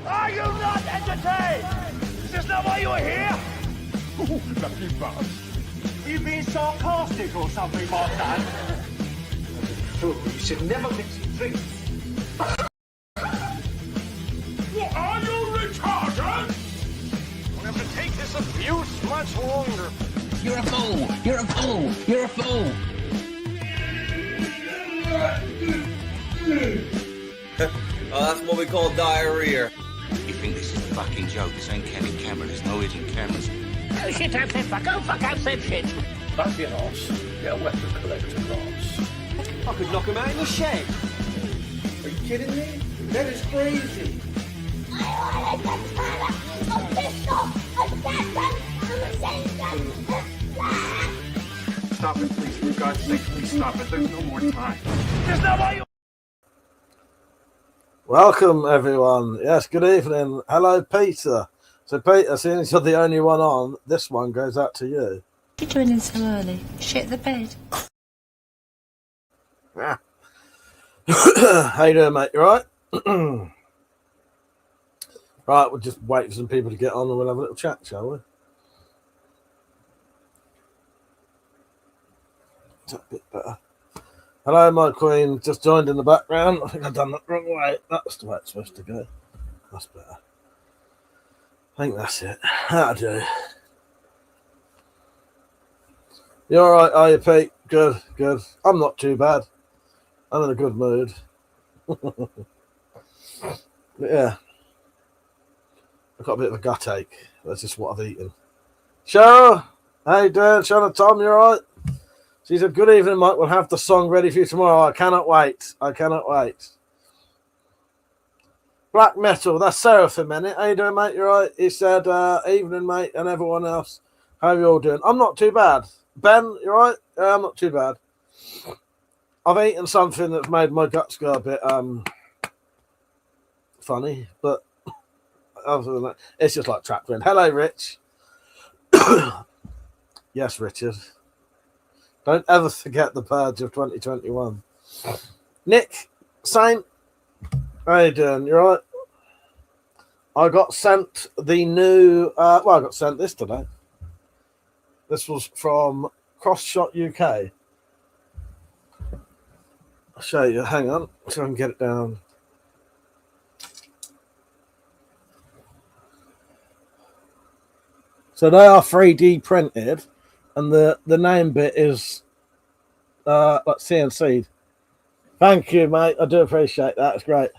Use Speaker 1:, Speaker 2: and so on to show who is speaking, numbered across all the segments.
Speaker 1: Are you not entertained? Is this not why you're here?
Speaker 2: Oh, lucky bastard.
Speaker 1: Are you being sarcastic or something, my son?
Speaker 3: You should never mix drinks.
Speaker 2: What are you, retarded?
Speaker 1: We'll have to take this abuse much longer.
Speaker 4: You're a fool! You're a fool! You're a fool!
Speaker 5: Oh, that's what we call diarrhea.
Speaker 4: You think this is a fucking joke? This ain't Kenny camera. There's no hidden cameras.
Speaker 6: Oh, shit, I've said fuck. Oh, fuck, I've said shit.
Speaker 3: Don't be an arse. Get a weapon collector, Ross.
Speaker 5: I could knock him out in the shed.
Speaker 3: Are you kidding me? That is crazy.
Speaker 2: Stop it, please. For God's sake, please stop it. There's no more time.
Speaker 1: Is this not why you...
Speaker 7: Welcome, everyone. Yes, good evening. Hello, Peter. So, Peter, seeing as you're the only one on, this one goes out to you.
Speaker 8: You're joining so early. Shit the bed.
Speaker 7: Yeah. How you doing, mate? You all right? Right, we'll just wait for some people to get on and we'll have a little chat, shall we? Is that a bit better? Hello, my queen. Just joined in the background. I think I've done that the wrong way. That's the way it's supposed to go. That's better. I think that's it. That'll do. You all right, are you, Pete? Good, good. I'm not too bad. I'm in a good mood. But yeah. I've got a bit of a gut ache. That's just what I've eaten. Cheryl, how you doing? Sharon, Tom, you all right? She said, good evening, Mike. We'll have the song ready for you tomorrow. I cannot wait. I cannot wait. Black Metal. That's Seraphim, innit? How you doing, mate? You all right? He said, evening, mate, and everyone else. How are you all doing? I'm not too bad. Ben, you all right? Yeah, I'm not too bad. I've eaten something that's made my guts go a bit funny, but other than that, it's just like trapped in. Hello, Rich. Yes, Richard. Don't ever forget the purge of 2021. Nick, Saint, how you doing? You all right? I got sent the new, I got sent this today. This was from CrossShot UK. I'll show you. Hang on, so I can get it down. So they are 3D printed, and the name bit is like CNC'd. Thank you, mate. I do appreciate that. It's great.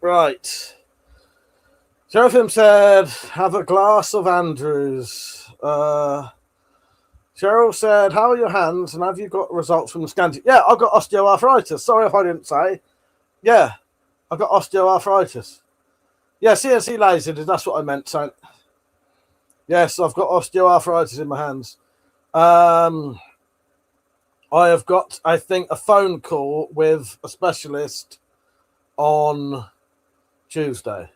Speaker 7: Right. Seraphim said, have a glass of Andrews. Cheryl said, how are your hands and have you got results from the scans? Yeah, I've got osteoarthritis. Sorry if I didn't say. Yeah, I've got osteoarthritis. Yeah, CNC laser, that's what I meant, Saint. Yes, I've got osteoarthritis in my hands. I have got, I think, a phone call with a specialist on Tuesday.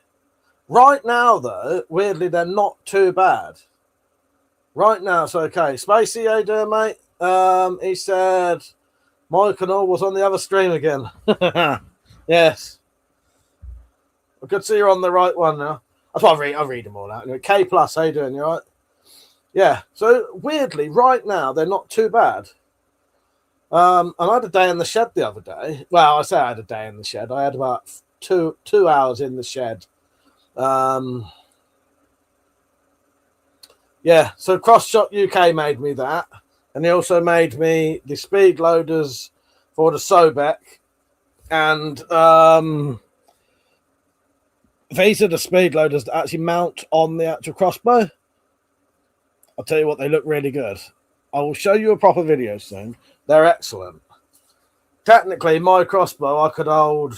Speaker 7: Right now, though, weirdly, they're not too bad. Right now, it's okay. Spacey, how you doing, mate? He said, Mike and all was on the other stream again. Yes. I could see you're on the right one now. That's why I read them all out. Anyway, K+, how you doing? You all right? Yeah. So, weirdly, right now, they're not too bad. And I had a day in the shed the other day. Well, I say I had a day in the shed. I had about two hours in the shed. Yeah, so CrossShot UK made me that, and they also made me the speed loaders for the Sobek, and these are the speed loaders that actually mount on the actual crossbow. I'll tell you what, they look really good. I will show you a proper video soon. They're excellent. Technically, my crossbow, I could hold,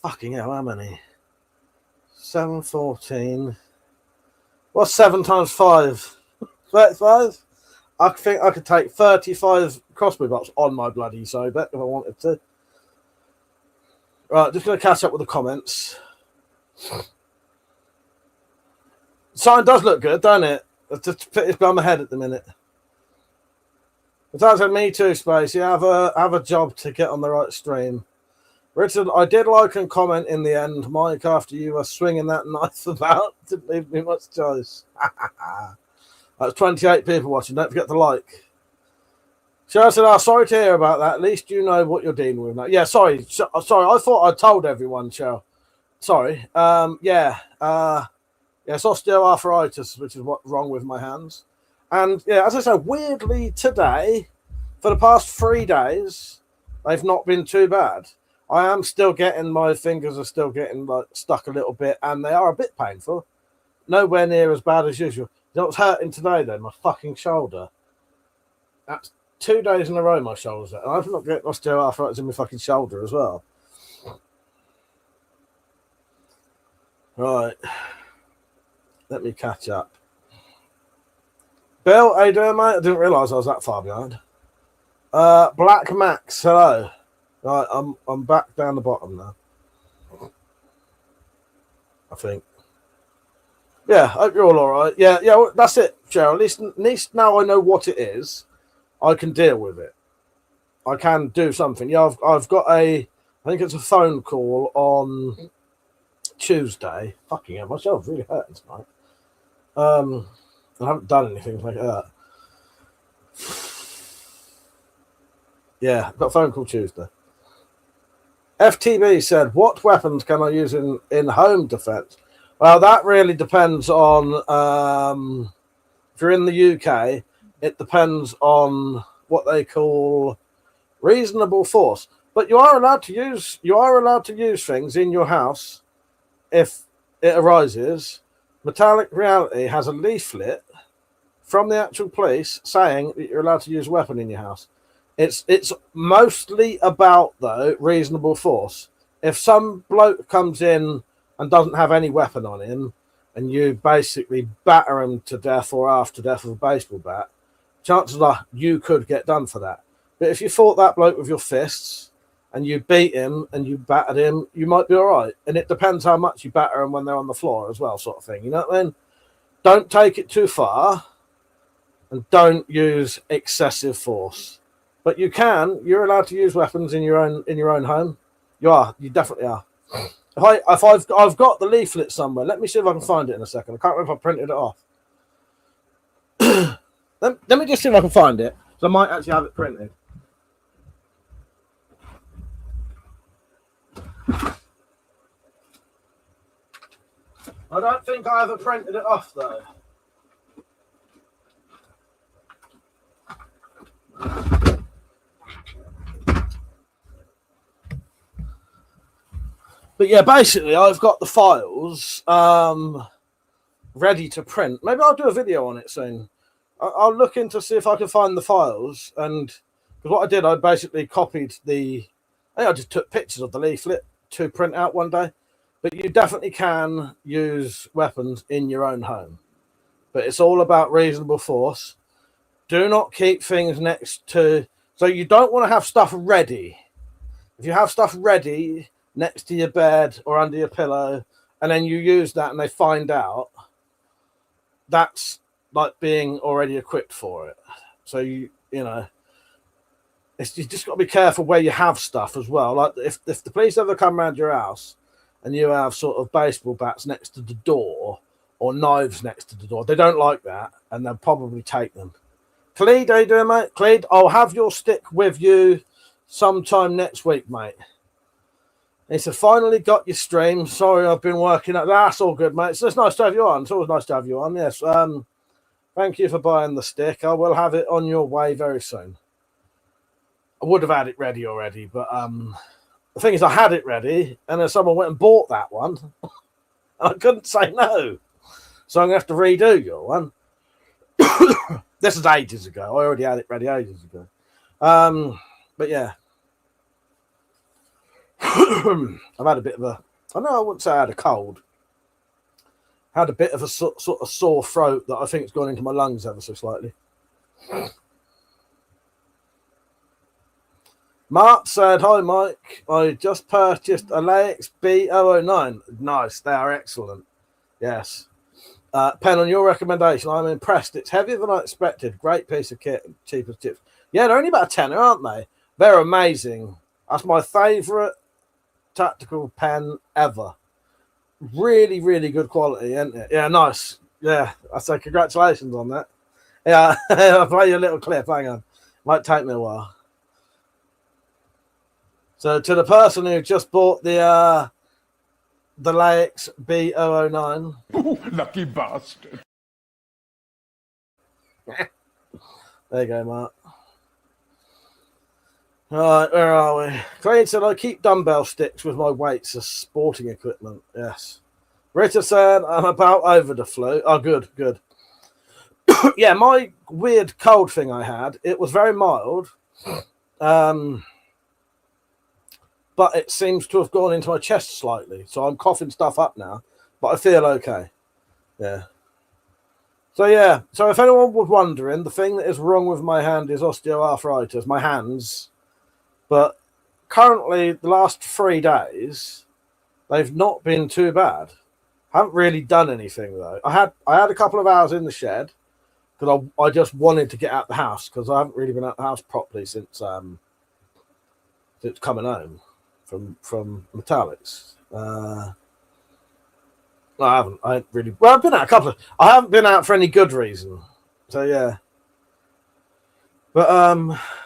Speaker 7: fucking hell, how many? 714. What's 7 times 5? 35? I think I could take 35 crossbow bolts on my bloody Sobek if I wanted to. Right, just going to catch up with the comments. Sign does look good, don't it? It's just put it behind my head at the minute. That's a me too, Space. You have a job to get on the right stream. Richard, I did like and comment in the end, Mike, after you were swinging that knife about. Didn't leave me much choice. That's 28 people watching. Don't forget to like. Cheryl said, sorry to hear about that. At least you know what you're dealing with now. Yeah, sorry. Sorry. I thought I told everyone, Cheryl. Sorry. Yes, osteoarthritis, which is what's wrong with my hands. And yeah, as I said, weirdly today, for the past 3 days, they've not been too bad. I am still getting, my fingers are still getting like stuck a little bit, and they are a bit painful. Nowhere near as bad as usual. You know what's hurting today though? My fucking shoulder. That's 2 days in a row my shoulder's hurt. And I've not got osteoarthritis in my fucking shoulder as well. Right. Let me catch up. Bill, how you doing, mate? I didn't realise I was that far behind. Black Max, hello. Right, I'm back down the bottom now. I think. Yeah, hope you're all right. Yeah, well, that's it, Cheryl. At least now I know what it is. I can deal with it. I can do something. Yeah, I've got I think it's a phone call on Tuesday. Fucking hell, my shoulder's really hurting tonight. I haven't done anything like that. Yeah, I've got a phone call Tuesday. FTB said, what weapons can I use in home defense? Well, that really depends on, if you're in the UK, it depends on what they call reasonable force. But you are allowed to use things in your house if it arises. Metallic Reality has a leaflet from the actual police saying that you're allowed to use a weapon in your house. It's mostly about, though, reasonable force. If some bloke comes in and doesn't have any weapon on him, and you basically batter him to death or half to death with a baseball bat, chances are you could get done for that. But if you fought that bloke with your fists and you beat him and you battered him, you might be all right. And it depends how much you batter them when they're on the floor as well, sort of thing. You know what I mean? Don't take it too far and don't use excessive force. But you're allowed to use weapons in your own home. You definitely are. If I've got the leaflet somewhere, let me see if I can find it in a second. I can't remember if I printed it off. let me just see if I can find it. So I might actually have it printed. I don't think I ever printed it off though. But yeah, basically, I've got the files ready to print. Maybe I'll do a video on it soon. I'll look into see if I can find the files. And because what I did, I basically copied I just took pictures of the leaflet to print out one day. But you definitely can use weapons in your own home. But it's all about reasonable force. Do not keep things next to... So you don't want to have stuff ready. If you have stuff ready next to your bed or under your pillow, and then you use that and they find out, that's like being already equipped for it. So you just got to be careful where you have stuff as well. Like if the police ever come around your house and you have sort of baseball bats next to the door or knives next to the door, they don't like that and they'll probably take them. Cleed, how you doing, mate? Cleed, I'll have your stick with you sometime next week, mate. He said, finally got your stream. Sorry, I've been working at... That's all good, mate. So it's nice to have you on. It's always nice to have you on, yes. Thank you for buying the stick. I will have it on your way very soon. I would have had it ready already, but the thing is I had it ready, and then someone went and bought that one. And I couldn't say no. So I'm going to have to redo your one. This is ages ago. I already had it ready ages ago. But yeah. I've had a bit of a... I wouldn't say I had a cold. I had a bit of a sort of sore throat that I think has gone into my lungs ever so slightly. Mark said, hi, Mike. I just purchased a Laix B009. Nice. They are excellent. Yes. Pen, on your recommendation, I'm impressed. It's heavier than I expected. Great piece of kit. Cheap as chips. Yeah, they're only about a tenner, aren't they? They're amazing. That's my favourite tactical pen ever. Really, really good quality, isn't it? Yeah, nice. Yeah, I say congratulations on that. Yeah, I'll play you a little clip. Hang on. Might take me a while. So to the person who just bought the Laix B009.
Speaker 1: Lucky bastard.
Speaker 7: There you go, Mark. Alright, where are we? Craig said I keep dumbbell sticks with my weights as sporting equipment. Yes. Rita said I'm about over the flu. Oh, good, good. Yeah, my weird cold thing I had, it was very mild. But it seems to have gone into my chest slightly. So I'm coughing stuff up now. But I feel okay. Yeah. So yeah, so if anyone was wondering, the thing that is wrong with my hand is osteoarthritis, my hands. But currently, the last 3 days, they've not been too bad. Haven't really done anything though. I had a couple of hours in the shed because I just wanted to get out the house because I haven't really been out the house properly since coming home from Metallics. No, I haven't. I ain't really. Well, I've been out a couple of. I haven't been out for any good reason. So yeah. But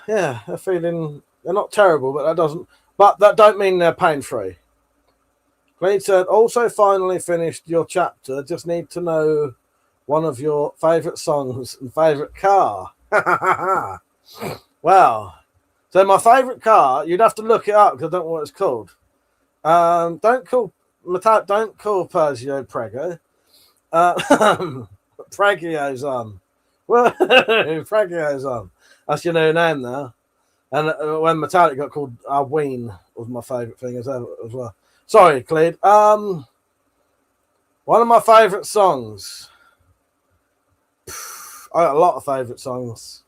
Speaker 7: yeah, they're feeling. They're not terrible, but that doesn't. But that don't mean they're pain free. Clean said, also finally finished your chapter. Just need to know one of your favourite songs and favourite car. Well, so my favourite car, you'd have to look it up because I don't know what it's called. Don't call Peugeot Prego. Pregio's on. Well, Pregio's on. That's your new name now. And when Metallic got called Ween was my favourite thing as well. Sorry, Cleed. One of my favourite songs. I got a lot of favourite songs.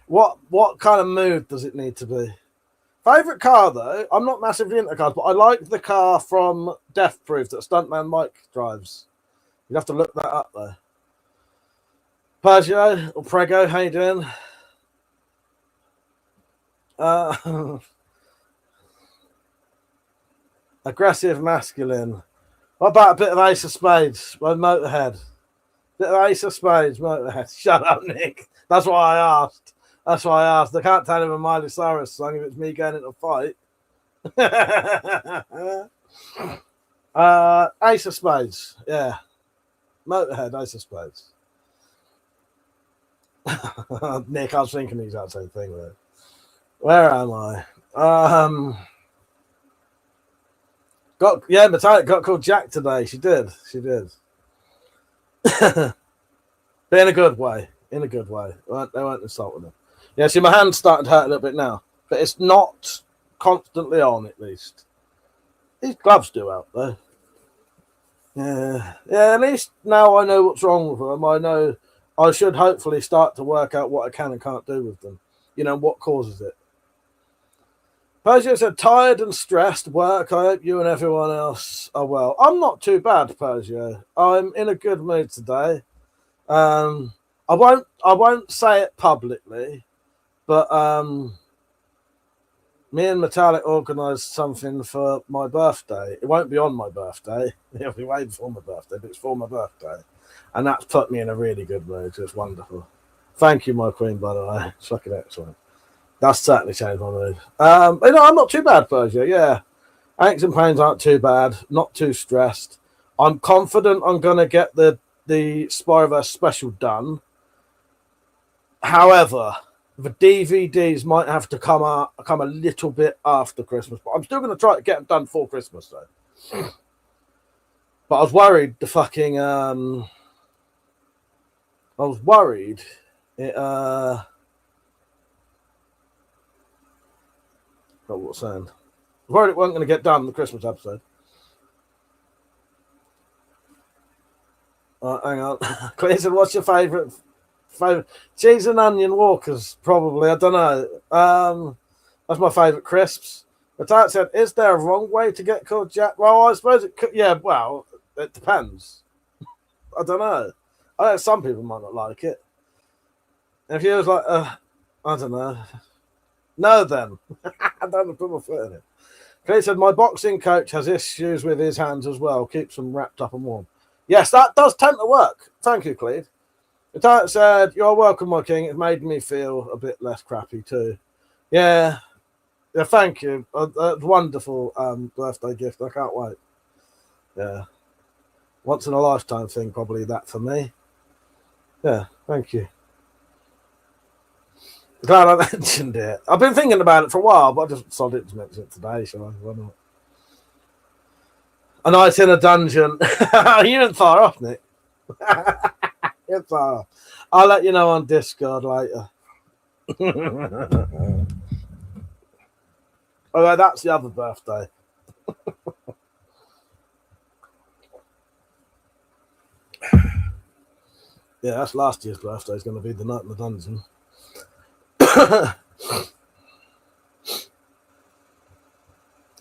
Speaker 7: What kind of mood does it need to be? Favourite car though, I'm not massively into cars, but I like the car from Death Proof that Stuntman Mike drives. You'd have to look that up though. Peugeot or Prego, how you doing? Aggressive masculine. What about a bit of Ace of Spades by Motorhead? Bit of Ace of Spades, Motorhead. Shut up, Nick. That's why I asked. That's why I asked. I can't tell him a Miley Cyrus song if it's me going into a fight. Ace of Spades. Yeah. Motorhead, Ace of Spades. Nick, I was thinking the exact same thing though. Where am I? Metallic got called Jack today. She did. But in a good way. They weren't insulting him. Yeah, see, my hand's starting to hurt a little bit now. But it's not constantly on, at least. These gloves do help, though. Yeah, at least now I know what's wrong with them. I know I should hopefully start to work out what I can and can't do with them. You know, what causes it. Persia said, tired and stressed work. I hope you and everyone else are well. I'm not too bad, Persia. I'm in a good mood today. I won't say it publicly, but me and Metallic organised something for my birthday. It won't be on my birthday. It'll be way before my birthday, but it's for my birthday. And that's put me in a really good mood. It's wonderful. Thank you, my queen, by the way. It's fucking excellent. That's certainly changed my mood. I'm not too bad, Persia. Yeah. Aches and pains aren't too bad. Not too stressed. I'm confident I'm going to get the Spyroverse special done. However, the DVDs might have to come a little bit after Christmas, but I'm still going to try to get them done for Christmas, though. But I was worried what was saying? I was worried it wasn't going to get done the Christmas episode. Hang on. Clay said, what's your favourite? Cheese and onion walkers, probably. I don't know. That's my favourite crisps. But I said, is there a wrong way to get called Jack? Well, I suppose it could. Yeah, well, it depends. I don't know. I know some people might not like it. If he was like, I don't know. No, then. I don't put my foot in it. He said, my boxing coach has issues with his hands as well. Keeps them wrapped up and warm. Yes, that does tend to work. Thank you, Cleve. The Titan said, you're welcome, my king. It made me feel a bit less crappy too. Yeah. Yeah, thank you. A wonderful birthday gift. I can't wait. Yeah. Once in a lifetime thing, probably that for me. Yeah, thank you. Glad I mentioned it. I've been thinking about it for a while, but I just decided to mention it today, so why not? A night in a dungeon. You ain't far off, Nick. You're far off. I'll let you know on Discord later. Oh, that's the other birthday. Yeah, that's last year's birthday. It's going to be the night in the dungeon.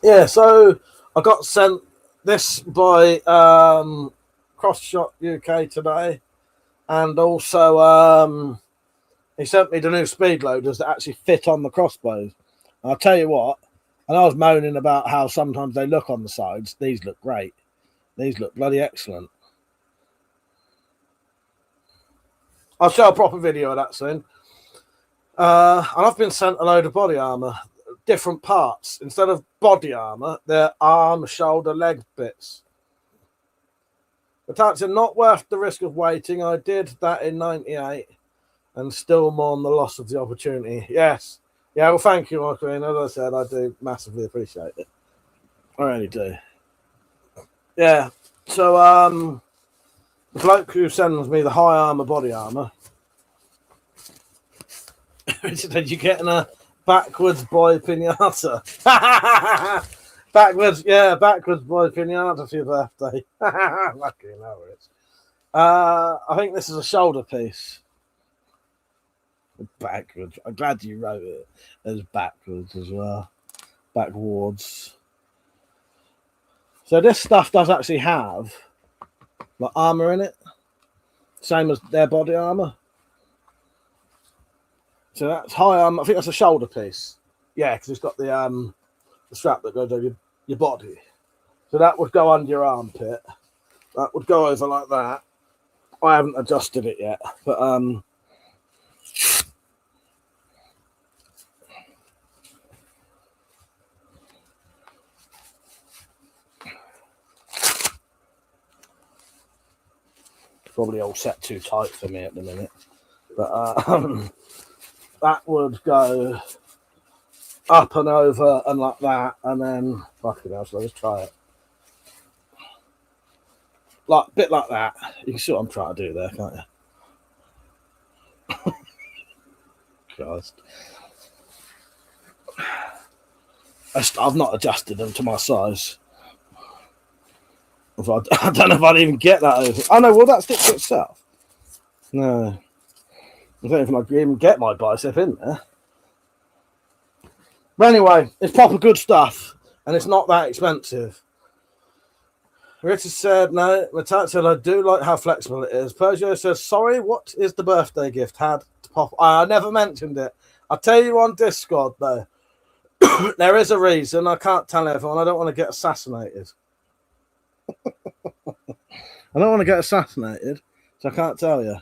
Speaker 7: Yeah, so I got sent this by CrossShot UK today, and also he sent me the new speed loaders that actually fit on the crossbows. And I'll tell you what, and I was moaning about how sometimes they look on the sides. These look great. These look bloody excellent. I'll show a proper video of that soon. And I've been sent a load of body armor, different parts. Instead of body armor, they're arm, shoulder, leg bits. But that's not worth the risk of waiting. I did that in 98 and still mourn the loss of the opportunity. Yes. Yeah, well, thank you, Michael. And as I said, I do massively appreciate it. I really do. Yeah. So, the bloke who sends me the high armor body armor, said you're getting a backwards boy pinata. Backwards boy pinata for your birthday. Lucky no it's. I think this is a shoulder piece. Backwards. I'm glad you wrote it as backwards as well. Backwards. So this stuff does actually have like armor in it, same as their body armor. So that's high armor. I think that's a shoulder piece. Yeah, because it's got the strap that goes over your body. So that would go under your armpit. That would go over like that. I haven't adjusted it yet, but probably all set too tight for me at the minute. But that would go up and over and like that, and then fucking hell, so let's try it. Like a bit like that. You can see what I'm trying to do there, can't you? Christ. I've not adjusted them to my size. I don't know if I'd even get that over. Oh no, will that stick to itself? No. I don't know if I can even get my bicep in there. But anyway, it's proper good stuff, and it's not that expensive. Richard said, no. Matat said, I do like how flexible it is. Peugeot says, sorry, what is the birthday gift had to pop? I never mentioned it. I'll tell you on Discord, though. There is a reason. I can't tell everyone. I don't want to get assassinated. I don't want to get assassinated, so I can't tell you.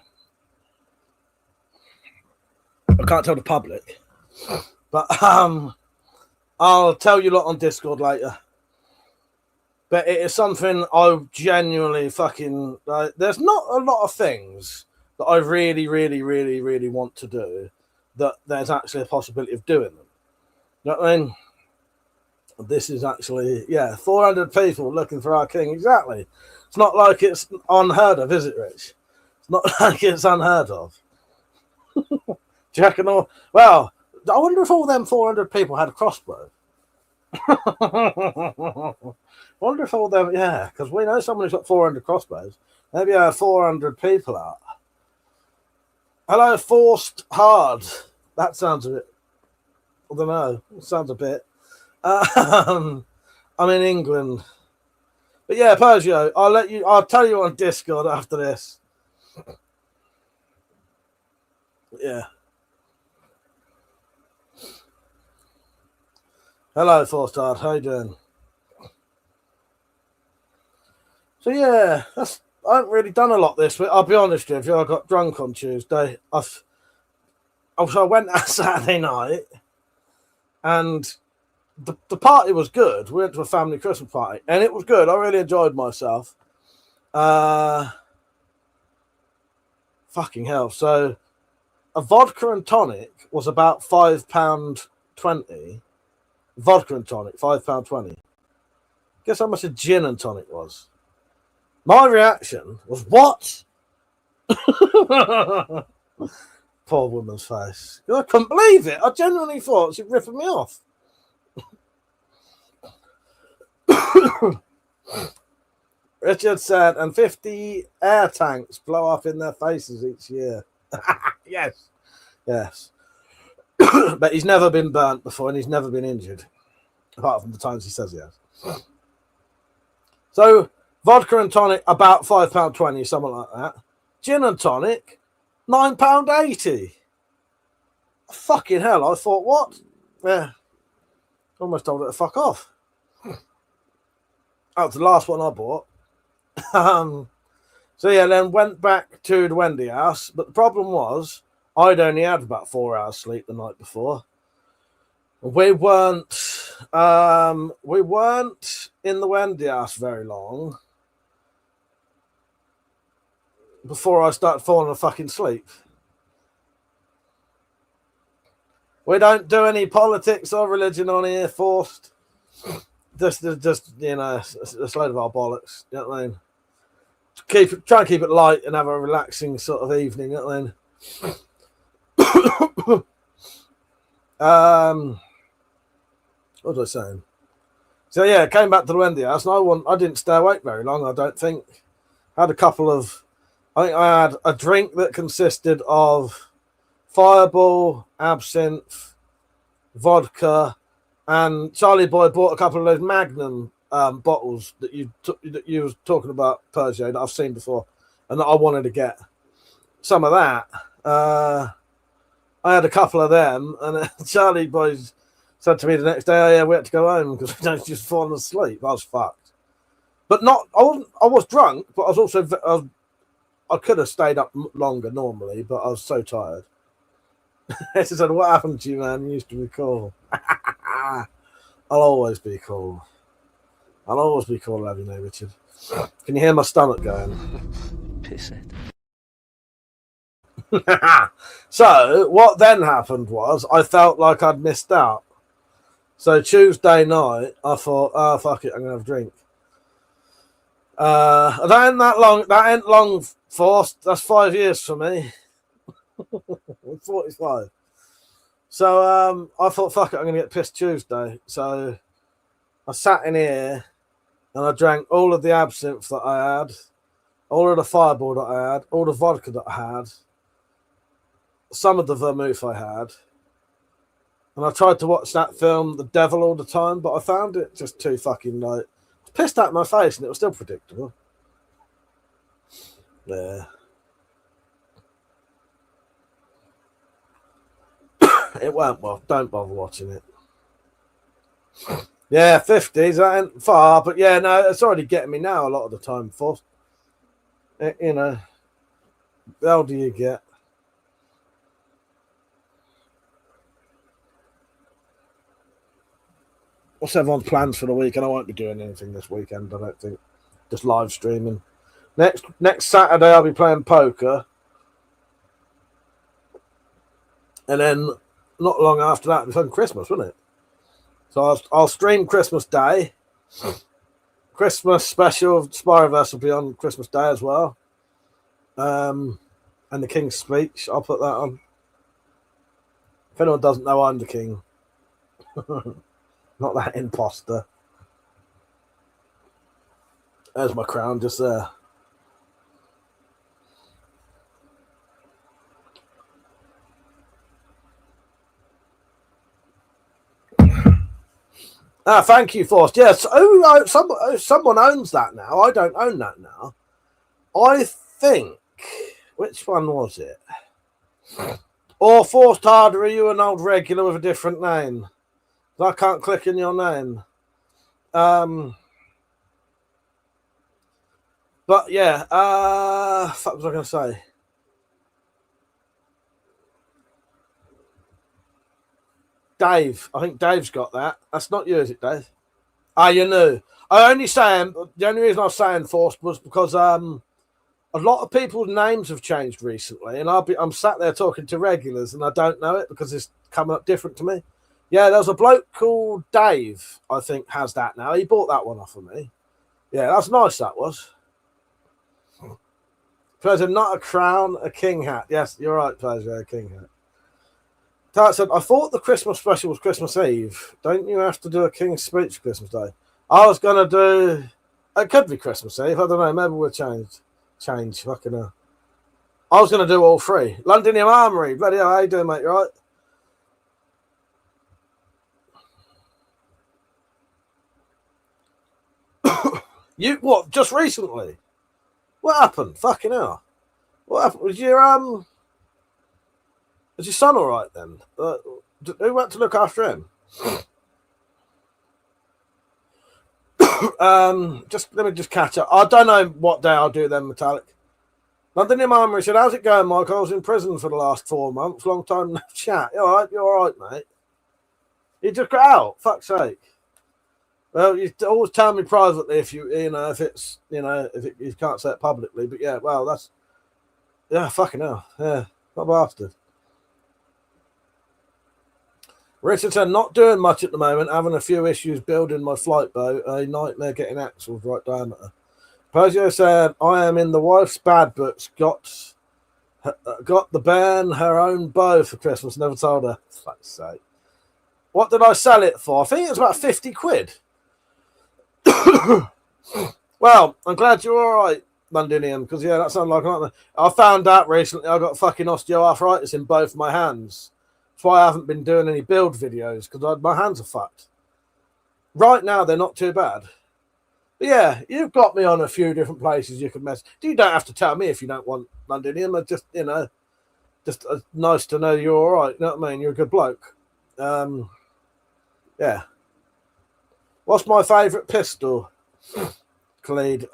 Speaker 7: I can't tell the public. But I'll tell you lot on Discord later. But it is something I genuinely fucking... there's not a lot of things that I really, really, really, really want to do that there's actually a possibility of doing them. You know what I mean? This is actually, 400 people looking for our king. Exactly. It's not like it's unheard of, is it, Rich? It's not like it's unheard of. Do you reckon all... Well, I wonder if all them 400 people had a crossbow. I wonder if all them... Yeah, because we know someone who's got 400 crossbows. Maybe I had 400 people out. Hello, Forced Hard. That sounds a bit... I don't know. It sounds a bit... I'm in England. But yeah, Peugeot, I'll tell you on Discord after this. Yeah. Hello, Forstad. How you doing? So yeah, I haven't really done a lot this week. I'll be honest with you. I got drunk on Tuesday. I went out Saturday night, and the party was good. We went to a family Christmas party, and it was good. I really enjoyed myself. Fucking hell! So a vodka and tonic was about £5.20. Vodka and tonic, £5.20. Guess how much a gin and tonic was? My reaction was, what? Poor woman's face. I couldn't believe it. I genuinely thought she'd ripping me off. Richard said, and 50 air tanks blow up in their faces each year. Yes. But he's never been burnt before and he's never been injured. Apart from the times he says he has. So, vodka and tonic, about £5.20, something like that. Gin and tonic, £9.80. Fucking hell, I thought, what? Yeah. Almost told it to fuck off. That was the last one I bought. So yeah, then went back to the Wendy house. But the problem was, I'd only had about 4 hours sleep the night before. We weren't in the Wendy house very long before I started falling a fucking asleep. We don't do any politics or religion on here, forced. Just you know, it's a load of our bollocks. You know what I mean? Try and keep it light and have a relaxing sort of evening. You know what I mean? What was I saying? So yeah, came back to the Wendy house, and I didn't stay awake very long. I don't think. I think I had a drink that consisted of Fireball, absinthe, vodka, and Charlie Boy bought a couple of those Magnum bottles that you was talking about, Persier, that I've seen before, and that I wanted to get some of that. I had a couple of them, and Charlie Boy said to me the next day, "Oh yeah, we had to go home because we just fallen asleep." I was fucked, but not. I was drunk, but I was also. I could have stayed up longer normally, but I was so tired. He said, "What happened to you, man? You used to be cool." I'll always be cool. I'll always be cool, have you know, Richard. Can you hear my stomach going?
Speaker 6: Piss it.
Speaker 7: So what then happened was I felt like I'd missed out. So Tuesday night, I thought, oh, fuck it, I'm going to have a drink. That ain't that long. That ain't long, Forced. That's 5 years for me. I'm 45. So I thought, fuck it, I'm going to get pissed Tuesday. So I sat in here and I drank all of the absinthe that I had, all of the Fireball that I had, all the vodka that I had, some of the vermouth I had. And I tried to watch that film, The Devil, all the time, but I found it just too fucking like pissed out my face, and it was still predictable. Yeah. It won't well. Don't bother watching it. Yeah, 50s, that ain't far, but yeah, no, it's already getting me now a lot of the time, Force. You know, the older you get. What's everyone's plans for the weekend? I won't be doing anything this weekend, I don't think. Just live streaming. Next Saturday, I'll be playing poker. And then not long after that, it's on Christmas, wouldn't it? So I'll stream Christmas Day. Christmas special of Spyroverse will be on Christmas Day as well. And the King's Speech, I'll put that on. If anyone doesn't know, I'm the King. Not that imposter. There's my crown just there. Thank you, Forrest. Yes, someone owns that now. I don't own that now. I think. Which one was it? Or Forced Harder, are you an old regular with a different name? I can't click in your name. But yeah, fuck was I going to say? Dave. I think Dave's got that. That's not you, is it, Dave? Ah, you knew. I only saying the only reason I was saying forced was because a lot of people's names have changed recently, and I'm sat there talking to regulars, and I don't know it because it's coming up different to me. Yeah, there's a bloke called Dave, I think, has that now. He bought that one off of me. Yeah, that's nice. That was. Pleasure, not a crown, a king hat. Yes, you're right, Pleasure, a king hat. Tart said, I thought the Christmas special was Christmas Eve. Don't you have to do a King's Speech Christmas Day? I was going to do... It could be Christmas Eve. I don't know. Maybe we'll change. Fucking hell. I was going to do all three. Londinium Armory. Bloody hell, how you doing, mate? You all right? You, what, just recently? What happened? Fucking hell. What happened? Was your son all right then? Who went to look after him? Just let me just catch up. I don't know what day I'll do then, Metallic. London Armory said, how's it going, Mike? I was in prison for the last 4 months. Long time no chat. You all right? You all right, mate? You just got out. Fuck's sake. Well, you always tell me privately if you know, if it's, you know, you can't say it publicly. But yeah, well, that's, yeah, fucking hell. Yeah, what a bastard. Richard said, not doing much at the moment, having a few issues building my flight boat, a nightmare getting axles right diameter. Posio said, I am in the wife's bad books, got the bairn her own bow for Christmas, never told her. Fuck's sake. What did I sell it for? I think it was about 50 quid. Well, I'm glad you're all right, Londinium, because, yeah, that sounded like a nightmare. I found out recently I got fucking osteoarthritis in both my hands. That's why I haven't been doing any build videos, because my hands are fucked. Right now, they're not too bad. But yeah, you've got me on a few different places you can mess. You don't have to tell me if you don't want Londinium. Just, you know, just nice to know you're all right. You know what I mean? You're a good bloke. Yeah. What's my favourite pistol, Khalid?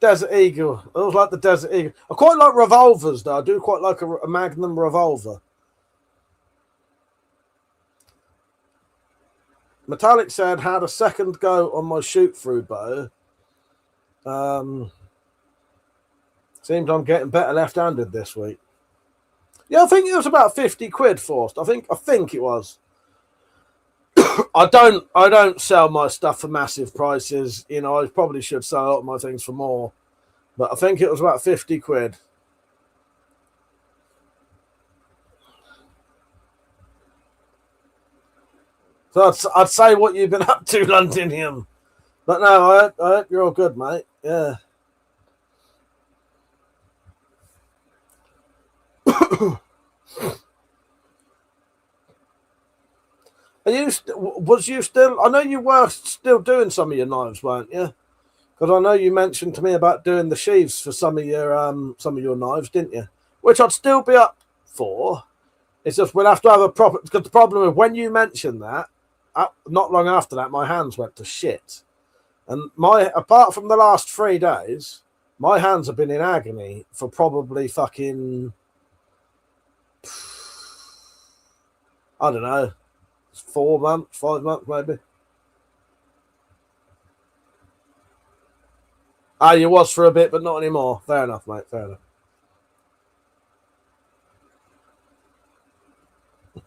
Speaker 7: Desert Eagle. I always like the Desert Eagle. I quite like revolvers, though. I do quite like a Magnum revolver. Metallic said, had a second go on my shoot-through bow. Seems I'm getting better left-handed this week. Yeah, I think it was about 50 quid, Forced. I think it was. I don't sell my stuff for massive prices. You know, I probably should sell a lot of my things for more. But I think it was about 50 quid. So I'd say what you've been up to, Londinium. But no, I hope you're all good, mate. Yeah. Was you still? I know you were still doing some of your knives, weren't you? Because I know you mentioned to me about doing the sheaths for some of your knives, didn't you? Which I'd still be up for. It's just we'll have to have a proper. Because the problem is when you mentioned that, not long after that, my hands went to shit, and apart from the last 3 days, my hands have been in agony for probably fucking, I don't know, 4 months, 5 months maybe. You was for a bit, but not anymore. Fair enough, mate. Fair enough.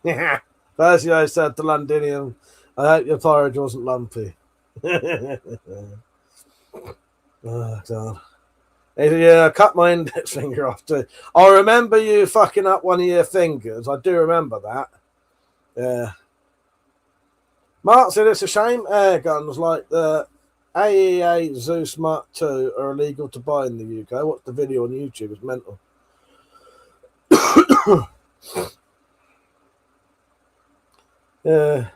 Speaker 7: Yeah. Versio said to Londinium, I hope your porridge wasn't lumpy. Oh, God. Yeah, I cut my index finger off too. I remember you fucking up one of your fingers. I do remember that. Yeah. Mark said it's a shame air guns like the AEA Zeus Mark II are illegal to buy in the UK. Watch the video on YouTube. It's mental. Yeah.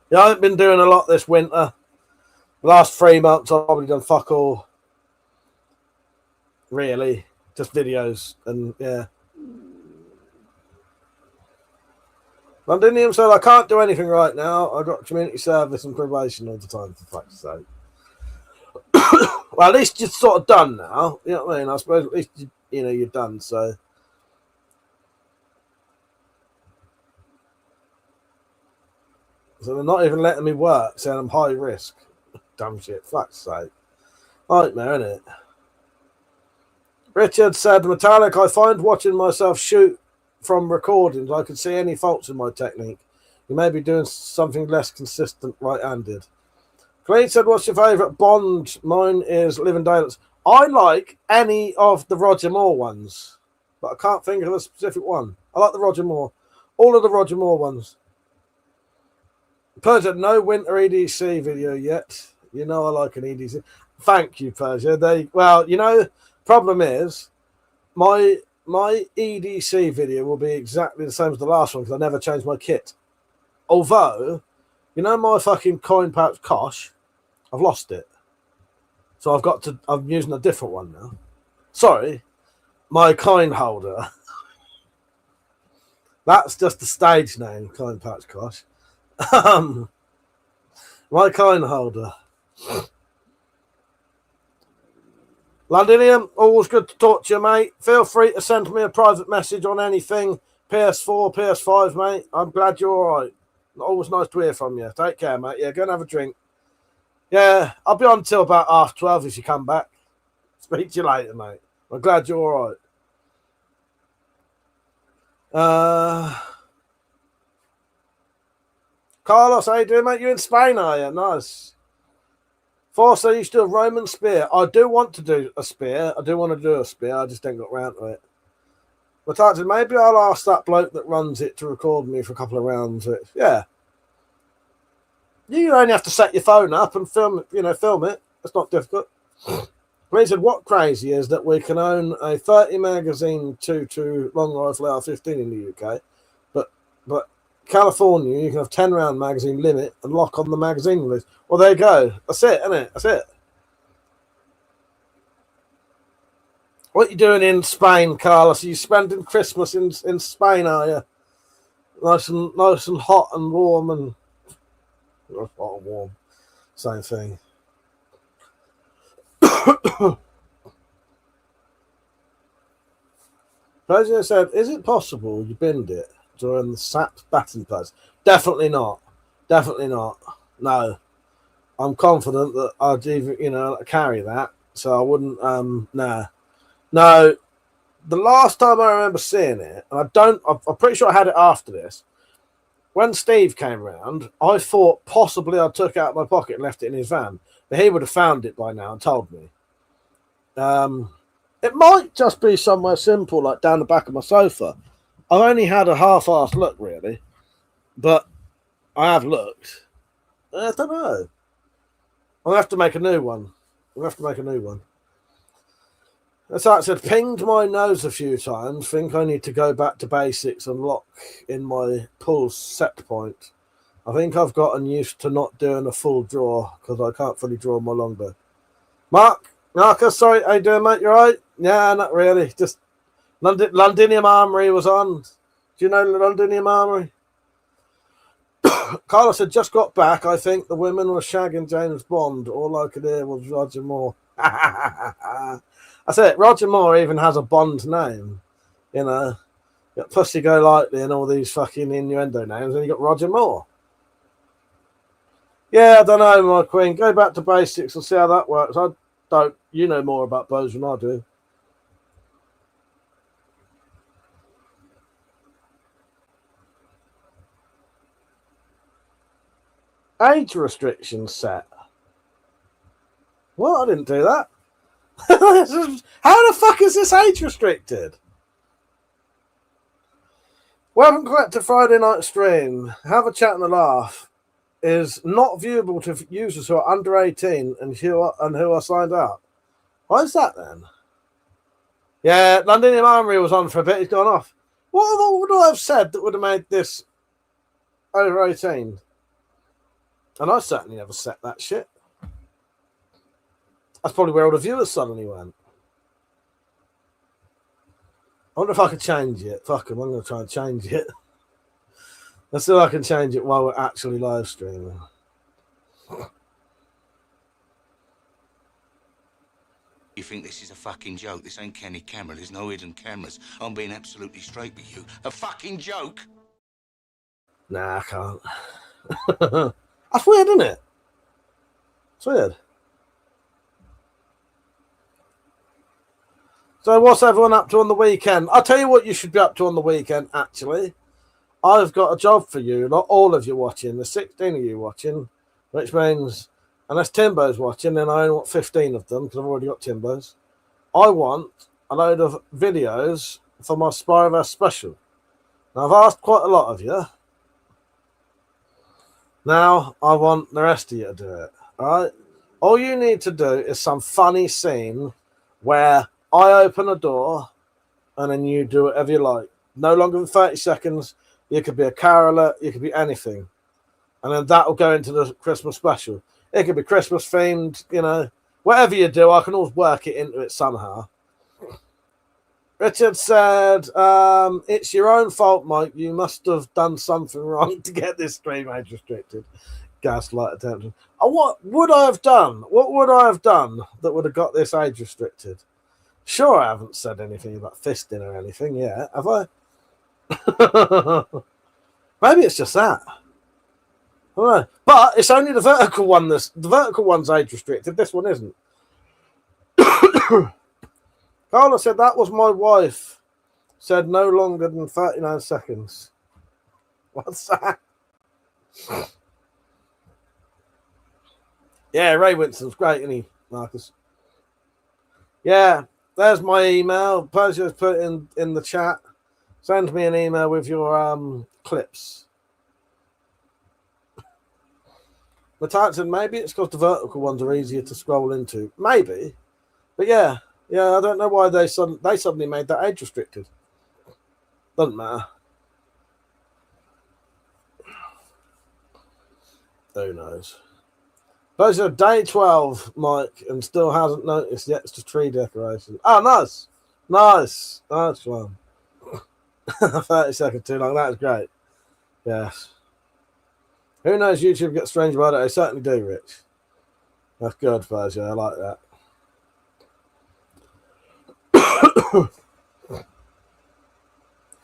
Speaker 7: Yeah, I haven't been doing a lot this winter. The last 3 months, I've probably done fuck all. Really. Just videos. And, yeah. Londinium said, I can't do anything right now. I've got community service and probation all the time, for fuck's sake. Well, at least you're sort of done now. You know what I mean? I suppose at least, you're done, so. So they're not even letting me work, saying I'm high risk. Dumb shit, fuck's sake. Nightmare, innit? Richard said, Metallic, I find watching myself shoot from recordings, I can see any faults in my technique. You may be doing something less consistent right-handed. Clean said, what's your favourite Bond? Mine is Living Daylights. I like any of the Roger Moore ones, but I can't think of a specific one. I like the Roger Moore. All of the Roger Moore ones. Persia, no winter EDC video yet. You know I like an EDC. Thank you, Persia. Problem is, my EDC video will be exactly the same as the last one because I never changed my kit. Although, my fucking coin pouch Kosh, I've lost it. So I'm using a different one now. Sorry, my coin holder. That's just the stage name, coin pouch Kosh. My coin holder. Londinium, always good to talk to you, mate. Feel free to send me a private message on anything. PS4, PS5, mate. I'm glad you're all right. Always nice to hear from you. Take care, mate. Yeah, go and have a drink. Yeah, I'll be on till about 12:30 if you come back. Speak to you later, mate. I'm glad you're all right. Carlos, how you doing, mate? You in Spain, are you? Nice. Force, I used to do a Roman spear. I do want to do a spear. I just ain't got round to it. But I said, maybe I'll ask that bloke that runs it to record me for a couple of rounds. Yeah. You only have to set your phone up and film it. It's not difficult. But he said, what crazy is that we can own a 30 magazine 2 long rifle AR-15 in the UK, but California, you can have 10 round magazine limit and lock on the magazine release. Well, there you go. That's it, isn't it? That's it. What are you doing in Spain, Carlos? Are you spending Christmas in Spain, are you? Nice and hot and warm and hot and warm. Same thing. President said, is it possible you binned it during the SAP batting pads? Definitely not. Definitely not. No. I'm confident that I'd even, carry that. So I wouldn't, nah. No. The last time I remember seeing it, and I'm pretty sure I had it after this. When Steve came round, I thought possibly I took it out of my pocket and left it in his van. But he would have found it by now and told me. It might just be somewhere simple, like down the back of my sofa. I've only had a half-assed look, really. But I have looked. I don't know. I'll have to make a new one. That's like I said, pinged my nose a few times. Think I need to go back to basics and lock in my pull set point. I think I've gotten used to not doing a full draw because I can't fully draw my longbow. Marcus, sorry, how you doing, mate? You alright? Yeah, not really. Just Londinium Armory was on. Do you know the Londinium Armory? Carlos had just got back. I think the women were shagging James Bond. All I could hear was Roger Moore. That's it. Roger Moore even has a Bond name. Got Pussy Go Lightly and all these fucking innuendo names, and you got Roger Moore. Yeah, I don't know, my queen. Go back to basics and see how that works. I don't. You know more about bows than I do. Age restrictions set. What? I didn't do that. How the fuck is this age restricted? WeaponCollector Friday night stream. Have a chat and a laugh. Is not viewable to users who are under 18 and who are signed up. Why is that then? Yeah, Londinium Armory was on for a bit. He's gone off. What would I have said that would have made this over 18? And I certainly never set that shit. That's probably where all the viewers suddenly went. I wonder if I could change it. Fuck 'em, I'm going to try and change it. Let's see if I can change it while we're actually live streaming.
Speaker 4: You think this is a fucking joke? This ain't Kenny camera. There's no hidden cameras. I'm being absolutely straight with you. A fucking joke?
Speaker 7: Nah, I can't. That's weird, isn't it? It's weird. So what's everyone up to on the weekend? I'll tell you what you should be up to on the weekend, actually. I've got a job for you. Not all of you watching. There's 16 of you watching, which means unless Timbo's watching, then I only want 15 of them because I've already got Timbo's. I want a load of videos for my Spyroverse special. Now, I've asked quite a lot of you. Now, I want the rest of you to do it. All right? All you need to do is some funny scene where I open a door and then you do whatever you like. No longer than 30 seconds. You could be a caroler. You could be anything. And then that will go into the Christmas special. It could be Christmas themed, you know. Whatever you do, I can always work it into it somehow. Richard said, it's your own fault, Mike. You must have done something wrong to get this stream age restricted. Gaslight attention. Oh, what would I have done? What would I have done that would have got this age restricted? Sure, I haven't said anything about fisting or anything yet, have I? Maybe it's just that. I don't know. But it's only the vertical one. The vertical one's age restricted. This one isn't. Carla said that was my wife. Said no longer than 39 seconds. What's that? Yeah, Ray Winston's great, isn't he, Marcus? Yeah, there's my email. Persia's put it in the chat. Send me an email with your clips. Mataxon, maybe it's because the vertical ones are easier to scroll into. Maybe. But yeah, I don't know why they suddenly made that age restricted. Doesn't matter. Who knows? Those are day 12, Mike, and still hasn't noticed the extra tree decoration. Oh, nice. Nice one. 30 seconds too long. That is great. Yes. Who knows? YouTube gets strange about it. I certainly do, Rich. That's good, Fuzzy. I like that.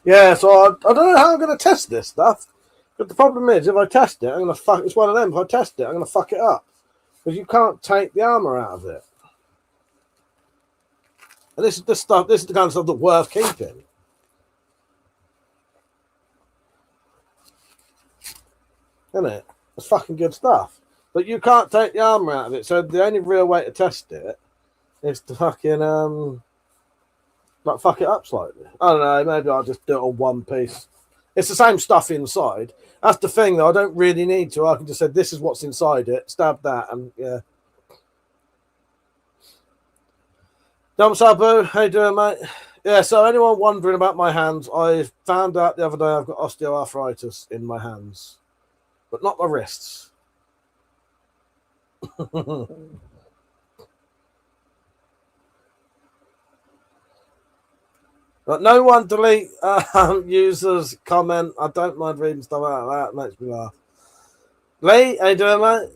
Speaker 7: Yeah, so I don't know how I'm going to test this stuff. But the problem is, if I test it, I'm going to fuck. It's one of them. If I test it, I'm going to fuck it up because you can't take the armor out of it. And this is the stuff. This is the kind of stuff that's worth keeping. Isn't it? It's fucking good stuff. But you can't take the armor out of it. So the only real way to test it is to fucking like fuck it up slightly. I don't know, maybe I'll just do it on one piece. It's the same stuff inside. That's the thing though, I don't really need to. I can just say this is what's inside it, stab that, and yeah. Dump Sabu, how you doing, mate? Yeah, so anyone wondering about my hands, I found out the other day I've got osteoarthritis in my hands. But not my wrists. But no one delete users' comment. I don't mind reading stuff like that. It makes me laugh. Lee, how you doing, mate?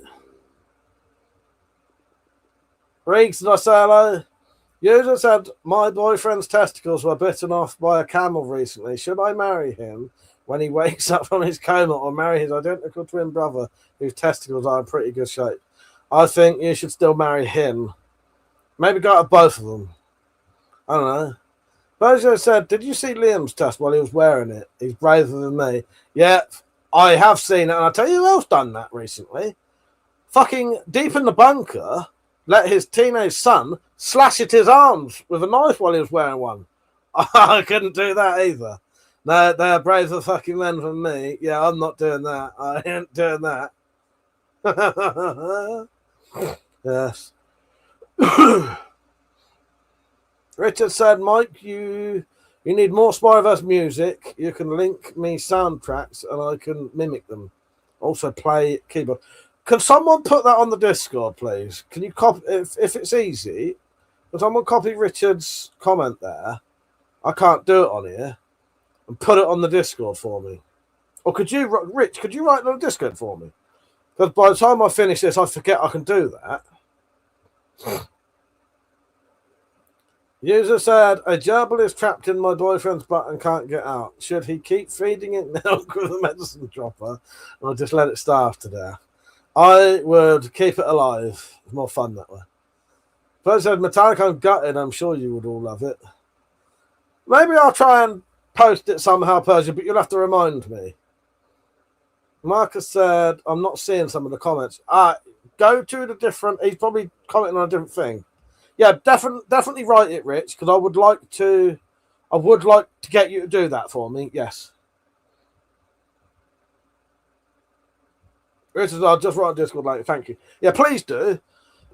Speaker 7: Riggs, did I say hello? User said, my boyfriend's testicles were bitten off by a camel recently. Should I marry him when he wakes up from his coma or marry his identical twin brother whose testicles are in pretty good shape? I think you should still marry him. Maybe go to both of them. I don't know. Bozo said, did you see Liam's test while he was wearing it? He's braver than me. Yeah, I have seen it. And I'll tell you who else done that recently. Fucking deep in the bunker, let his teenage son slash at his arms with a knife while he was wearing one. I couldn't do that either. No, they're braver fucking men than me. Yeah, I'm not doing that. I ain't doing that. Yes. Richard said, Mike, you need more Spyroverse music. You can link me soundtracks and I can mimic them. Also play keyboard. Can someone put that on the Discord, please? Can you copy, if it's easy, can someone copy Richard's comment there? I can't do it on here. And put it on the Discord for me. Or could you, Rich, could you write it on Discord for me? Because by the time I finish this, I forget I can do that. User said, a gerbil is trapped in my boyfriend's butt and can't get out. Should he keep feeding it milk with a medicine dropper or just let it starve to death? I would keep it alive. It's more fun that way. But said, Metallica, I'm gutted. I'm sure you would all love it. Maybe I'll try and post it somehow, Persia, but you'll have to remind me. Marcus said, I'm not seeing some of the comments. Go to the different... He's probably commenting on a different thing. Yeah, definitely write it, Rich, because I would like to get you to do that for me. Yes. Richard, I'll just write on Discord later. Thank you. Yeah, please do,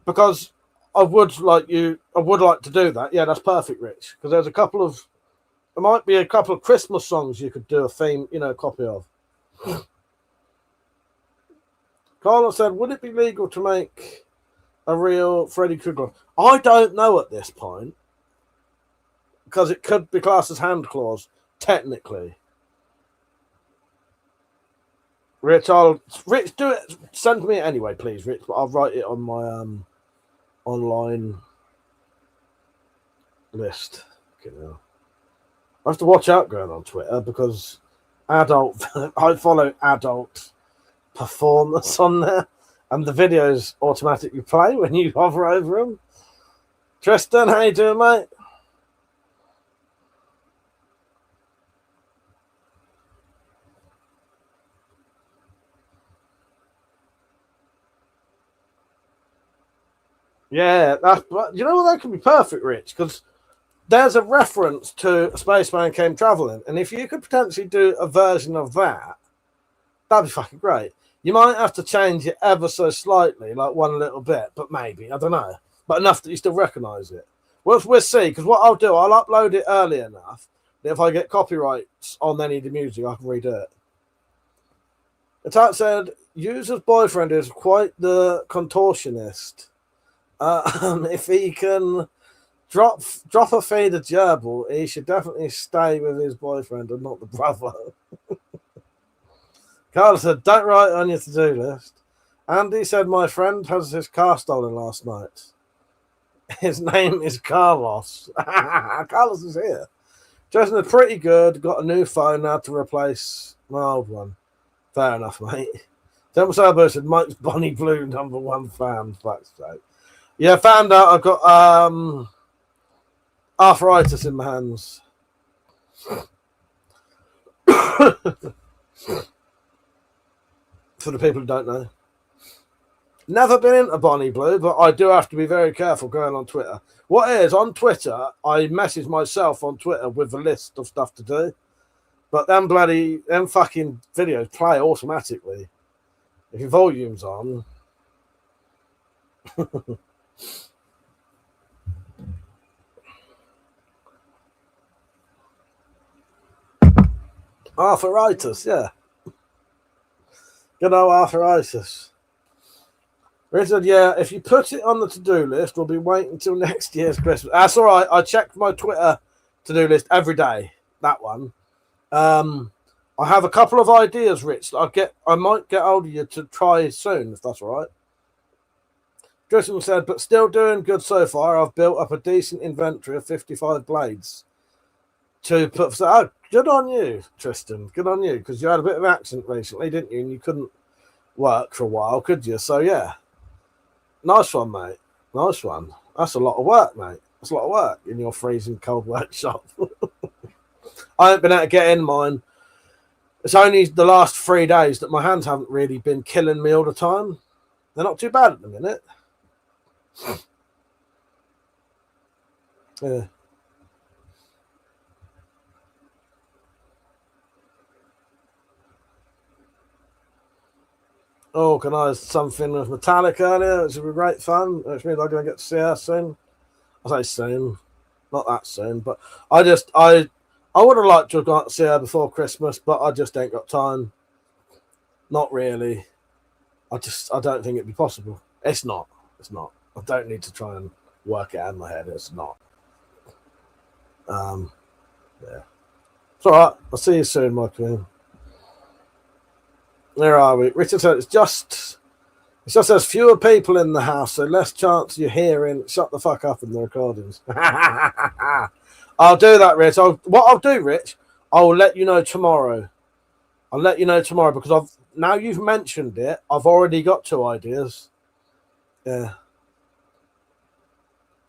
Speaker 7: because I would like to do that. Yeah, that's perfect, Rich. Because there might be a couple of Christmas songs you could do a theme, copy of. Carla said, would it be legal to make a real Freddy Krueger? I don't know at this point, because it could be classed as hand claws, technically. Rich, do it. Send me it anyway, please, Rich. But I'll write it on my online list. Okay, now. I have to watch out going on Twitter because I follow adult performers on there, and the videos automatically play when you hover over them. Tristan, how you doing, mate? Yeah, that could be perfect, Rich, because there's a reference to A Spaceman Came Traveling, and if you could potentially do a version of that, that'd be fucking great. You might have to change it ever so slightly, like one little bit, but maybe, I don't know. But enough that you still recognise it. We'll see, because what I'll do, I'll upload it early enough that if I get copyrights on any of the music, I can redo it. The type said, user's boyfriend is quite the contortionist. If he can drop a feed of gerbil, he should definitely stay with his boyfriend and not the brother. Carl said, don't write on your to-do list. Andy said, my friend has his car stolen last night. His name is Carlos. Carlos is here. Justin is pretty good. Got a new phone now to replace my old one. Fair enough, mate. Temple Salvo said, Mike's Bonnie Blue #1 fan. Fuck's sake. Yeah, found out I've got arthritis in my hands. For the people who don't know. Never been into Bonnie Blue, but I do have to be very careful going on Twitter. What is, on Twitter, I message myself on Twitter with a list of stuff to do. But them fucking videos play automatically. If your volume's on. Arthritis, yeah. Good old arthritis. Richard, yeah, if you put it on the to-do list, we'll be waiting until next year's Christmas. That's all right. I check my Twitter to-do list every day. That one. I have a couple of ideas, Rich. I might get hold of you to try soon, if that's all right. Tristan said, but still doing good so far. I've built up a decent inventory of 55 blades to put. Oh, good on you, Tristan. Good on you, because you had a bit of accident recently, didn't you? And you couldn't work for a while, could you? So yeah, nice one, mate. Nice one. That's a lot of work, mate. That's a lot of work in your freezing cold workshop. I haven't been able to get in mine. It's only the last 3 days that my hands haven't really been killing me all the time. They're not too bad at the minute. Yeah. Organised something with Metallica earlier, which would be great fun, which means I'm going to get to see her soon. I say soon, not that soon, but I would have liked to have got to see her before Christmas, but I just ain't got time. Not really. I don't think it'd be possible. It's not. I don't need to try and work it out in my head. It's not. Yeah. It's all right. I'll see you soon, my queen. Where are we? Richard said it just there's fewer people in the house, so less chance you're hearing shut the fuck up in the recordings. I'll do that, Rich. What I'll do, Rich, I'll let you know tomorrow. I'll let you know tomorrow because now you've mentioned it, I've already got 2 ideas. Yeah.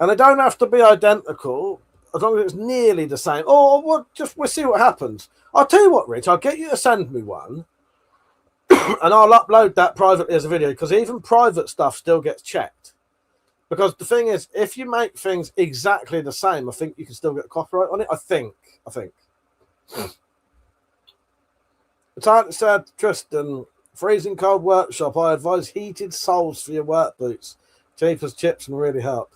Speaker 7: And they don't have to be identical as long as it's nearly the same. Or we'll see what happens. I'll tell you what, Rich, I'll get you to send me one and I'll upload that privately as a video because even private stuff still gets checked. Because the thing is, if you make things exactly the same, I think you can still get copyright on it. I think. The time said, Tristan, freezing cold workshop. I advise heated soles for your work boots. Cheap as chips and really help.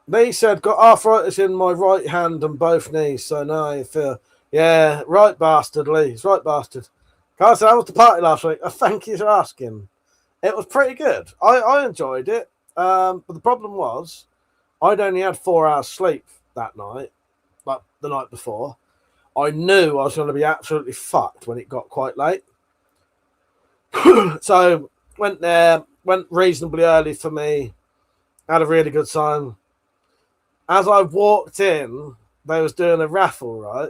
Speaker 7: Lee said, got arthritis in my right hand and both knees, so now I feel. Yeah, right bastard, Lee. He's right bastard. Carl said, how was the party last week? Thank you for asking. It was pretty good. I enjoyed it. But the problem was, I'd only had 4 hours sleep that night, like the night before. I knew I was going to be absolutely fucked when it got quite late. So, went there, went reasonably early for me, had a really good time. As I walked in, they was doing a raffle, right?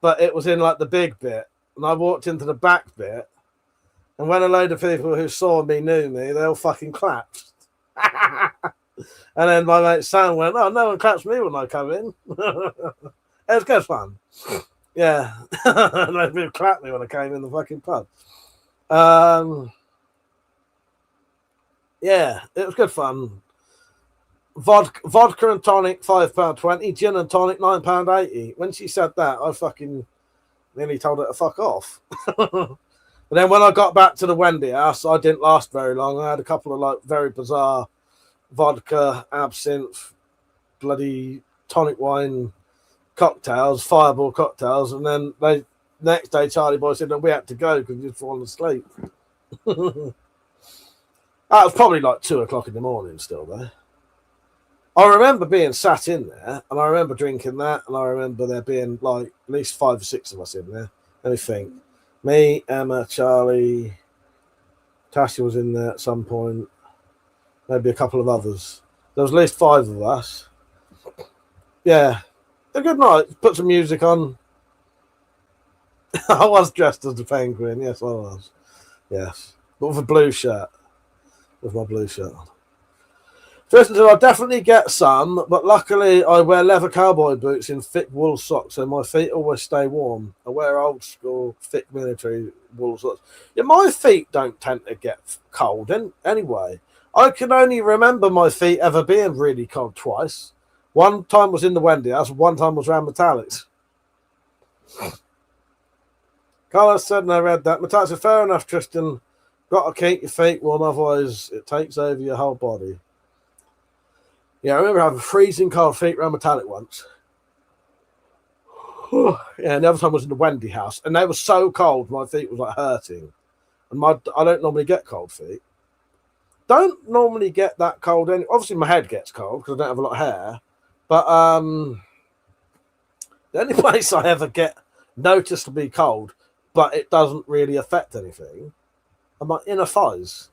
Speaker 7: But it was in like the big bit. And I walked into the back bit. And when a load of people who saw me knew me, they all fucking clapped. And then my mate Sam went, oh, no one claps me when I come in. It was good fun. Yeah. And they people clapped me when I came in the fucking pub. Yeah, it was good fun. Vodka and tonic, £5.20. Gin and tonic, £9.80. When she said that, I fucking nearly told her to fuck off. But then when I got back to the Wendy house, I didn't last very long. I had a couple of like very bizarre vodka, absinthe, bloody tonic wine cocktails, fireball cocktails, and then next day Charlie Boy said that we had to go because we'd fallen asleep. That was probably like 2 o'clock in the morning still there. I remember being sat in there, and I remember drinking that, and I remember there being like at least 5 or 6 of us in there. Let me think. Me, Emma, Charlie, Tasha was in there at some point. Maybe a couple of others. There was at least 5 of us. Yeah. A good night. Put some music on. I was dressed as the penguin. Yes, I was. Yes. But with a blue shirt. With my blue shirt on. First of all, I'll definitely get some, but luckily I wear leather cowboy boots in thick wool socks, so my feet always stay warm. I wear old school thick military wool socks. Yeah, my feet don't tend to get cold anyway. I can only remember my feet ever being really cold twice. One time was in the Wendy house, one time was around Metallics. Carlos said, and I read that. Metallics said, fair enough, Tristan. Got to keep your feet warm, otherwise it takes over your whole body. Yeah, I remember having freezing cold feet around Metallic once. Yeah, and the other time was in the Wendy house, and they were so cold, my feet was like hurting. And I don't normally get cold feet. Don't normally get that cold. Obviously, my head gets cold because I don't have a lot of hair. But the only place I ever get noticeably cold, but it doesn't really affect anything, are my inner thighs.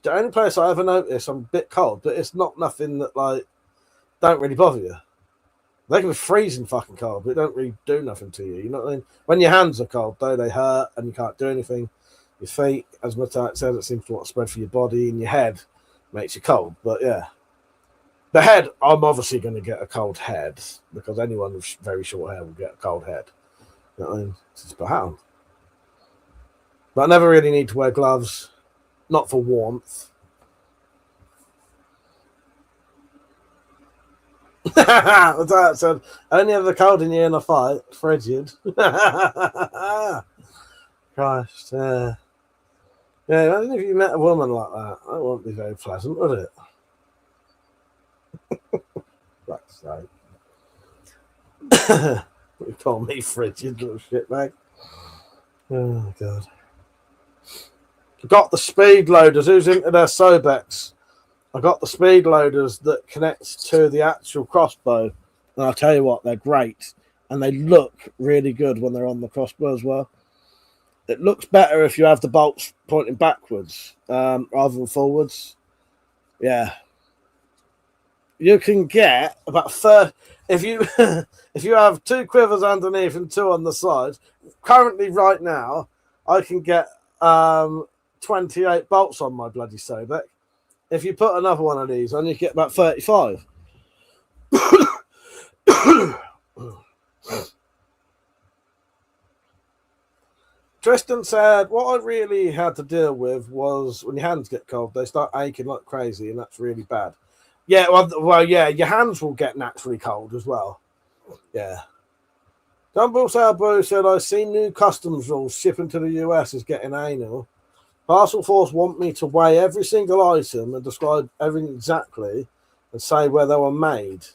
Speaker 7: The only place I ever notice I'm a bit cold, but it's not nothing that like don't really bother you. They can be freezing fucking cold, but it don't really do nothing to you. You know what I mean? When your hands are cold, though, they hurt and you can't do anything. Your feet, as Matthias said, it seems to want to spread for your body, and your head makes you cold. But yeah, the head, I'm obviously going to get a cold head because anyone with very short hair will get a cold head. You know what I mean? It's how. But I never really need to wear gloves. Not for warmth. That said, only have the cold in you in a fight. Frigid. Christ, yeah. Yeah, imagine if you met a woman like that. That wouldn't be very pleasant, would it? Fuck's sake. You call me frigid, little shitbag. Oh, God. Got the speed loaders. Who's into their Sobex? I got the speed loaders that connect to the actual crossbow. And I'll tell you what, they're great. and they look really good when they're on the crossbow as well. It looks better if you have the bolts pointing backwards rather than forwards. Yeah. You can get about 30 if you if you have 2 quivers underneath and 2 on the sides. Currently, right now, I can get 28 bolts on my bloody Sobek. If you put another one of these on, you get about 35. Tristan said, what I really had to deal with was when your hands get cold, they start aching like crazy, and that's really bad. Yeah, well, yeah, your hands will get naturally cold as well. Yeah. Dumble Salbo said, I've seen new customs rules. Shipping to the US is getting anal. Parcel Force want me to weigh every single item and describe everything exactly and say where they were made.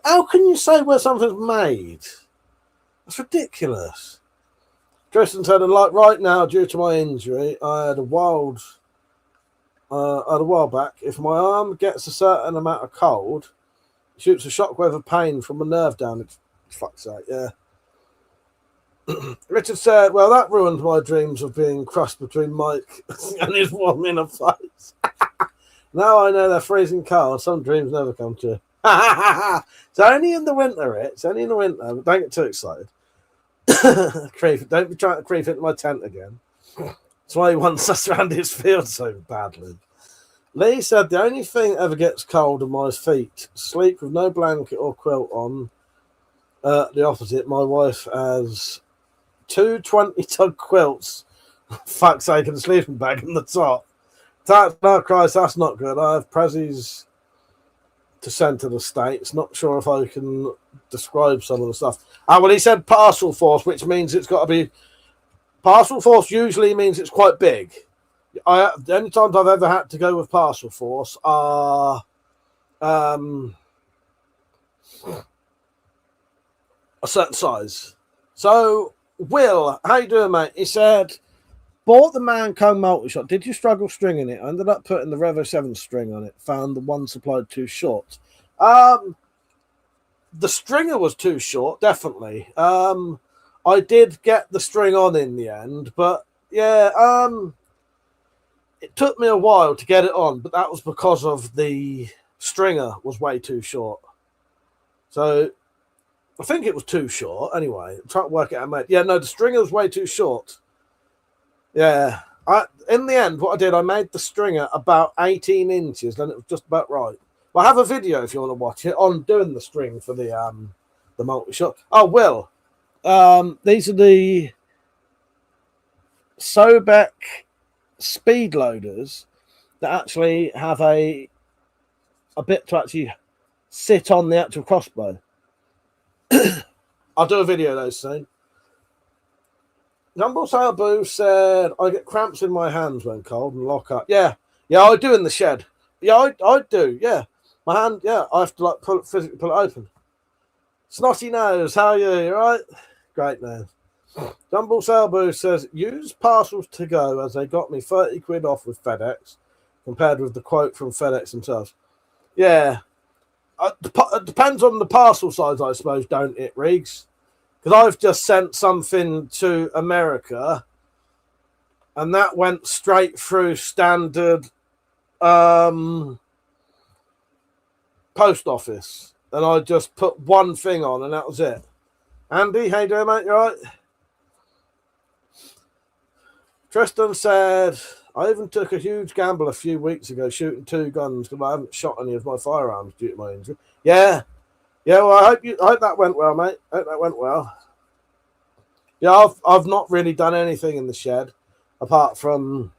Speaker 7: How can you say where something's made? That's ridiculous. Tristan said, and like right now, due to my injury, I had a while back. If my arm gets a certain amount of cold, it shoots a shockwave of pain from a nerve down its fuck's sake, yeah. Richard said, well, that ruined my dreams of being crushed between Mike and his woman in a face. Now I know they're freezing cold. Some dreams never come true. It's only in the winter, It's only in the winter. But don't get too excited. Creep, don't be trying to creep into my tent again. That's why he wants us around his field so badly. Lee said, the only thing that ever gets cold are my feet. Sleep with no blanket or quilt on. The opposite. My wife has 2 20-ton quilts. Fuck's sake, and a sleeping bag in the top. No, Christ, that's not good. I have Prezzies to send to the States. Not sure if I can describe some of the stuff. Well, he said Parcel Force, which means it's got to be... Parcel Force usually means it's quite big. The only times I've ever had to go with Parcel Force are... a certain size. So, Will, how you doing, mate? He said, bought the Mancomb multi-shot. Did you struggle stringing it? I ended up putting the Revo 7 string on it. Found the one supplied too short. The stringer was too short, definitely. I did get the string on in the end, but yeah, it took me a while to get it on, but that was because of the stringer was way too short. So I think it was too short. Anyway, I'm trying to work it out, mate. Yeah, no, the stringer was way too short. Yeah. In the end, what I did, I made the stringer about 18 inches, then it was just about right. Well, I have a video if you want to watch it on doing the string for the multi-shot. Oh, Will. These are the Sobek speed loaders that actually have a bit to actually sit on the actual crossbow. I'll do a video of those soon. Jumbo Salbu said, I get cramps in my hands when cold and lock up. Yeah, I do in the shed. Yeah, I do, yeah. My hand, yeah, I have to like physically pull it open. Snotty Nose, how are you? You all right? Great, man. Jumbo Salbu says, use parcels to go as they got me 30 quid off with FedEx compared with the quote from FedEx themselves. Yeah. It depends on the parcel size, I suppose, don't it, Riggs? Because I've just sent something to America and that went straight through standard post office. And I just put one thing on and that was it. Andy, how you doing, mate? You all right? Tristan said, I even took a huge gamble a few weeks ago shooting 2 guns because I haven't shot any of my firearms due to my injury. Yeah. Yeah, well, I hope that went well, mate. I hope that went well. Yeah, I've not really done anything in the shed apart from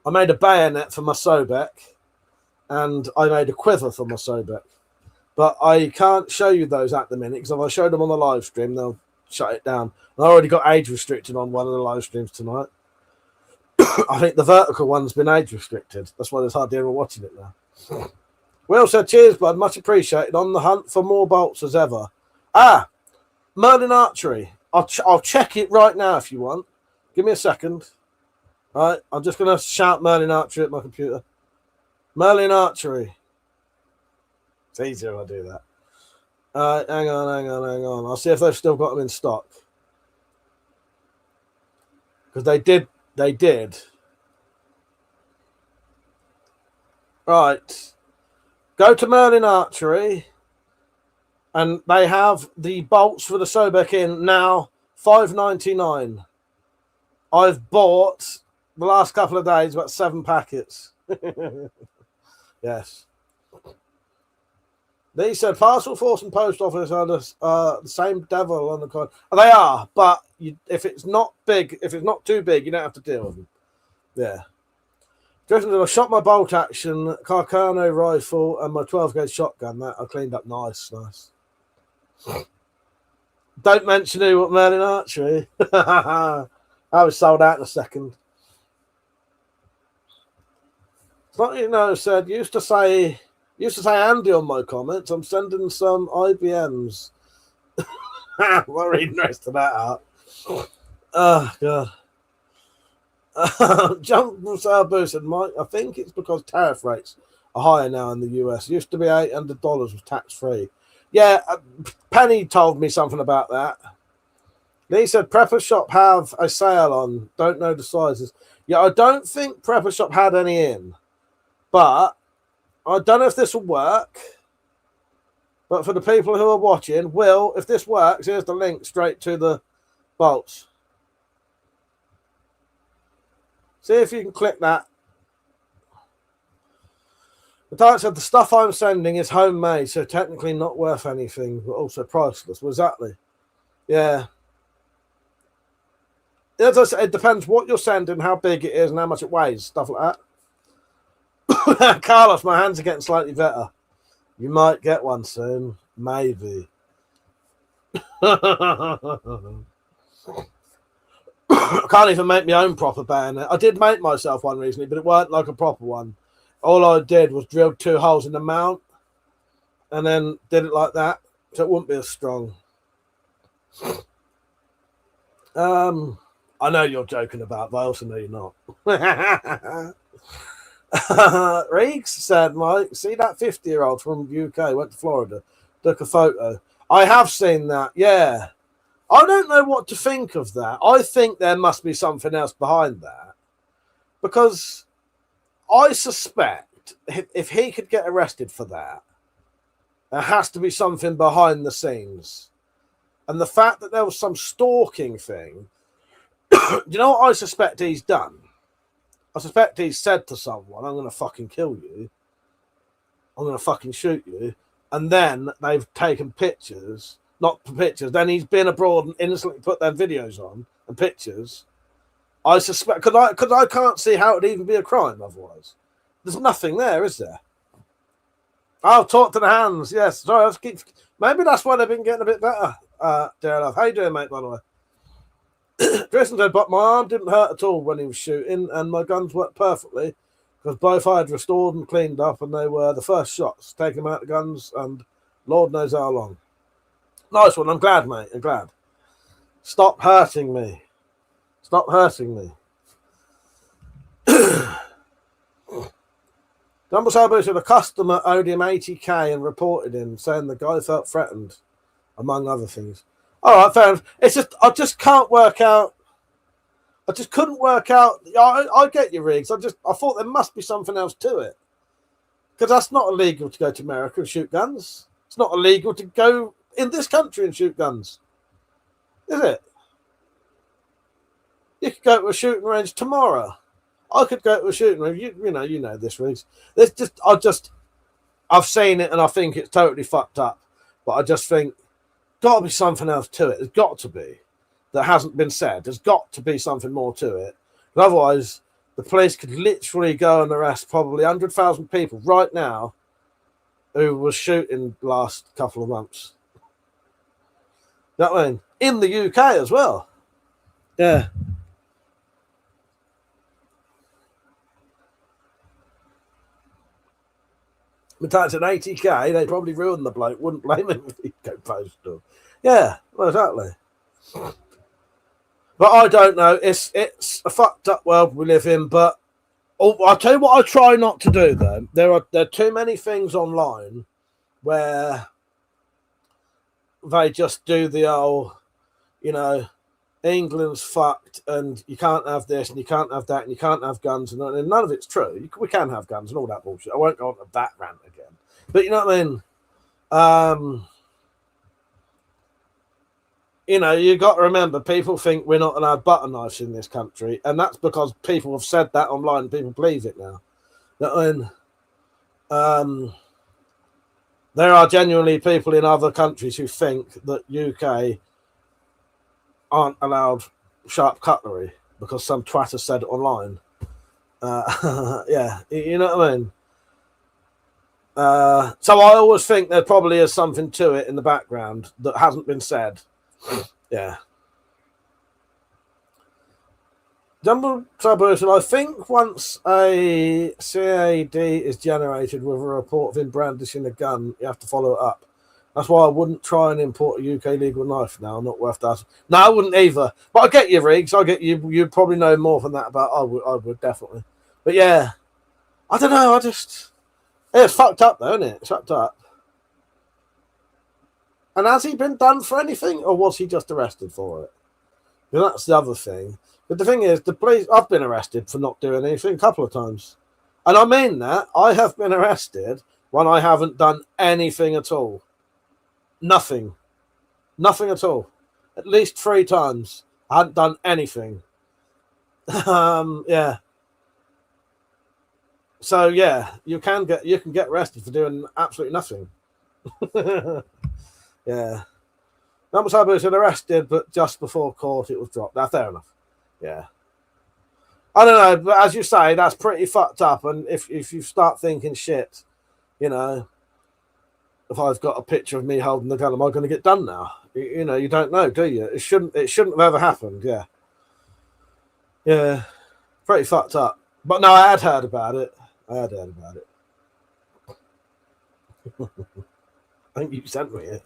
Speaker 7: I made a bayonet for my Sobek and I made a quiver for my Sobek. But I can't show you those at the minute because if I show them on the live stream, they'll shut it down. And I already got age restricted on one of the live streams tonight. I think the vertical one's been age restricted. That's why there's hardly anyone watching it now. Will said, cheers, bud. Much appreciated. On the hunt for more bolts as ever. Merlin Archery. I'll check it right now if you want. Give me a second. All right, I'm just going to shout Merlin Archery at my computer. Merlin Archery. It's easier if I do Hang on. I'll see if they've still got them in stock. Because they did. Right. Go to Merlin Archery. And they have the bolts for the Sobek in now, $5.99. I've bought the last couple of days about 7 packets. Yes. They said parcel force and post office are the same devil on the coin. They are, but if it's not too big, you don't have to deal with them. Yeah. I shot my bolt action Carcano rifle and my 12 gauge shotgun. That I cleaned up nice. Don't mention who at Merlin Archery. I was sold out in a second. Said used to say Andy on my comments. I'm sending some IBMs. I'm not reading the rest of that out. Oh god. Jump from Salvo said, Mike, I think it's because tariff rates are higher now in the US. Used to be $800 with tax free. Yeah, Penny told me something about that. Lee said Prepper Shop have a sale on. Don't know the sizes. Yeah, I don't think Prepper Shop had any in. But I don't know if this will work. But for the people who are watching, if this works, here's the link straight to the bolts. See if you can click that. The Dark said the stuff I'm sending is homemade, so technically not worth anything, but also priceless. Well, exactly. Yeah. As I said, it depends what you're sending, how big it is, and how much it weighs, stuff like that. Carlos, my hands are getting slightly better. You might get one soon. Maybe. I can't even make my own proper bayonet. I did make myself one recently, but it weren't like a proper one. All I did was drill 2 holes in the mount and then did it like that, so it wouldn't be as strong. I know you're joking about, but I also know you're not. Reeks said, Mike, see that 50-year-old from the UK went to Florida, took a photo. I have seen that, yeah. I don't know what to think of that. I think there must be something else behind that. Because I suspect if he could get arrested for that, there has to be something behind the scenes. And the fact that there was some stalking thing, you know what I suspect he's done? I suspect he's said to someone, I'm going to fucking kill you. I'm going to fucking shoot you. And then they've taken pictures. Not pictures. Then he's been abroad and innocently put their videos on and pictures. I suspect, because I can't see how it would even be a crime otherwise. There's nothing there, is there? I'll talk to the hands. Yes. Sorry, maybe that's why they've been getting a bit better. Dear love. How you doing, mate, by the way? Tristan said, but my arm didn't hurt at all when he was shooting, and my guns worked perfectly because both I had restored and cleaned up, and they were the first shots, taking them out the guns, and Lord knows how long. Nice one. I'm glad, mate. I'm glad. Stop hurting me. Stop hurting me. Dumble Salvo said a customer owed him 80k and reported him, saying the guy felt threatened, among other things. All right, fair enough. It's just, I just can't work out. I just couldn't work out. I get your rigs. I thought there must be something else to it. Because that's not illegal to go to America and shoot guns. It's not illegal to go in this country and shoot guns. Is it? You could go to a shooting range tomorrow. I could go to a shooting range. You know this, Riggs. I've seen it and I think it's totally fucked up. But I just think got to be something else to it. There's got to be. That hasn't been said. There's got to be something more to it. But otherwise, the police could literally go and arrest probably 100,000 people right now who was shooting the last couple of months. You know what I mean? In the UK as well. Yeah. But that's an 80k, they probably ruined the bloke. Wouldn't blame him if he'd go postal. Yeah, well, exactly. But I don't know. It's a fucked up world we live in. But I'll tell you what I try not to do, though. There are too many things online where they just do the old, you know, England's fucked and you can't have this and you can't have that and you can't have guns and none of it's true. We can have guns and all that bullshit. I won't go on to that rant again. But you know what I mean? You know, you got to remember, people think we're not allowed butter knives in this country, and that's because people have said that online and people believe it now. You know what I mean? There are genuinely people in other countries who think that UK aren't allowed sharp cutlery because some twat has said it online. Yeah, you know what I mean? So I always think there probably is something to it in the background that hasn't been said. Yeah. Jumbo Sabuton, I think once a CAD is generated with a report of him brandishing a gun, you have to follow it up. That's why I wouldn't try and import a UK legal knife now. Not worth that. No, I wouldn't either. But I get you, Riggs. I get you. You'd probably know more than that about. I would definitely. But yeah, I don't know. It's fucked up though, isn't it? It's fucked up. And has he been done for anything, or was he just arrested for it? And that's the other thing. But the thing is, the police. I've been arrested for not doing anything a couple of times, and I mean that. I have been arrested when I haven't done anything at all. Nothing at all. At least 3 times. I hadn't done anything. Yeah. So yeah, you can get arrested for doing absolutely nothing. Yeah. Number Sabu said arrested, but just before court it was dropped. Now, fair enough. Yeah. I don't know, but as you say, that's pretty fucked up. And if you start thinking shit, you know, if I've got a picture of me holding the gun, am I going to get done now? You know, you don't know, do you? It shouldn't have ever happened. Yeah. Yeah. Pretty fucked up. But no, I had heard about it. I think you sent me it.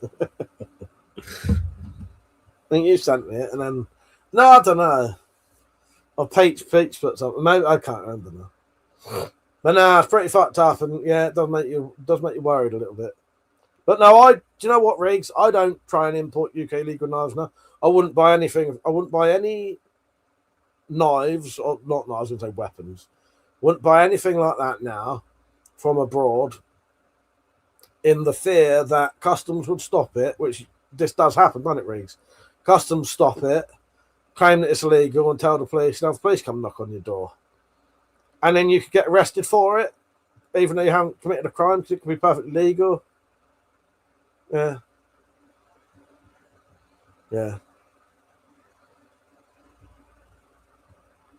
Speaker 7: And then no, I don't know. Or Peach put something. Maybe I can't remember now. But no, it's pretty fucked up, and yeah, it does make you worried a little bit. But no, do you know what, Riggs? I don't try and import UK legal knives now. I wouldn't buy anything. I wouldn't buy any knives, or not knives, I would say weapons. Wouldn't buy anything like that now from abroad in the fear that customs would stop it, which this does happen, doesn't it, Riggs? Customs stop it, claim that it's illegal, and tell the police, and have the police come knock on your door. And then you could get arrested for it, even though you haven't committed a crime, because it could be perfectly legal. Yeah. Yeah.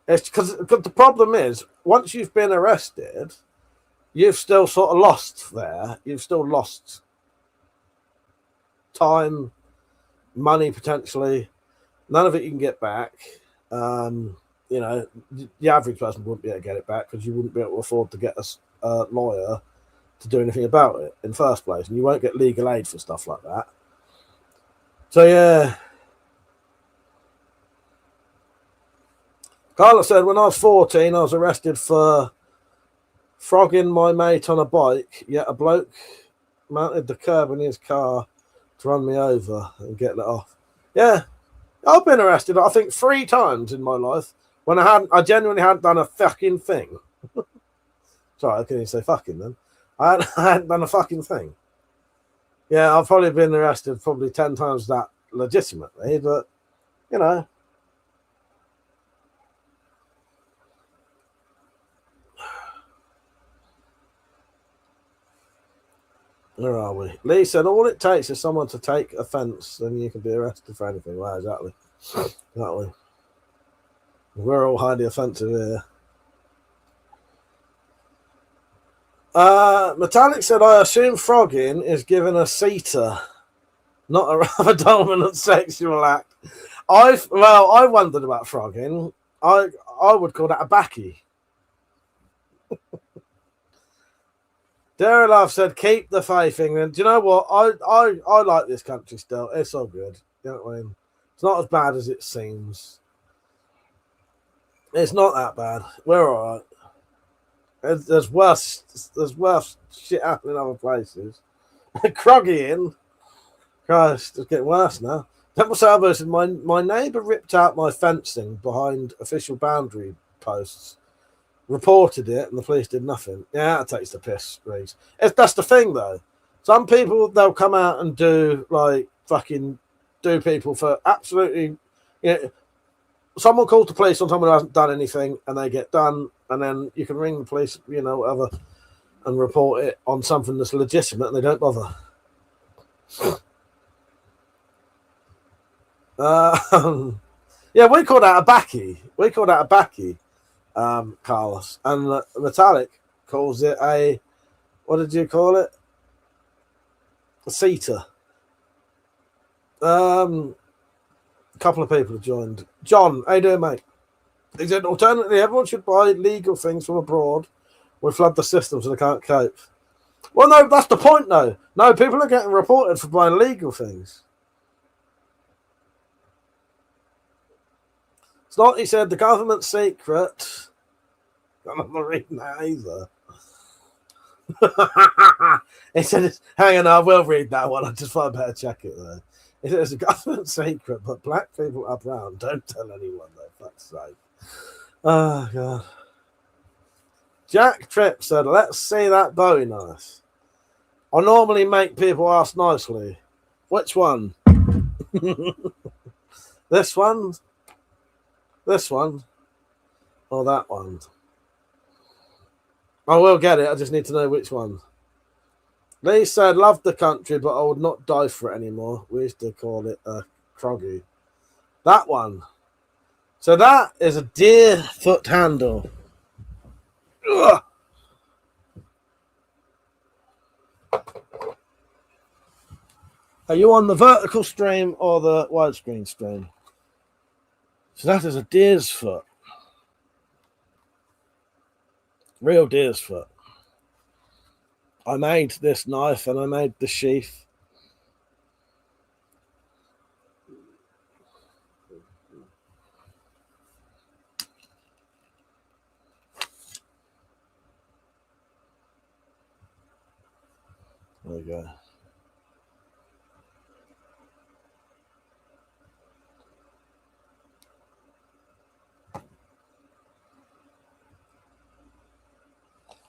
Speaker 7: It's because the problem is, once you've been arrested, you've still sort of lost there. You've still lost time, money potentially. None of it you can get back. You know, the average person wouldn't be able to get it back because you wouldn't be able to afford to get a lawyer to do anything about it in the first place, and you won't get legal aid for stuff like that. So yeah. Carla said, when I was 14, I was arrested for frogging my mate on a bike, yet a bloke mounted the curb in his car to run me over and get let off. Yeah, I've been arrested, I think, 3 times in my life when I genuinely hadn't done a fucking thing. Sorry, I couldn't even say fucking then. I hadn't done a fucking thing. Yeah, I've probably been arrested probably 10 times that legitimately, but, you know. Where are we? Lee said, all it takes is someone to take offence, then you can be arrested for anything. Wow, exactly. Exactly. We're all highly offensive here. Metallic said, I assume frogging is given a seater, not a rather dominant sexual act. I wondered about frogging. I would call that a backy. Darylove said, keep the faith, England. Do you know what? I like this country still. It's all good. You know what I mean? It's not as bad as it seems. It's not that bad. We're all right. There's worse shit happening in other places. Croggy Christ, it's getting worse now. Temple Salvo said, my neighbour ripped out my fencing behind official boundary posts, reported it, and the police did nothing. Yeah, that takes the piss, Reese. That's the thing, though. Some people, they'll come out and do, like, fucking do people for absolutely, you know, someone calls the police on someone who hasn't done anything, and they get done, and then you can ring the police, you know, whatever, and report it on something that's legitimate, and they don't bother. Yeah, we called out a backy. Carlos. And Metallic calls it a, what did you call it? A seater. A couple of people have joined. John, how you doing, mate? He said, alternatively, everyone should buy legal things from abroad. We flood the system so they can't cope. Well, no, that's the point, though. No, people are getting reported for buying legal things. It's not, he said, the government's secret. I'm not reading that either. He said, hang on, I will read that one. I just thought I'd better check it, though. He said, it's a government secret, but black people are brown. Don't tell anyone, though. Fuck's sake. Oh, God. Jack Tripp said, let's see that Bowie knife. I normally make people ask nicely. Which one? This one? This one? Or that one? I will get it. I just need to know which one. Lee said, love the country, but I would not die for it anymore. We used to call it a croggy. That one. So that is a deer foot handle. Ugh. Are you on the vertical stream or the widescreen stream? So that is a deer's foot. Real deer's foot. I made this knife and I made the sheath. There we go.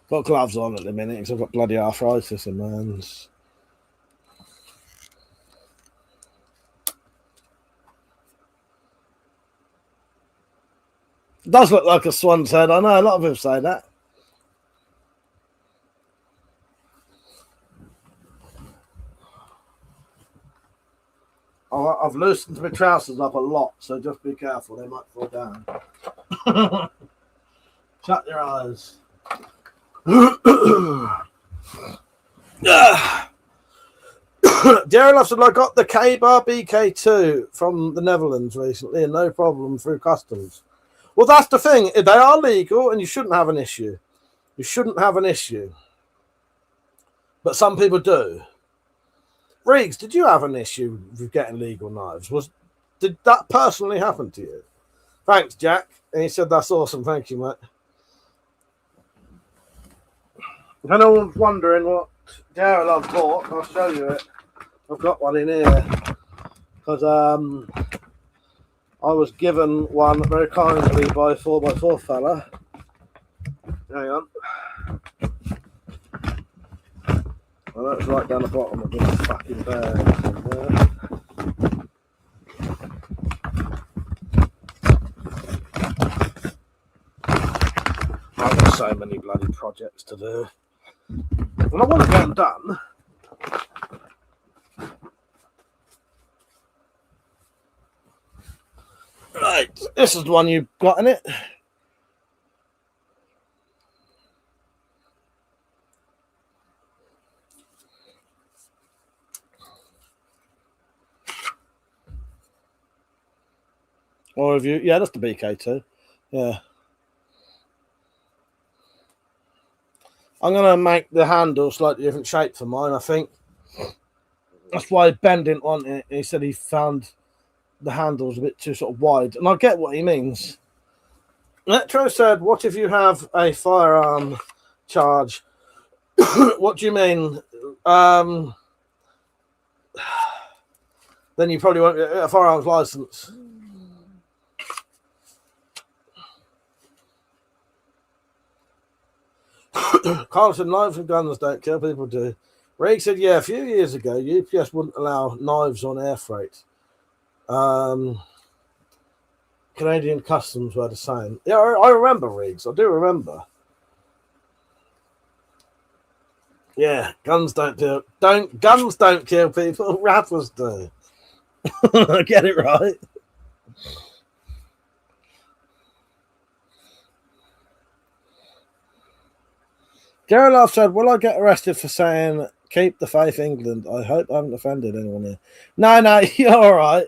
Speaker 7: Got gloves on at the minute because I've got bloody arthritis in my hands. It does look like a swan's head. I know a lot of people say that. I've loosened my trousers up a lot, so just be careful. They might fall down. Shut your eyes. Darren said, I got the K-Bar BK2 from the Netherlands recently and no problem through customs. Well, that's the thing. They are legal and you shouldn't have an issue. You shouldn't have an issue. But some people do. Riggs, did you have an issue with getting legal knives? Did that personally happen to you? Thanks, Jack. And he said, that's awesome. Thank you, mate. If anyone's wondering what Daryl I've bought, I'll show you it. I've got one in here. Because I was given one very kindly by a 4x4 fella. Hang on. I know it's right down the bottom of this fucking bag. I've got so many bloody projects to do. And I want to get them done. Right, this is the one you've got in it. Or have you? Yeah, that's the BK2. Yeah. I'm going to make the handle slightly different shape for mine, I think. That's why Ben didn't want it. He said he found the handles a bit too sort of wide. And I get what he means. Metro said, what if you have a firearm charge? What do you mean? then you probably won't get a firearms license. Carl said knives and guns don't kill, people do. Ray said, yeah, a few years ago, UPS wouldn't allow knives on air freight. Canadian customs were the same. Yeah, I remember, Riggs. I do remember. Yeah, guns don't kill people. Rappers do. Get it right. Gerald said, will I get arrested for saying keep the faith England? I hope I haven't offended anyone here. No, you're all right.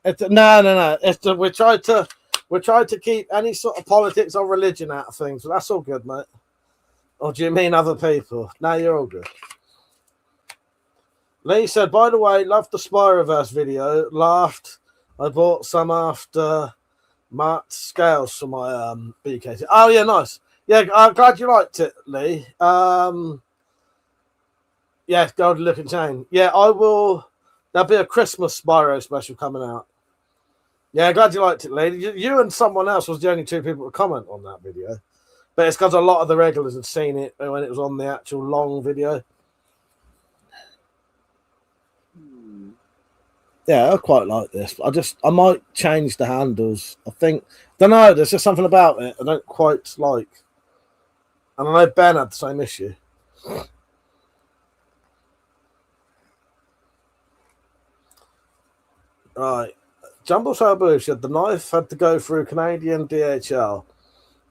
Speaker 7: No. We tried to keep any sort of politics or religion out of things, but that's all good, mate. Or do you mean other people? No, you're all good. Lee said, by the way, loved the Spy Reverse video. Laughed. I bought some after marked scales for my BKT. Oh, yeah, nice. Yeah, I'm glad you liked it, Lee. Yeah, golden looking chain. Yeah, I will. There'll be a Christmas Spyro special coming out. Yeah, glad you liked it, Lee. You and someone else was the only two people to comment on that video. But it's because a lot of the regulars had seen it when it was on the actual long video. Yeah, I quite like this. I might change the handles. Don't know, there's just something about it I don't quite like. And I know Ben had the same issue. Right. Jumbo Sabu said the knife had to go through Canadian DHL.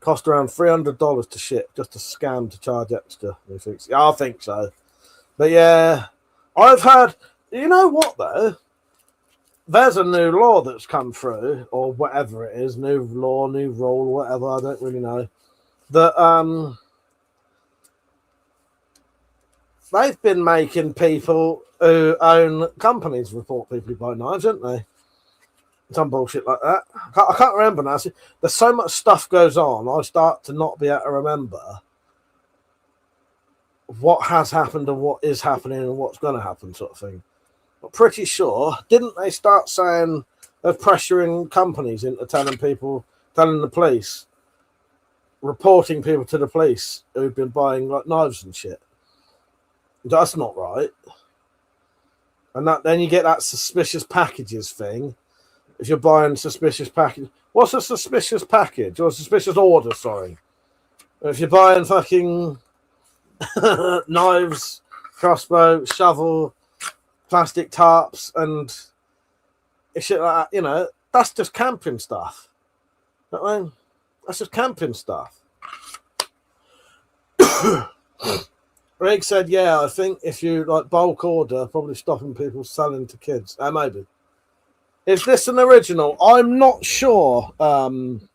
Speaker 7: Cost around $300 to ship, just a scam to charge extra. Yeah, I think so. But yeah, I've had, you know what though? There's a new law that's come through, or whatever it is, new law, new rule, whatever, I don't really know. That they've been making people who own companies report people who buy knives, haven't they? Some bullshit like that. I can't remember now. There's so much stuff goes on, I start to not be able to remember what has happened and what is happening and what's going to happen, sort of thing. I'm pretty sure, didn't they start saying they're pressuring companies into telling the police, reporting people to the police who've been buying like knives and shit? That's not right. And then you get that suspicious packages thing. If you're buying suspicious package, what's a suspicious package or a suspicious order? Sorry, if you're buying fucking knives, crossbow, shovel, plastic tarps, and shit like that, you know, that's just camping stuff. You know what I mean? That's just camping stuff. Greg said, "Yeah, I think if you like bulk order, probably stopping people selling to kids. Maybe." Is this an original? I'm not sure. I'm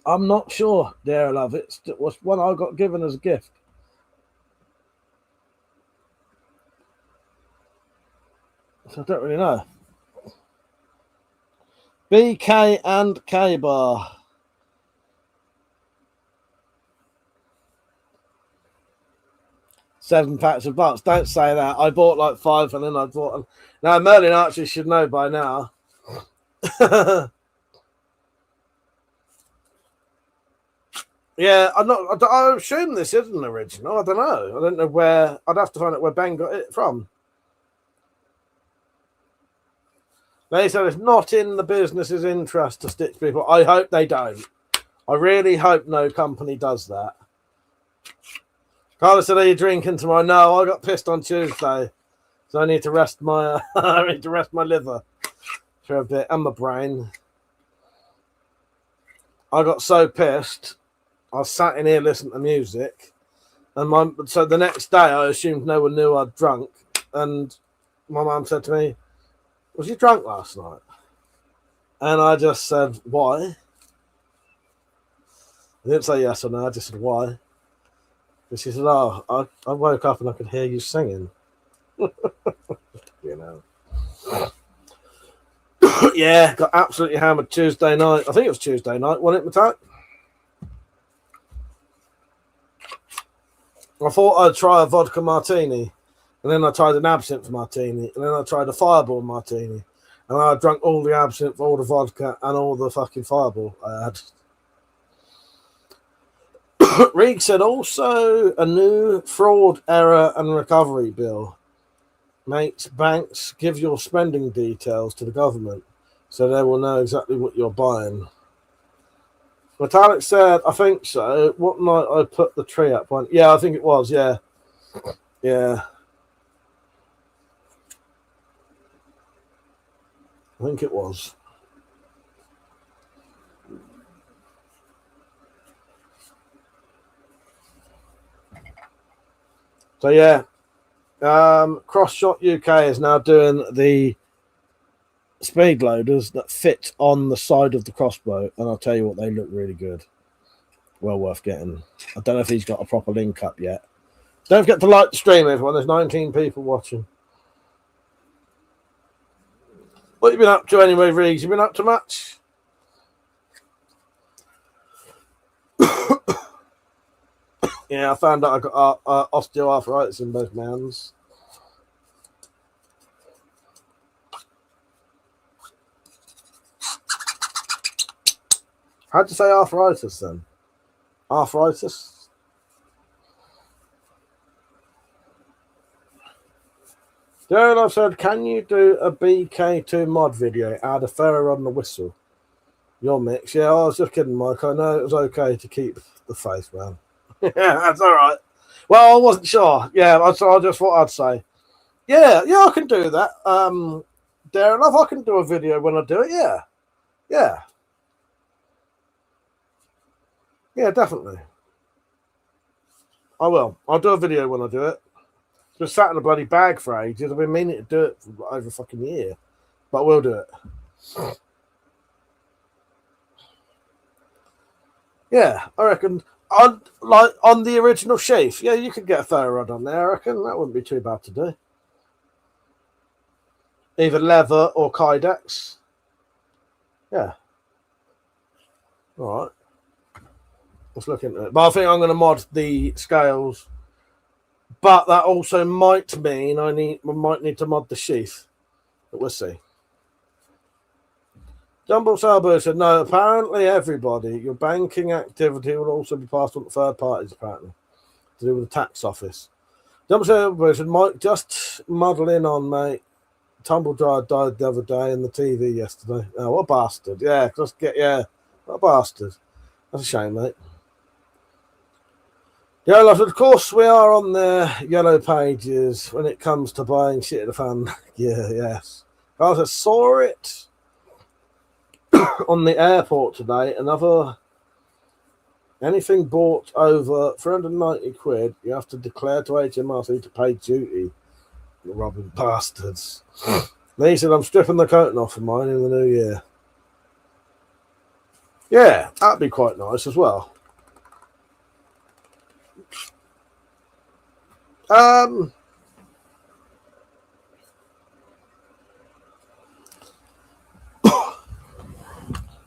Speaker 7: not sure, dear love. It was one I got given as a gift. So I don't really know. BK and K Bar. $7 packs of bucks. Don't say that. I bought like 5 and then I bought them. Now, Merlin Archer should know by now. Yeah, I assume this isn't original. I don't know. I don't know where. I'd have to find out where Ben got it from. They said it's not in the business's interest to stitch people. I hope they don't. I really hope no company does that. Carlos said, "Are you drinking tomorrow?" No, I got pissed on Tuesday, so I need to rest my I need to rest my liver for a bit and my brain. I got so pissed, I was sat in here listening to music, and so the next day I assumed no one knew I'd drunk, and my mum said to me, "Was you drunk last night?" And I just said, "Why?" I didn't say yes or no. I just said, "Why?" And she said, "Oh, I woke up and I could hear you singing." You know. Yeah, got absolutely hammered Tuesday night. I think it was Tuesday night, wasn't it, Matak? I thought I'd try a vodka martini. And then I tried an absinthe martini. And then I tried a fireball martini. And I drank all the absinthe, all the vodka, and all the fucking fireball I had. Reed said also a new fraud, error, and recovery bill makes banks give your spending details to the government so they will know exactly what you're buying. Metallic said, I think so. What night I put the tree up on? Yeah, I think it was. Yeah. Yeah. I think it was. So yeah, CrossShot UK is now doing the speed loaders that fit on the side of the crossbow, and I'll tell you what, they look really good. Well worth getting. I don't know if he's got a proper link up yet. Don't forget to like the stream, everyone. There's 19 people watching. What have you been up to anyway, Riggs? You been up to much? Yeah, I found out I got osteoarthritis in both my hands. How'd you say arthritis then? Arthritis? Darren, I've said, can you do a BK2 mod video? Add a ferro on the whistle. Your mix. Yeah, I was just kidding, Mike. I know it was okay to keep the faith, man. Yeah, that's all right. Well, I wasn't sure. Yeah, I just thought I'd say. Yeah, I can do that. Darren, if I can do a video when I do it, yeah. Yeah, definitely. I will. I'll do a video when I do it. Just sat in a bloody bag for ages. I've been meaning to do it for over a fucking year. But we'll do it. Yeah, I reckon. On the original sheath, yeah, you could get a ferro rod on there. I reckon that wouldn't be too bad to do. Either leather or Kydex. Yeah. All right. Let's look into it. But I think I'm going to mod the scales. But that also might mean I might need to mod the sheath. But we'll see. Jumbo Salbo said, no, apparently everybody, your banking activity will also be passed on to third parties, apparently, to do with the tax office. Jumbo Salbo said, Mike, just muddle in on, mate. Tumble Dryer died the other day in the TV yesterday. Oh, what a bastard. Yeah, what a bastard. That's a shame, mate. Yeah, love, of course, we are on the yellow pages when it comes to buying shit at the fan. Yeah, yes. I saw it on the airport today. Anything bought over 390 quid, you have to declare to HMRC to pay duty. You robbing bastards. Then he said, I'm stripping the coating off of mine in the new year. Yeah, that'd be quite nice as well.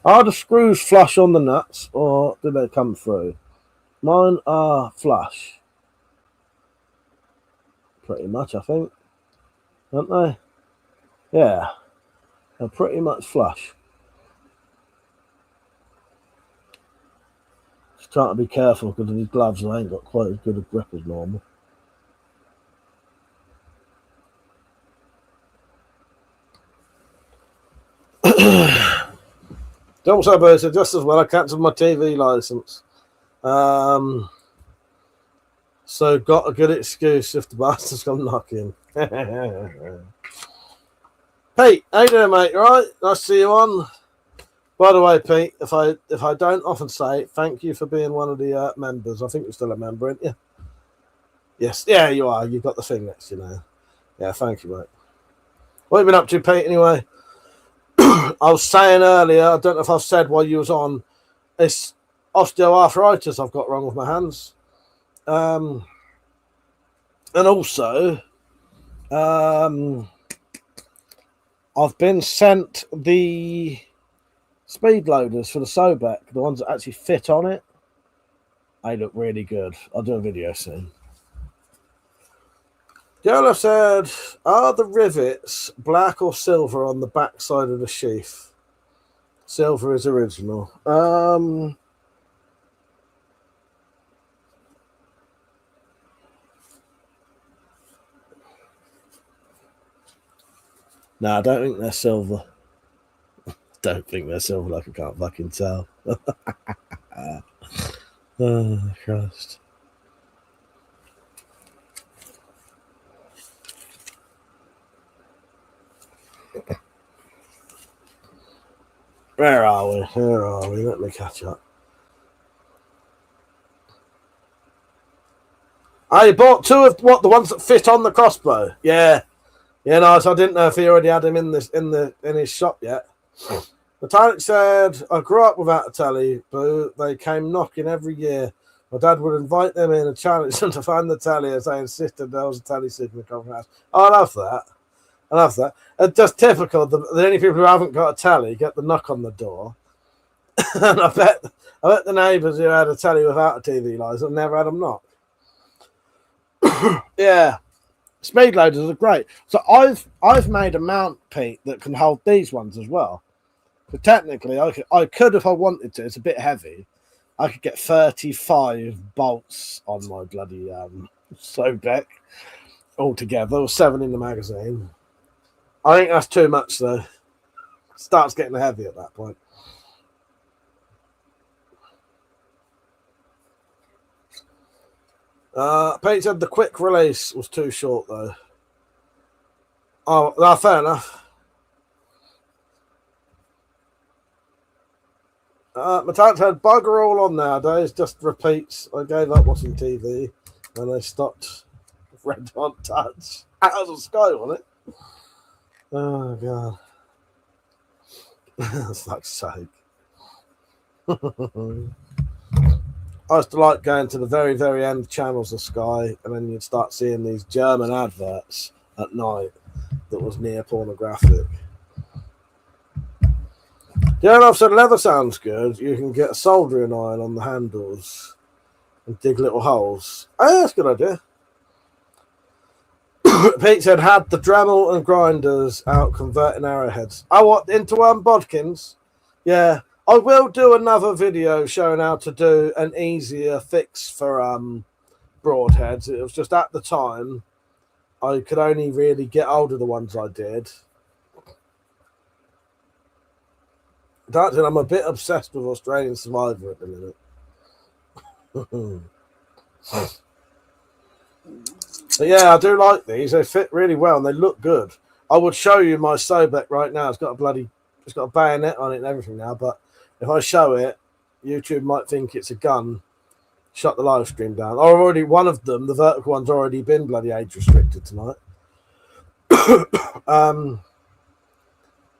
Speaker 7: Are the screws flush on the nuts, or do they come through? Mine are flush. Pretty much, I think. Aren't they? Yeah. They're pretty much flush. Just trying to be careful because of these gloves, I ain't got quite as good a grip as normal. Don't say about it just as well. I cancelled my TV license. So got a good excuse if the bastards come knocking. Pete, how you doing, mate? You all right? Nice to see you on. By the way, Pete, if I don't often say it, thank you for being one of the members. I think you're still a member, aren't you? Yes. Yeah, you are. You've got the thing next to you now. Yeah, thank you, mate. What have you been up to, Pete, anyway? I was saying earlier, I don't know if I've said while you was on, it's osteoarthritis I've got wrong with my hands. And also, I've been sent the speed loaders for the Sobek, the ones that actually fit on it. They look really good. I'll do a video soon. Girl said, are the rivets black or silver on the back side of the sheath? Silver is original. No, I don't think they're silver. Don't think they're silver, like I can't fucking tell. Oh, Christ. Where are we? Where are we? Let me catch up. I bought two of what, the ones that fit on the crossbow. Yeah. Yeah, no, so I didn't know if he already had him in his shop yet. Metallic said, I grew up without a telly, but they came knocking every year. My dad would invite them in and challenge them to find the telly as they insisted there was a telly sitting in the coffee house. Oh, I love that. I love that. It's just typical. The only people who haven't got a telly get the knock on the door. And I bet the neighbours who had a telly without a TV license have never had them knock. Yeah. Speed loaders are great. So I've made a mount, Pete, that can hold these ones as well. So technically, I could if I wanted to. It's a bit heavy. I could get 35 bolts on my bloody Sobek altogether, or 7 in the magazine. I think that's too much, though. It starts getting heavy at that point. Pete said the quick release was too short, though. Oh, no, fair enough. Metallic said, bugger all on nowadays, just repeats. I gave up watching TV when they stopped Red Hot Touch. Out of Sky, wasn't it? Oh, God. Fuck's sake. I used to like going to the very, very end channels of Sky, and then you'd start seeing these German adverts at night that was near pornographic. Yeah, I've said leather sounds good. You can get a soldering iron on the handles and dig little holes. Oh, yeah, that's a good idea. Pete said, had the Dremel and grinders out converting arrowheads. Oh, what, into bodkins? Yeah. I will do another video showing how to do an easier fix for broadheads. It was just at the time I could only really get hold of the ones I did. I'm a bit obsessed with Australian Survivor at the minute. But yeah, I do like these. They fit really well and they look good. I would show you my Sobek right now. It's got a bayonet on it and everything now, but if I show it, YouTube might think it's a gun. Shut the live stream down. Already, one of them, the vertical one's already been bloody age restricted tonight.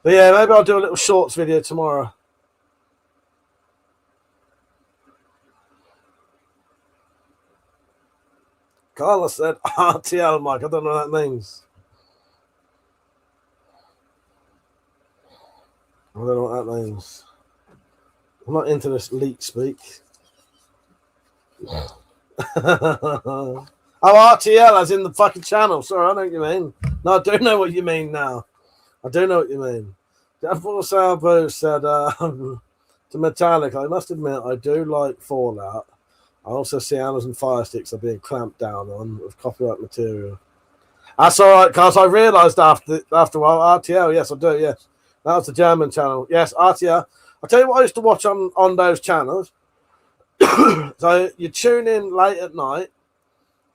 Speaker 7: But yeah, maybe I'll do a little shorts video tomorrow. Carla said RTL, Mike. I don't know what that means. I don't know what that means. I'm not into this leak speak. Oh, RTL as in the fucking channel. Sorry, I know what you mean. No, I do know what you mean now. I do know what you mean. Devil Salvo said to Metallic, I must admit I do like Fallout. I also see Amazon Fire Sticks are being clamped down on with copyright material. That's all right, because I realised after a while, RTL, yes, I do, yes. That was the German channel. Yes, RTL. I'll tell you what I used to watch on those channels. So you tune in late at night.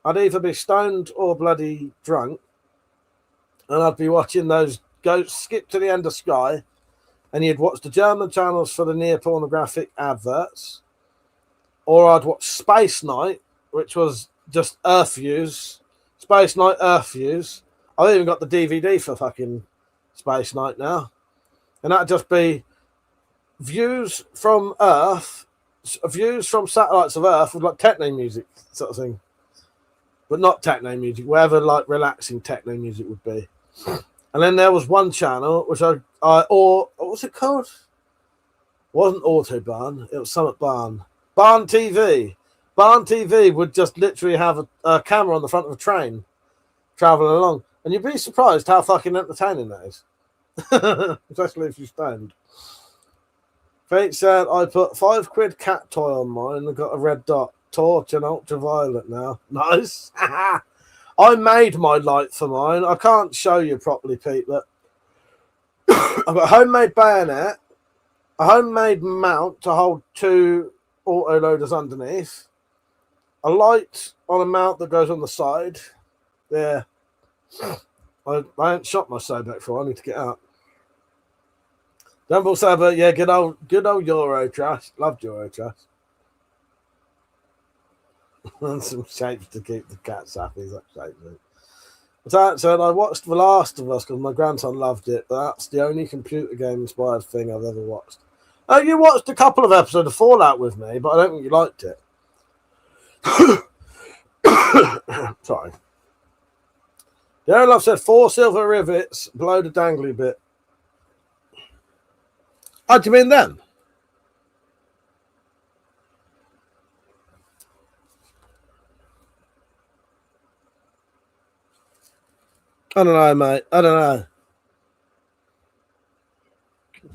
Speaker 7: I'd either be stoned or bloody drunk. And I'd be watching those go skip to the end of Sky. And you'd watch the German channels for the near pornographic adverts. Or I'd watch Space Night, which was just Earth views. Space Night, Earth views. I've even got the DVD for fucking Space Night now. And that'd just be views from Earth, views from satellites of Earth with like techno music sort of thing. But not techno music, whatever like relaxing techno music would be. And then there was one channel, which or what was it called? It wasn't Autobahn, it was Summit Barn. Barn TV. Barn TV would just literally have a camera on the front of a train. traveling along. And you'd be surprised how fucking entertaining that is. Especially if you stand. Fate said, I put £5 cat toy on mine and got a red dot. Torch and ultraviolet now. Nice. I made my light for mine. I can't show you properly, Pete, but I've got a homemade bayonet, a homemade mount to hold 2 autoloaders underneath, a light on a mount that goes on the side. Yeah. I ain't shot my Sobek before. I need to get out. Dumble Saber, yeah, good old Euro trash. Loved Euro trash. And some shapes to keep the cats happy. That shape, mate. But so I watched The Last of Us because my grandson loved it, but that's the only computer game inspired thing I've ever watched. Oh, you watched a couple of episodes of Fallout with me, but I don't think you liked it. Sorry. Darren Love said 4 silver rivets below the dangly bit. Oh, do you mean them? I don't know, mate. I don't know.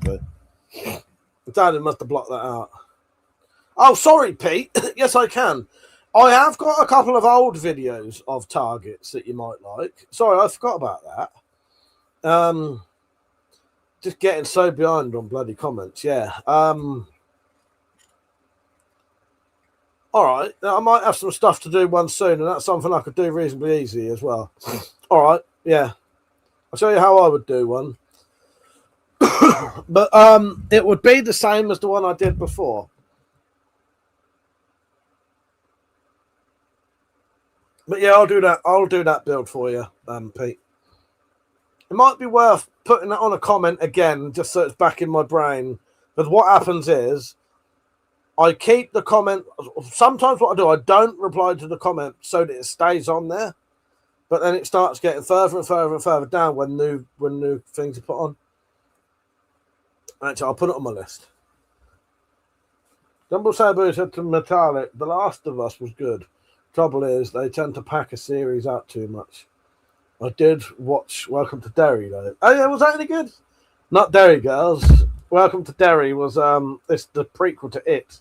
Speaker 7: Okay. Dad must have blocked that out. Oh, sorry, Pete. Yes, I can. I have got a couple of old videos of targets that you might like. Sorry, I forgot about that. Just getting so behind on bloody comments. Yeah. All right. I might have some stuff to do one soon, and that's something I could do reasonably easy as well. All right. Yeah. I'll show you how I would do one. But it would be the same as the one I did before. But yeah, I'll do that. I'll do that build for you, Pete. It might be worth putting that on a comment again, just so it's back in my brain. But what happens is, I keep the comment. Sometimes what I do, I don't reply to the comment so that it stays on there. But then it starts getting further and further and further down when new things are put on. Actually, I'll put it on my list. Dumble Sabu said to Metallic, The Last of Us was good. Trouble is, they tend to pack a series out too much. I did watch Welcome to Derry, though. Oh, yeah, was that any good? Not Derry Girls. Welcome to Derry was it's the prequel to It.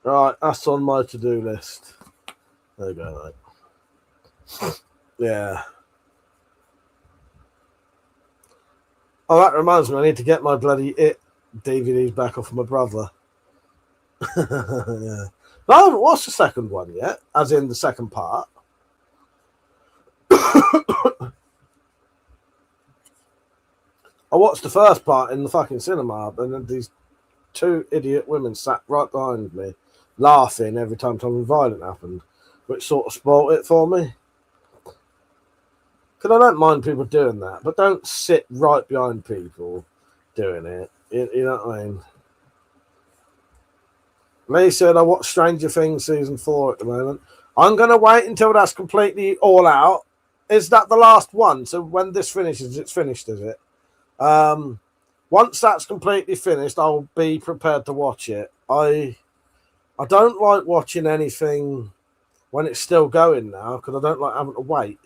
Speaker 7: Right, that's on my to-do list. There you go, mate. Yeah. Oh, that reminds me, I need to get my bloody It DVDs back off my brother. Yeah. No, I haven't watched the second one yet, as in the second part. I watched the first part in the fucking cinema, and then these 2 idiot women sat right behind me, laughing every time something violent happened, which sort of spoilt it for me. Because I don't mind people doing that, but don't sit right behind people doing it. You know what I mean? Lee said, I watch Stranger Things season 4 at the moment. I'm going to wait until that's completely all out. Is that the last one? So when this finishes, it's finished, is it? Once that's completely finished, I'll be prepared to watch it. I don't like watching anything when it's still going now, because I don't like having to wait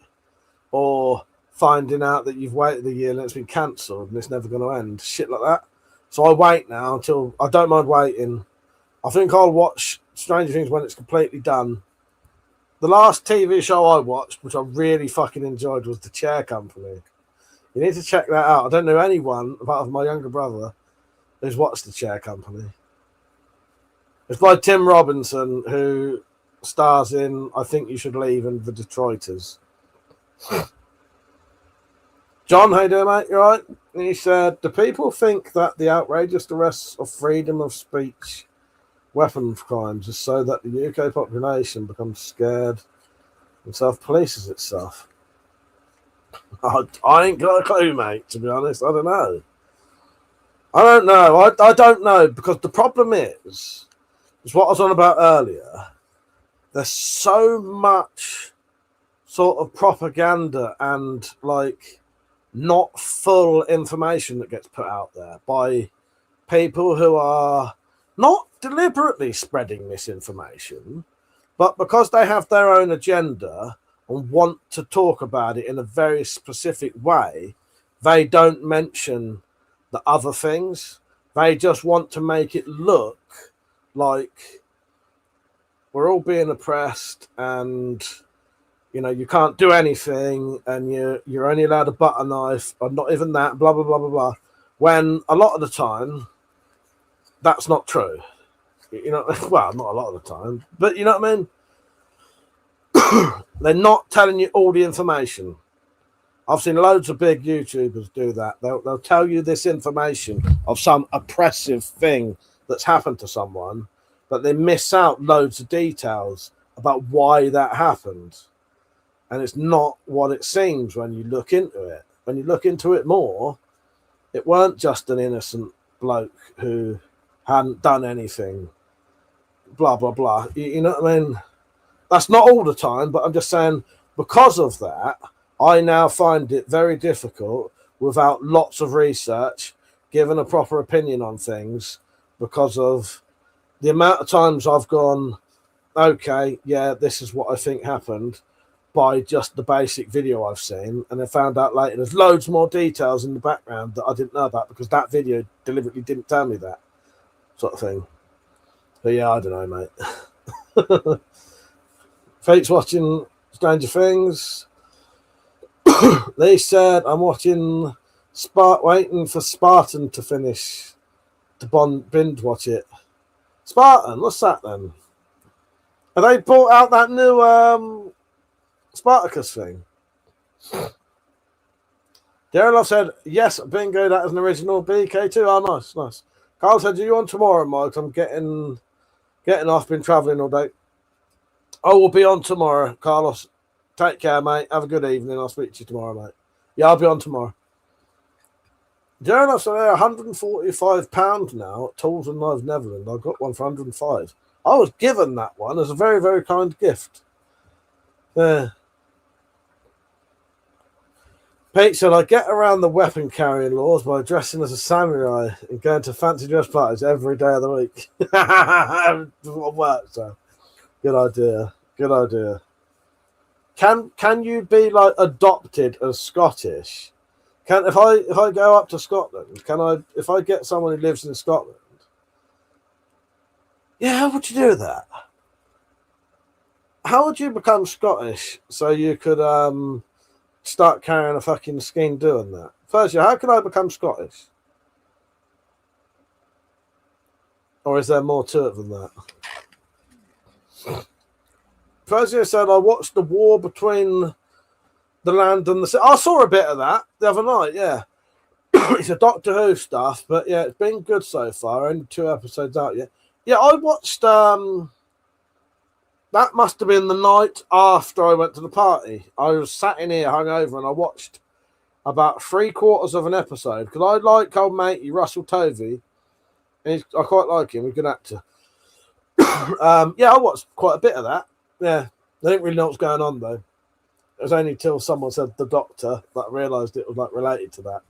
Speaker 7: or finding out that you've waited a year and it's been cancelled and it's never going to end. Shit like that. So I wait now until I don't mind waiting. I think I'll watch Stranger Things when it's completely done. The last TV show I watched, which I really fucking enjoyed, was The Chair Company. You need to check that out. I don't know anyone, apart from my younger brother, who's watched The Chair Company. It's by Tim Robinson, who stars in I Think You Should Leave and The Detroiters. John, how you doing, mate? You all right? He said, do people think that the outrageous arrests of freedom of speech weapons crimes is so that the UK population becomes scared and self-polices itself? I ain't got a clue, mate, to be honest. I don't know. I don't know. I don't know, because the problem is what I was on about earlier. There's so much sort of propaganda and like not full information that gets put out there by people who are not deliberately spreading misinformation, but because they have their own agenda and want to talk about it in a very specific way, they don't mention the other things. They just want to make it look like we're all being oppressed and, you know, you can't do anything and you're only allowed a butter knife, or not even that, blah, blah, blah, blah, blah. When a lot of the time, that's not true. You know, well, not a lot of the time, but you know what I mean? They're not telling you all the information. I've seen loads of big YouTubers do that. They'll tell you this information of some oppressive thing that's happened to someone, but they miss out loads of details about why that happened. And it's not what it seems when you look into it. When you look into it more, it weren't just an innocent bloke who hadn't done anything, blah, blah, blah. You know what I mean? That's not all the time, but I'm just saying, because of that, I now find it very difficult without lots of research, giving a proper opinion on things, because of the amount of times I've gone, okay, yeah, this is what I think happened, by just the basic video I've seen, and then found out later there's loads more details in the background that I didn't know about because that video deliberately didn't tell me that sort of thing. But yeah, I don't know, mate. Fate's watching Stranger Things. They said I'm watching waiting for Spartan to finish to binge watch it. Spartan, what's that then? Have they brought out that new Spartacus thing? Darren said, yes, bingo, that is an original BK2. Oh, nice, nice. Carl said, are you on tomorrow, Mike? I'm getting off, been travelling all day. I will be on tomorrow, Carlos. Take care, mate. Have a good evening. I'll speak to you tomorrow, mate. Yeah, I'll be on tomorrow. Darren said, £145 now at Tools and Knives Netherlands. I got one for 105. I was given that one as a very, very kind gift. Yeah. Pete said, I get around the weapon carrying laws by dressing as a samurai and going to fancy dress parties every day of the week. What works, so. Good idea. Good idea. Can you be like adopted as Scottish? If I go up to Scotland, if I get someone who lives in Scotland? Yeah, how would you do that? How would you become Scottish so you could start carrying a fucking skein doing that? Firstly, how can I become Scottish? Or is there more to it than that? Firstly, I said I watched the war between the land and the sea. I saw a bit of that the other night, yeah. It's a Doctor Who stuff, but yeah, it's been good so far. Only 2 episodes out yet. Yeah, I watched that must have been the night after I went to the party. I was sat in here hungover and I watched about 3/4 of an episode because I like old matey Russell Tovey. And I quite like him, he's a good actor. Yeah, I watched quite a bit of that. Yeah, I didn't really know what's going on though. It was only till someone said the Doctor that I realised it was like related to that.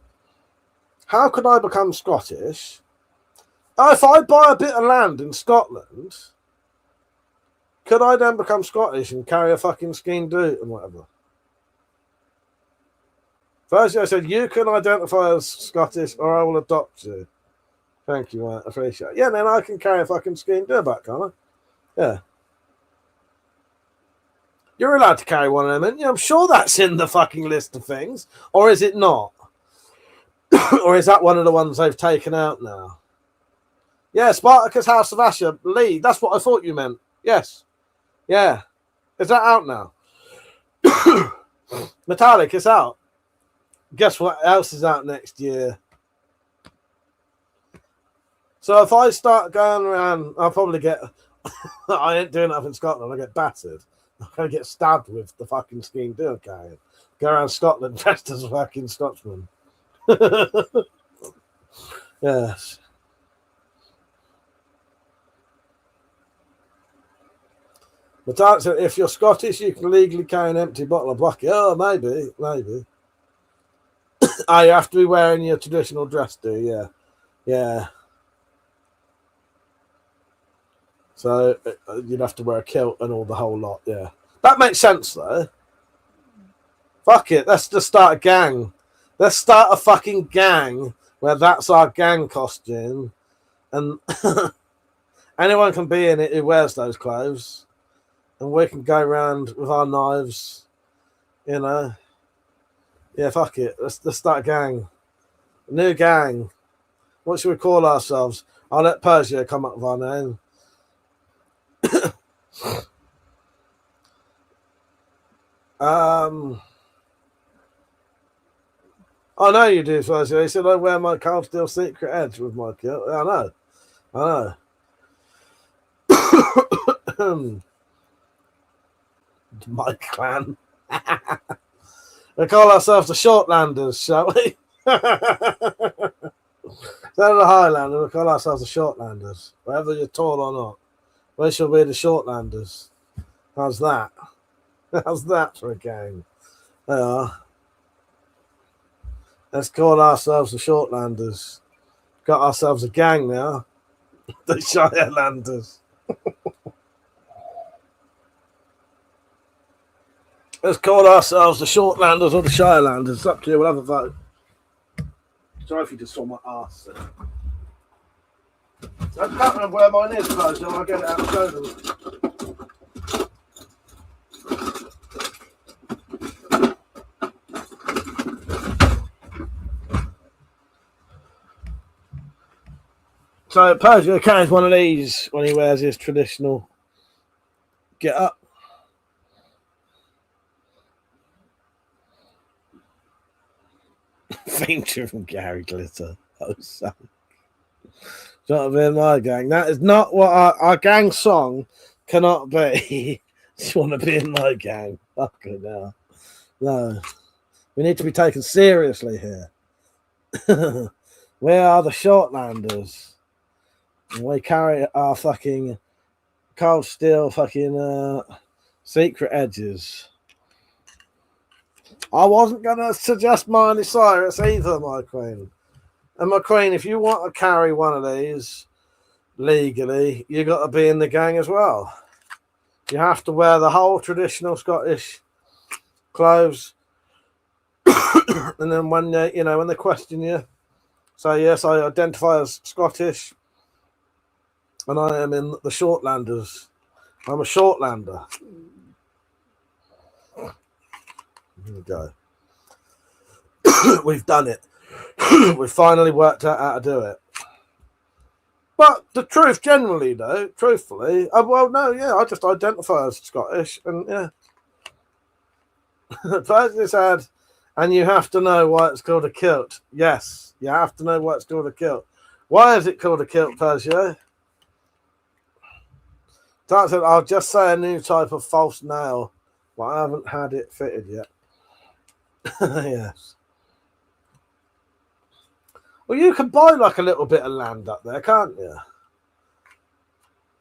Speaker 7: How could I become Scottish? Oh, if I buy a bit of land in Scotland, could I then become Scottish and carry a fucking skein doot and whatever? Firstly, I said, you can identify as Scottish or I will adopt you. Thank you, mate. I appreciate it. Yeah, then I can carry a fucking skein doot back, can't I? Yeah. You're allowed to carry one of them, and I'm sure that's in the fucking list of things. Or is it not? Or is that one of the ones they've taken out now? Yeah, Spartacus House of Asher, Lee. That's what I thought you meant. Yes. Yeah. Is that out now? Metallic is out. Guess what else is out next year? So if I start going around, I'll probably get... I ain't doing nothing in Scotland. I get battered. I'm going to get stabbed with the fucking skein doing carrying. Go around Scotland dressed as a fucking Scotsman. Yes. But answer, if you're Scottish, you can legally carry an empty bottle of vodka. Oh, maybe. Oh, you have to be wearing your traditional dress, do you? Yeah. So you'd have to wear a kilt and all the whole lot, yeah. That makes sense, though. Fuck it, let's just start a gang. Let's start a fucking gang where that's our gang costume. And anyone can be in it who wears those clothes. And we can go around with our knives, you know. Yeah, fuck it. Let's start a gang. A new gang. What should we call ourselves? I'll let Persia come up with our name. I know you do, Persia. He said I wear my Cold Steel Secret Edge with my kilt. I know. My clan. We call ourselves the Shortlanders, shall we? Instead of the Highlanders, we call ourselves the Shortlanders. Whether you're tall or not, we shall be the Shortlanders. How's that? How's that for a gang? They are. Let's call ourselves the Shortlanders. Got ourselves a gang now. The Shirelanders. Let's call ourselves the Shortlanders or the Shirelanders. It's up to you. We'll have a vote. Sorry if you just saw my arse. I can't remember where mine is, guys. I'll get it out and show them. So Persia carries one of these when he wears his traditional get up. Feature from Gary Glitter. Oh, son. Do you want to be in my gang? That is not what our gang song cannot be. Just want to be in my gang. Fucking hell. No. We need to be taken seriously here. We are the Shortlanders. And we carry our fucking Cold Steel fucking secret edges. I wasn't going to suggest Miley Cyrus either, my queen. And my queen, if you want to carry one of these legally, you got to be in the gang as well. You have to wear the whole traditional Scottish clothes. And then when they question you, say, yes, I identify as Scottish. And I am in the Shortlanders. I'm a Shortlander. Here we go. We've done it. We've finally worked out how to do it. But the truth, generally, though, truthfully, I just identify as Scottish, and yeah. Persia said, and you have to know why it's called a kilt. Yes, you have to know why it's called a kilt. Why is it called a kilt, Persia? Dark said, I'll just say a new type of false nail, but I haven't had it fitted yet. Yes. Well, you can buy like a little bit of land up there, can't you?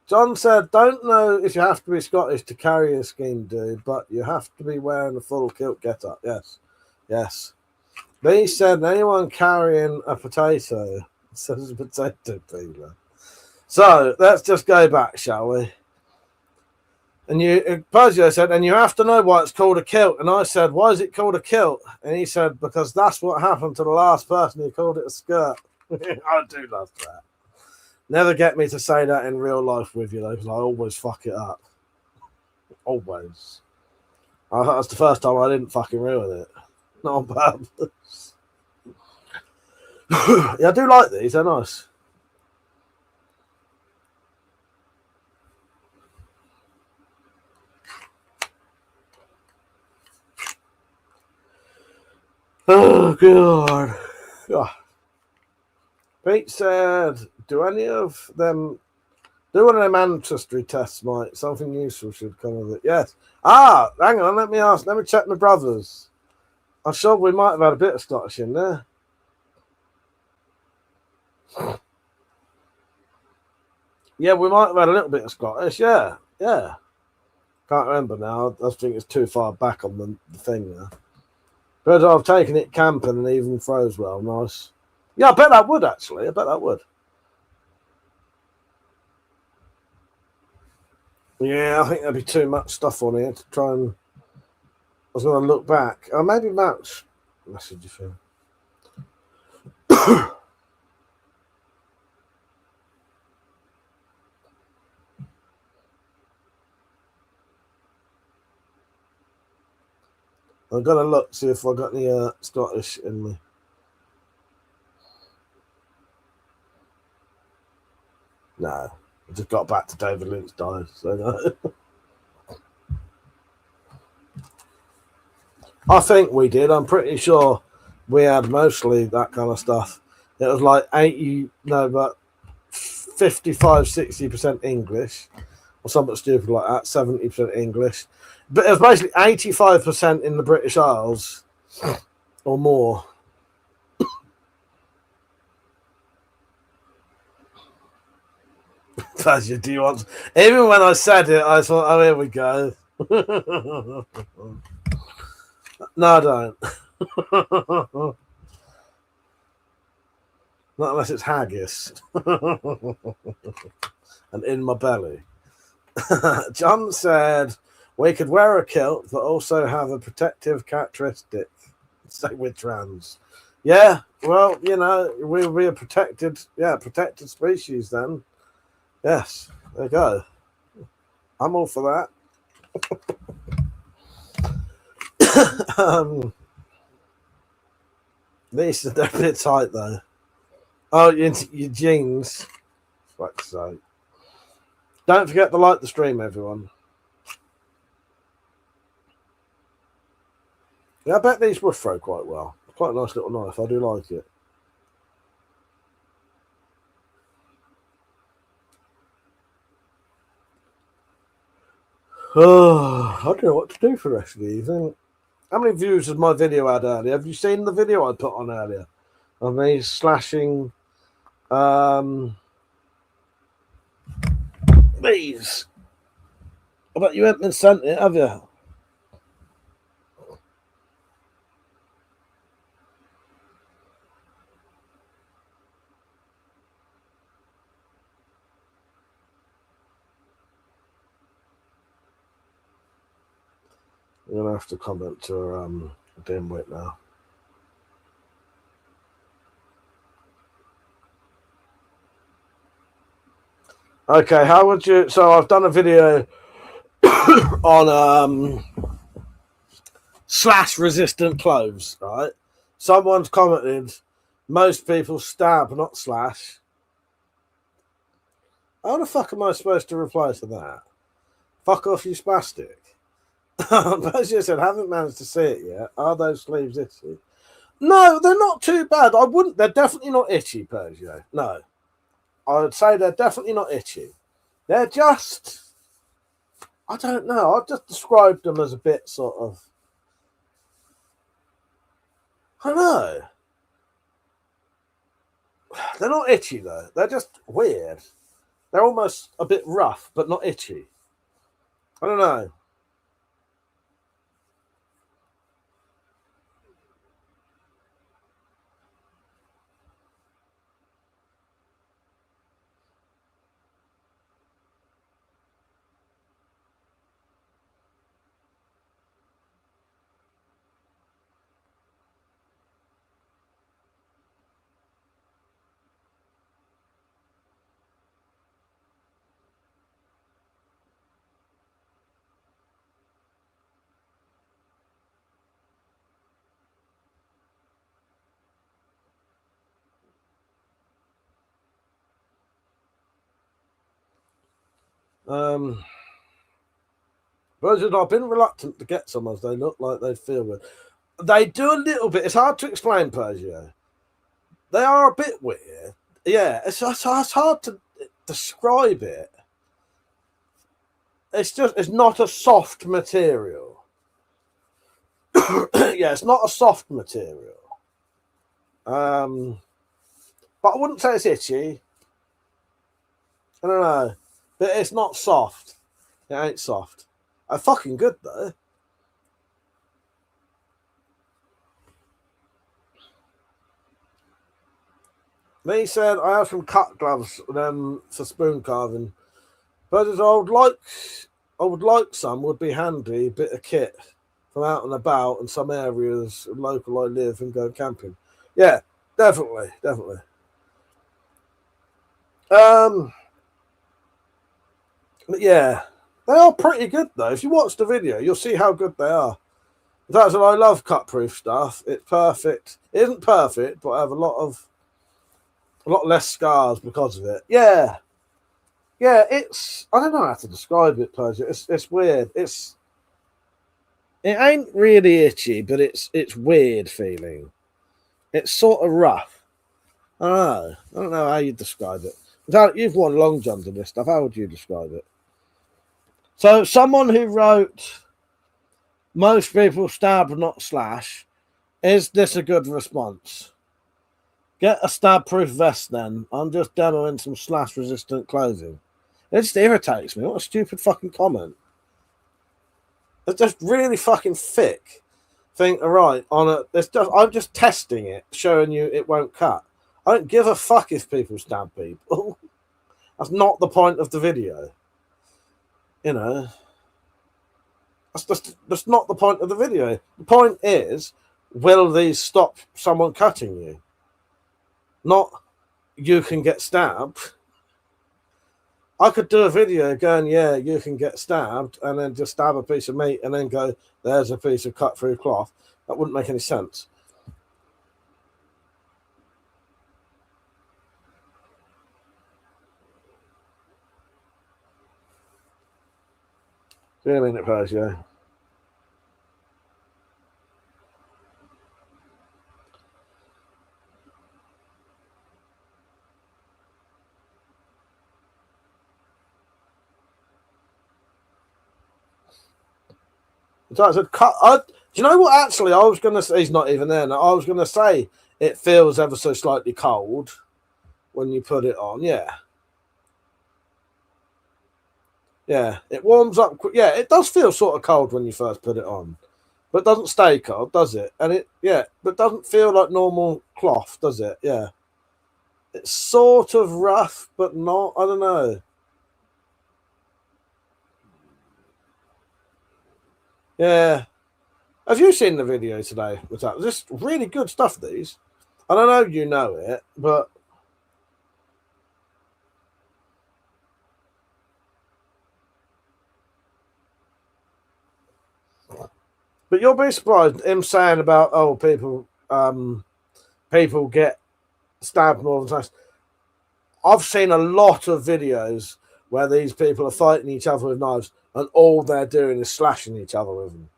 Speaker 7: John said, don't know if you have to be Scottish to carry a scheme, dude, but you have to be wearing a full kilt get-up. Yes. Yes. Lee said, anyone carrying a potato says a potato peeler. So let's just go back, shall we? And Persia said, and you have to know why it's called a kilt. And I said, why is it called a kilt? And he said, because that's what happened to the last person who called it a skirt. I do love that. Never get me to say that in real life with you, though, because I always fuck it up. Always. That's the first time I didn't fucking ruin it. Not on purpose. Yeah, I do like these. They're nice. Oh, God. Oh. Pete said, do one of them ancestry tests, Mike? Something useful should come of it. Yes. Hang on. Let me check my brothers. I'm sure we might have had a bit of Scottish in there. Yeah, we might have had a little bit of Scottish. Yeah. Can't remember now. I think it's too far back on the thing now. But I've taken it camping and even froze well. Nice. Yeah, I bet that would actually. I bet that would. Yeah, I think there'd be too much stuff on here to try and. I was going to look back. Oh, maybe Matt's message you feel. I'm going to look, see if I got any Scottish in me. No. I just got back to David Lynch died, so no. I think we did. I'm pretty sure we had mostly that kind of stuff. It was like 55-60% English or something stupid like that, 70% English. But it was basically 85% in the British Isles or more. Do you want? Even when I said it, I thought, oh, here we go. No, I don't. Not unless it's haggis. And in my belly. John said we could wear a kilt but also have a protective characteristic. Say we're trans. Yeah, well, you know, we'll be a protected species then. Yes, there you go. I'm all for that. These are a bit tight though. Oh, your jeans. Fuck's sake. Don't forget to like the stream, everyone. Yeah, I bet these would throw quite well. Quite a nice little knife. I do like it. Oh, I don't know what to do for the rest of the evening. How many views has my video had earlier? Have you seen the video I put on earlier? Of me slashing these. I bet you haven't been sent it, have you? I'm gonna have to comment to dimwit now. Okay, how would you? So I've done a video on slash resistant clothes, right? Someone's commented, most people stab, not slash. How the fuck am I supposed to reply to that? Fuck off, you spastic. As you said, haven't managed to see it yet. Are those sleeves itchy? No, they're not too bad. I wouldn't. They're definitely not itchy, Persia. No, I would say they're definitely not itchy. They're just. I don't know. I've just described them as a bit sort of. I don't know. They're not itchy though. They're just weird. They're almost a bit rough, but not itchy. I don't know. But I've been reluctant to get some as they look like they feel good. They do a little bit. It's hard to explain, Persia. They are a bit weird. Yeah, it's hard to describe it. It's not a soft material. Yeah, it's not a soft material. But But I wouldn't say it's itchy. I don't know. But it's not soft. It ain't soft. Fucking good though. Lee said, I have some cut gloves for spoon carving. But I would like some, would be handy, bit of kit from out and about in some areas local I live and go camping. Yeah, definitely. But yeah, they are pretty good though. If you watch the video, you'll see how good they are. That's what I love cut-proof stuff. It's perfect. It isn't perfect, but I have a lot less scars because of it. Yeah, it's, I don't know how to describe it, Persia. It's weird. It ain't really itchy, but it's weird feeling. It's sort of rough. I don't know how you describe it. You've worn long johns and this stuff. How would you describe it? So someone who wrote, most people stab, not slash. Is this a good response? Get a stab-proof vest then. I'm just demoing some slash-resistant clothing. It just irritates me. What a stupid fucking comment. It's just really fucking thick. Think, alright, I'm just testing it, showing you it won't cut. I don't give a fuck if people stab people. That's not the point of the video. You know. That's not the point of the video. The point is, will these stop someone cutting you? Not, you can get stabbed. I could do a video going, yeah, you can get stabbed, and then just stab a piece of meat and then go, there's a piece of cut through cloth. That wouldn't make any sense. See you in a minute, Persia. So I said, do you know what? Actually, I was going to say, he's not even there now. I was going to say it feels ever so slightly cold when you put it on. Yeah. Yeah, it warms up. Yeah, it does feel sort of cold when you first put it on, but it doesn't stay cold, does it? And but it doesn't feel like normal cloth, does it? Yeah. It's sort of rough, but not. I don't know. Yeah. Have you seen the video today? With that? Just really good stuff, these. I don't know you know it, but you'll be surprised. Him saying about, oh, people get stabbed more than times. I've seen a lot of videos where these people are fighting each other with knives, and all they're doing is slashing each other with them.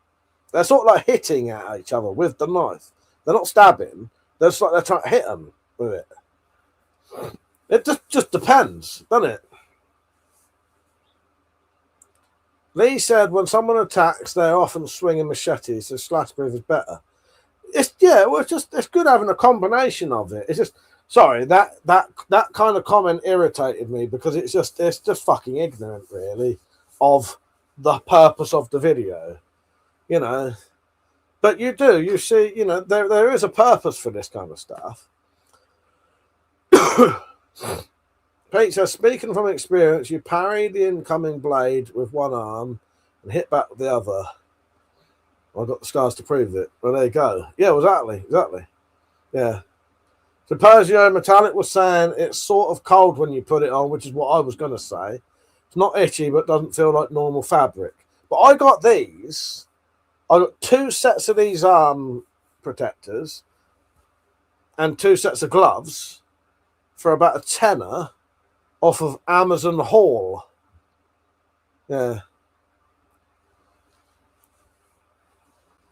Speaker 7: They're sort of like hitting at each other with the knife. They're not stabbing. They're just like they're trying to hit them with it. It just depends, doesn't it? Lee said when someone attacks, they're often swinging machetes, so slash proof is better. It's good having a combination of it. It's just sorry that kind of comment irritated me because it's just fucking ignorant, really, of the purpose of the video. You know, but you see, you know, there is a purpose for this kind of stuff. Pete says, speaking from experience, you parry the incoming blade with one arm and hit back with the other. I've got the scars to prove it. Well, there you go. Yeah, exactly. Yeah. So Persio Metallic was saying it's sort of cold when you put it on, which is what I was going to say. It's not itchy, but doesn't feel like normal fabric. But I got these. I got 2 sets of these arm protectors and 2 sets of gloves for about a tenner off of Amazon Haul. Yeah.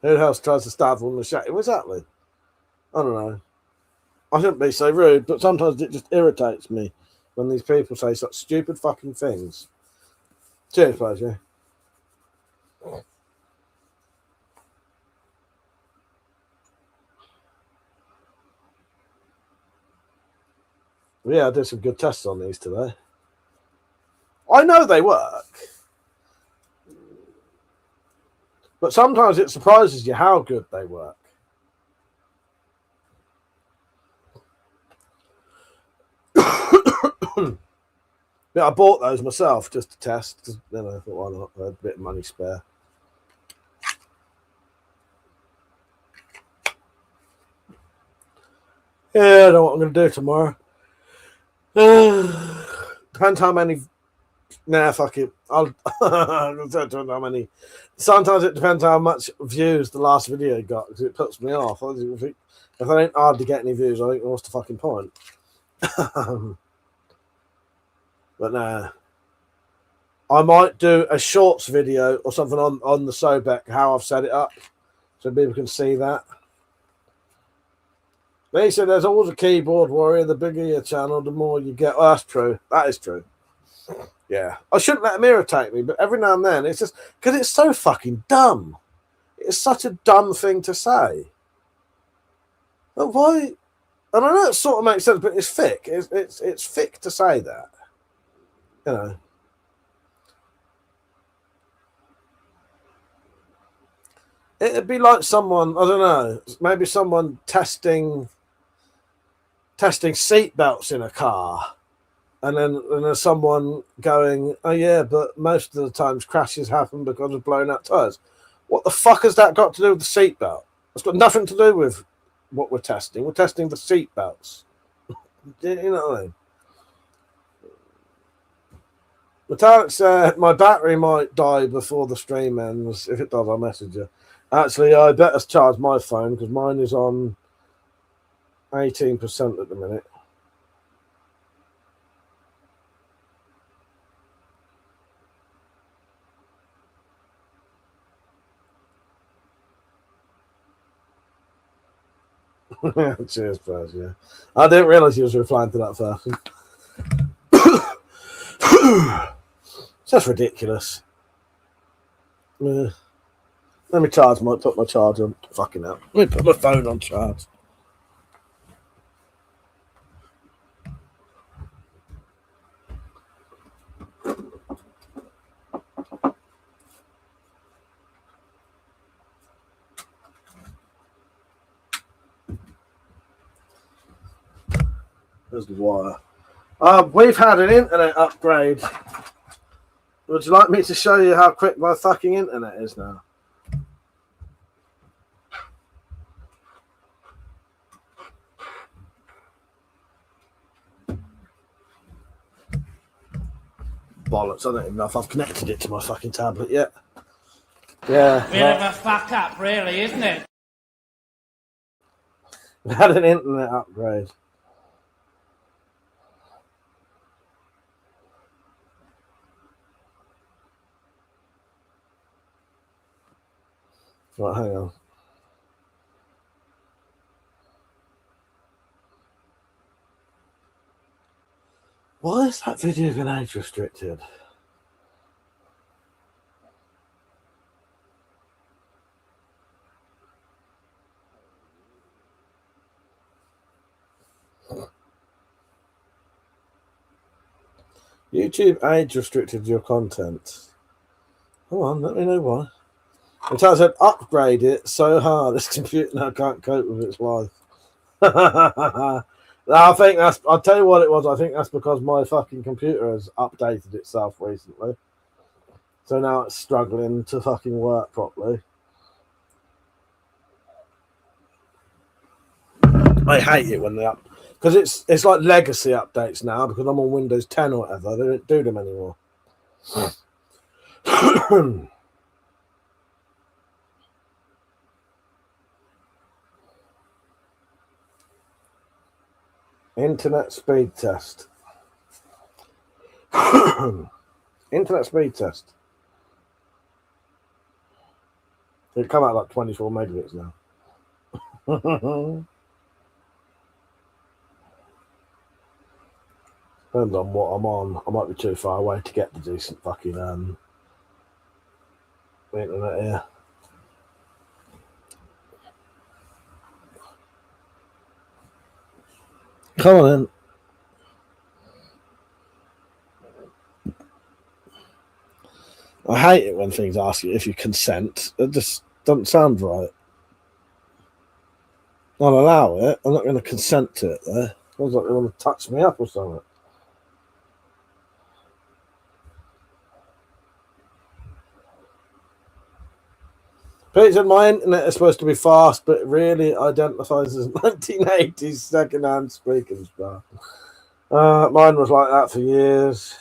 Speaker 7: Who else tries to stab on the machete? Exactly. I don't know. I shouldn't be so rude, but sometimes it just irritates me when these people say such stupid fucking things. Cheers, pleasure. Yeah, I did some good tests on these today. I know they work. But sometimes it surprises you how good they work. Yeah, I bought those myself just to test. Cause, I thought, why not? I had a bit of money spare. Yeah, I don't know what I'm going to do tomorrow. Depends how many. Nah, fuck it. I'll don't know how many. Sometimes it depends how much views the last video got, because it puts me off. If I ain't hard to get any views, I think what's the fucking point? But nah. I might do a shorts video or something on the Sobek, how I've set it up, so people can see that. They said there's always a keyboard warrior. The bigger your channel, the more you get. Oh, that's true. That is true. Yeah. I shouldn't let them irritate me, but every now and then it's just because it's so fucking dumb. It's such a dumb thing to say. But why? And I know it sort of makes sense, but it's thick. It's thick to say that. You know. It'd be like someone, I don't know, maybe someone testing seat belts in a car, and then there's someone going, oh yeah, but most of the times crashes happen because of blown up tires. What the fuck has that got to do with the seat belt? It's got nothing to do with what we're testing. We're testing the seat belts. You know what I mean? Metallic said my battery might die before the stream ends. If it does, I'll message you. Actually, I better charge my phone because mine is on 18% at the minute. Cheers, Buzz. Yeah, I didn't realize you was replying to that first. It's just ridiculous. Yeah. Let me charge put my charger on. Fucking hell. Let me put my phone on charge. There's the wire. We've had an internet upgrade. Would you like me to show you how quick my fucking internet is now? Bollocks, I don't even know if I've connected it to my fucking tablet yet. Yeah.
Speaker 6: Bit of a fuck up, really, isn't it?
Speaker 7: We had an internet upgrade. Right, hang on. Why is that video been age restricted? YouTube age restricted your content. Hold on, let me know why. It tells it upgrade it so hard this computer now can't cope with its life. I think that's, I'll tell you what it was. I think that's because my fucking computer has updated itself recently. So now it's struggling to fucking work properly. I hate it when they up, because it's like legacy updates now, because I'm on Windows 10 or whatever. They don't do them anymore. Internet speed test. Internet speed test. It come out like 24 megabits now. Depends on what I'm on. I might be too far away to get the decent fucking internet here. Come on in. I hate it when things ask you if you consent. It just doesn't sound right. I'll allow it. I'm not going to consent to it, though. Sounds like they want to touch me up or something. Pete said my internet is supposed to be fast, but it really identifies as 1980s second-hand speaking stuff. Mine was like that for years.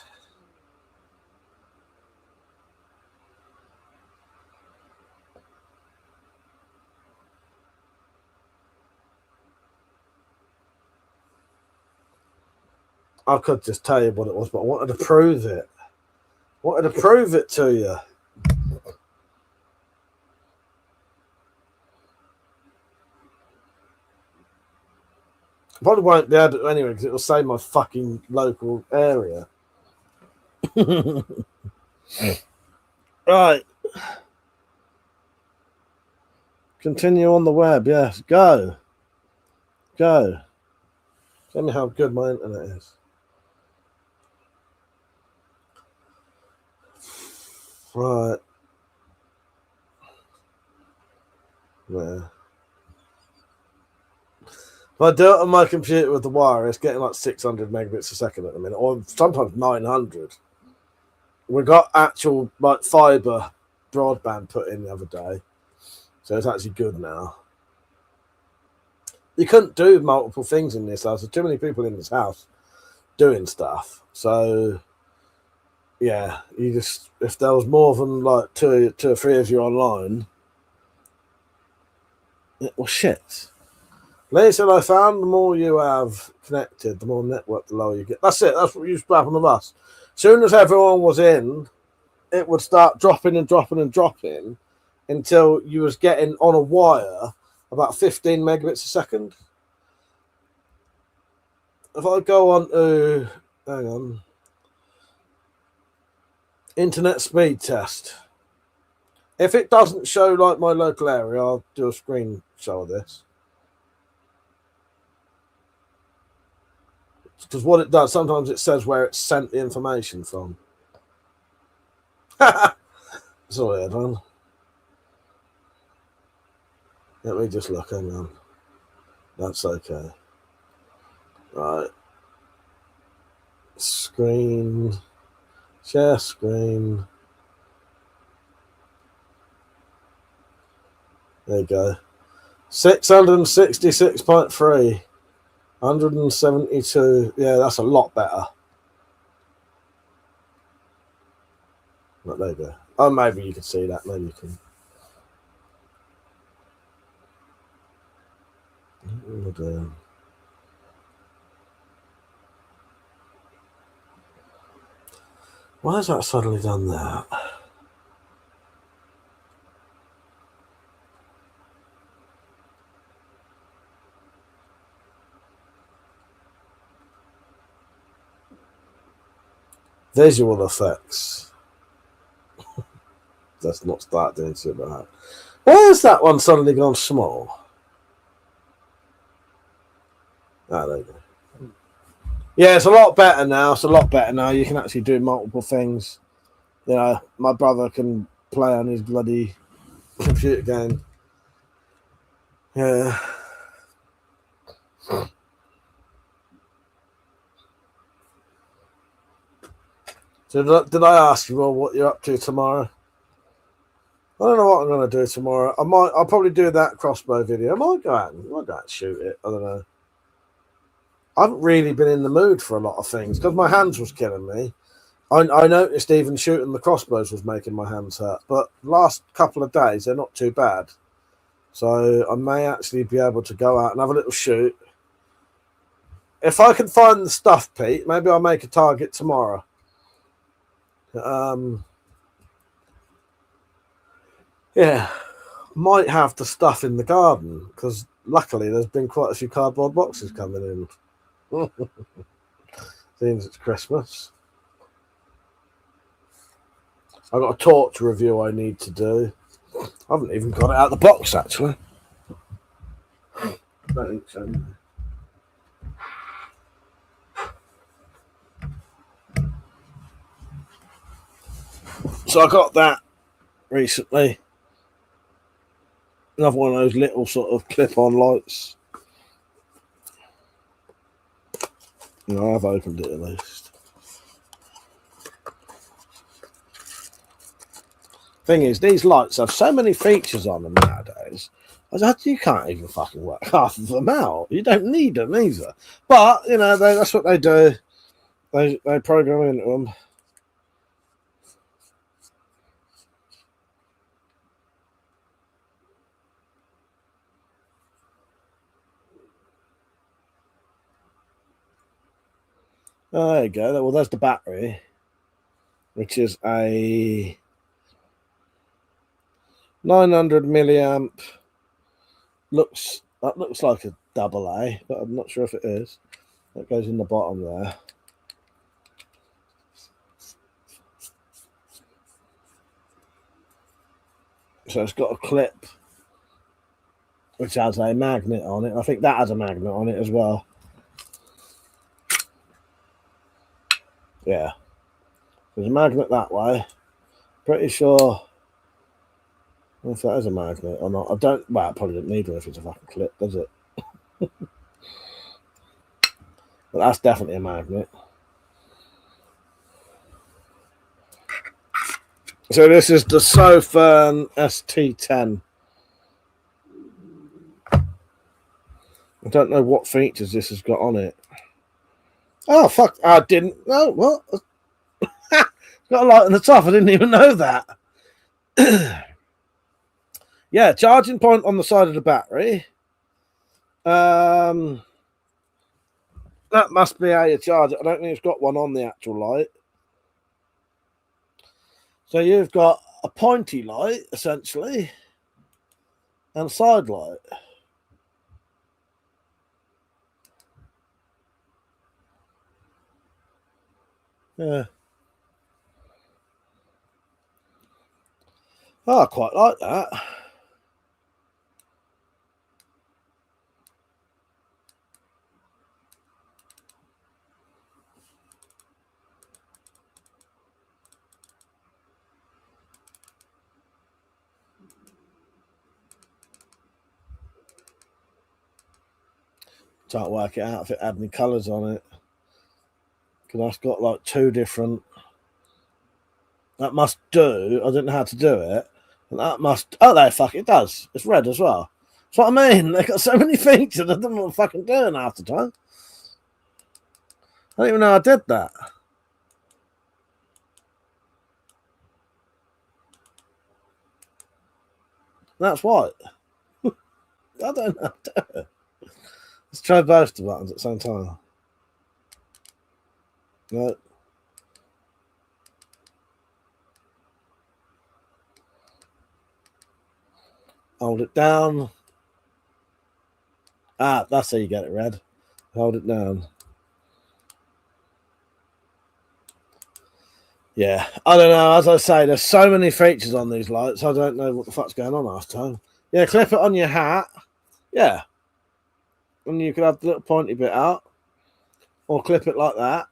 Speaker 7: I could just tell you what it was, but I wanted to prove it. Wanted to prove it to you. Probably won't be able to anyway because it'll say my fucking local area. Right. Continue on the web. Yes. Go. Go. Tell me how good my internet is. Right. Yeah. If I do it on my computer with the wire, it's getting like 600 megabits a second at the minute, or sometimes 900. We got actual like fiber broadband put in the other day, so it's actually good now. You couldn't do multiple things in this house. There's too many people in this house doing stuff. So yeah, you just if there was more than like two or three of you online, it was shit. Lee said, I found the more you have connected, the more network, the lower you get. That's it. That's what used to happen with us. As soon as everyone was in, it would start dropping and dropping and dropping until you was getting on a wire about 15 megabits a second. If I go on to, hang on, internet speed test. If it doesn't show like my local area, I'll do a screenshot of this. Because what it does, sometimes it says where it sent the information from. Sorry, everyone. Let me just look, hang on. That's okay. Right. Screen. Share screen. There you go. 666.3. 172. Yeah, that's a lot better. Right, there you go. Oh, maybe you can see that. Maybe you can. Why has that suddenly done that? Visual effects. Let's not start doing shit about that. Why has that one suddenly gone small? Ah, there you go. Yeah, it's a lot better now. It's a lot better now. You can actually do multiple things. You know, my brother can play on his bloody computer game. Yeah. So did I ask you all what you're up to tomorrow? I don't know what I'm going to do tomorrow. I'll probably do that crossbow video. I might go out and shoot it. I don't know. I haven't really been in the mood for a lot of things because my hands was killing me. I noticed even shooting the crossbows was making my hands hurt. But last couple of days, they're not too bad. So I may actually be able to go out and have a little shoot. If I can find the stuff, Pete, maybe I'll make a target tomorrow. Yeah, might have the stuff in the garden because luckily there's been quite a few cardboard boxes coming in. Seems it's Christmas. I've got a torch review I need to do. I haven't even got it out of the box actually. I don't think so. So I got that recently. Another one of those little sort of clip-on lights. No, I've opened it at least. Thing is, these lights have so many features on them nowadays. You can't even fucking work half of them out. You don't need them either. But, you know, that's what they do. They program into them. Oh, there you go. Well, there's the battery, which is a 900 milliamp. That looks like a AA, but I'm not sure if it is. That goes in the bottom there. So it's got a clip which has a magnet on it. I think that has a magnet on it as well. Yeah. There's a magnet that way. Pretty sure if that is a magnet or not. I don't, well, I probably don't need one if it's a fucking clip, does it? But that's definitely a magnet. So this is the Sofern ST10. I don't know what features this has got on it. Oh, fuck. I didn't know. What? Got a light on the top. I didn't even know that. Yeah, charging point on the side of the battery. That must be how you charge it. I don't think it's got one on the actual light. So you've got a pointy light, essentially, and a side light. Yeah. Oh, I quite like that. Can't work it out if it had any colours on it. Because that's got like two different. That must do. I didn't know how to do it. And that must. Oh, no, fuck, it does. It's red as well. That's what I mean. They've got so many features. I don't know what I'm fucking doing half the time. I don't even know I did that. That's white. I don't know how to do it. Let's try both the buttons at the same time. No. Hold it down. Ah, that's how you get it red. Hold it down. Yeah, I don't know. As I say, there's so many features on these lights. I don't know what the fuck's going on last time. Yeah, clip it on your hat. Yeah. And you could have the little pointy bit out. Or clip it like that.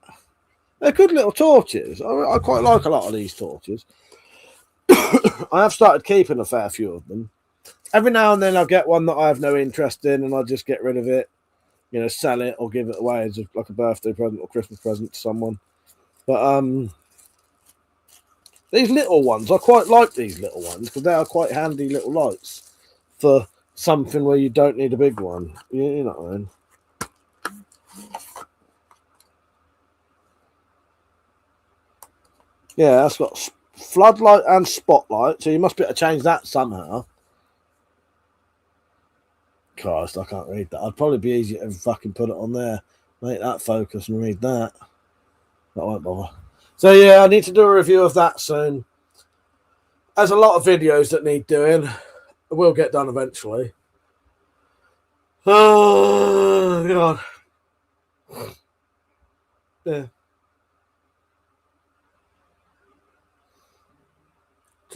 Speaker 7: They're good little torches. I quite like a lot of these torches. I have started keeping a fair few of them. Every now and then I'll get one that I have no interest in and I'll just get rid of it. You know, sell it or give it away as like a birthday present or Christmas present to someone. But these little ones, I quite like these little ones because they are quite handy little lights for something where you don't need a big one. You know what I mean? Yeah, that's got floodlight and spotlight, so you must be able to change that somehow. Christ, I can't read that. I'd probably be easier to fucking put it on there, make that focus and read that. That won't bother. So yeah, I need to do a review of that soon. There's a lot of videos that need doing. It will get done eventually. Oh God. Yeah.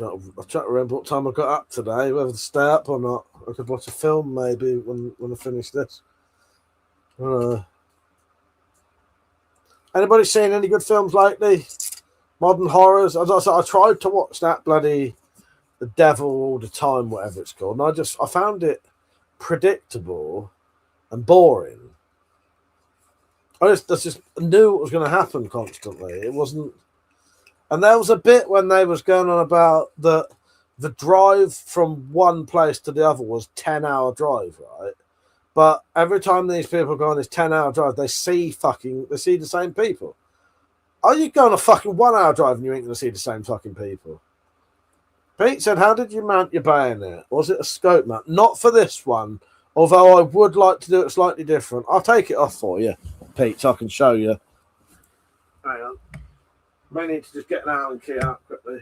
Speaker 7: I'm trying to remember what time I got up today, whether to stay up or not. I could watch a film maybe when I finish this. Anybody seen any good films lately? Modern horrors. As I said, I tried to watch that bloody The Devil All the Time, whatever it's called, and I found it predictable and boring. I just knew what was going to happen constantly. It wasn't, and there was a bit when they was going on about the drive from one place to the other was 10-hour drive, right? But every time these people go on this 10-hour drive, they see the same people. Are you going a fucking 1-hour drive and you ain't going to see the same fucking people? Pete said, how did you mount your bayonet? Was it a scope mount? Not for this one, although I would like to do it slightly different. I'll take it off for you, Pete, so I can show you. Hang on. May need to just get an Allen key out quickly.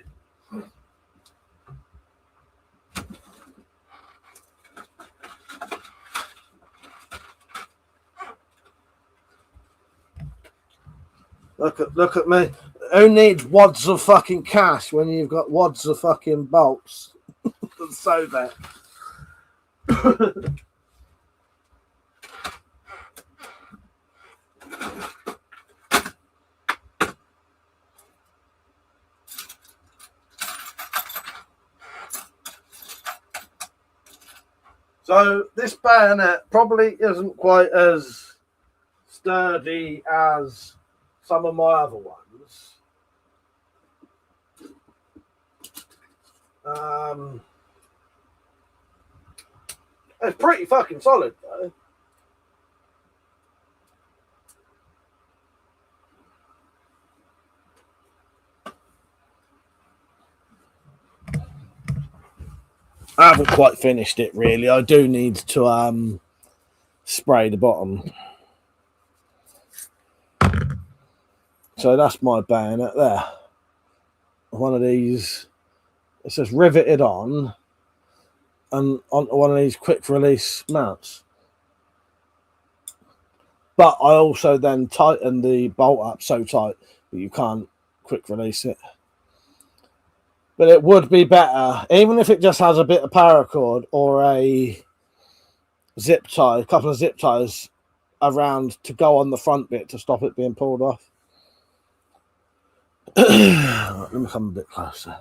Speaker 7: Look at me. Who needs wads of fucking cash when you've got wads of fucking bolts? So that. So this bayonet probably isn't quite as sturdy as some of my other ones. It's pretty fucking solid though. I haven't quite finished it really. I do need to spray the bottom. So that's my bayonet there. One of these, it says riveted on, and onto one of these quick release mounts. But I also then tighten the bolt up so tight that you can't quick release it. But it would be better, even if it just has a bit of paracord or a zip tie, a couple of zip ties around to go on the front bit to stop it being pulled off. Let me come a bit closer.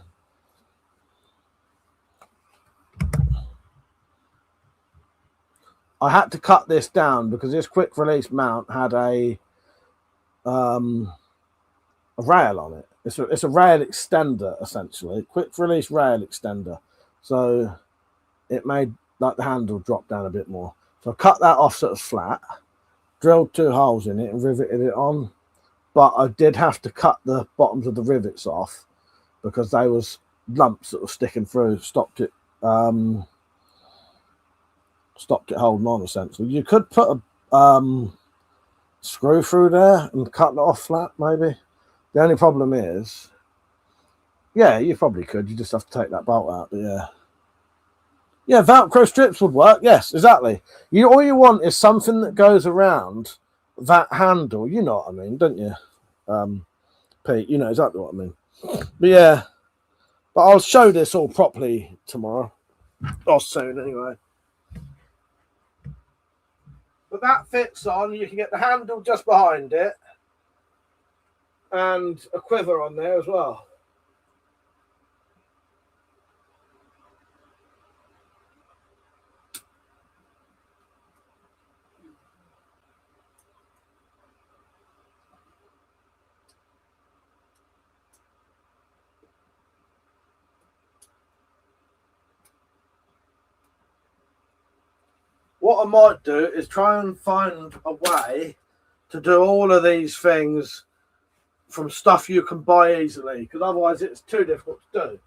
Speaker 7: I had to cut this down because this quick release mount had a rail on it. It's a rail extender essentially, quick release rail extender. So it made like the handle drop down a bit more. So I cut that off sort of flat, drilled 2 holes in it and riveted it on. But I did have to cut the bottoms of the rivets off because they was lumps that were sticking through, stopped it holding on essentially. You could put a screw through there and cut it off flat maybe. The only problem is, yeah, you probably could. You just have to take that bolt out, but yeah. Yeah, Velcro strips would work. Yes, exactly. All you want is something that goes around that handle. You know what I mean, don't you, Pete? You know exactly what I mean. But yeah, but I'll show this all properly tomorrow. Or soon, anyway. But that fits on. You can get the handle just behind it. And a quiver on there as well. What I might do is try and find a way to do all of these things from stuff you can buy easily, because otherwise it's too difficult to do.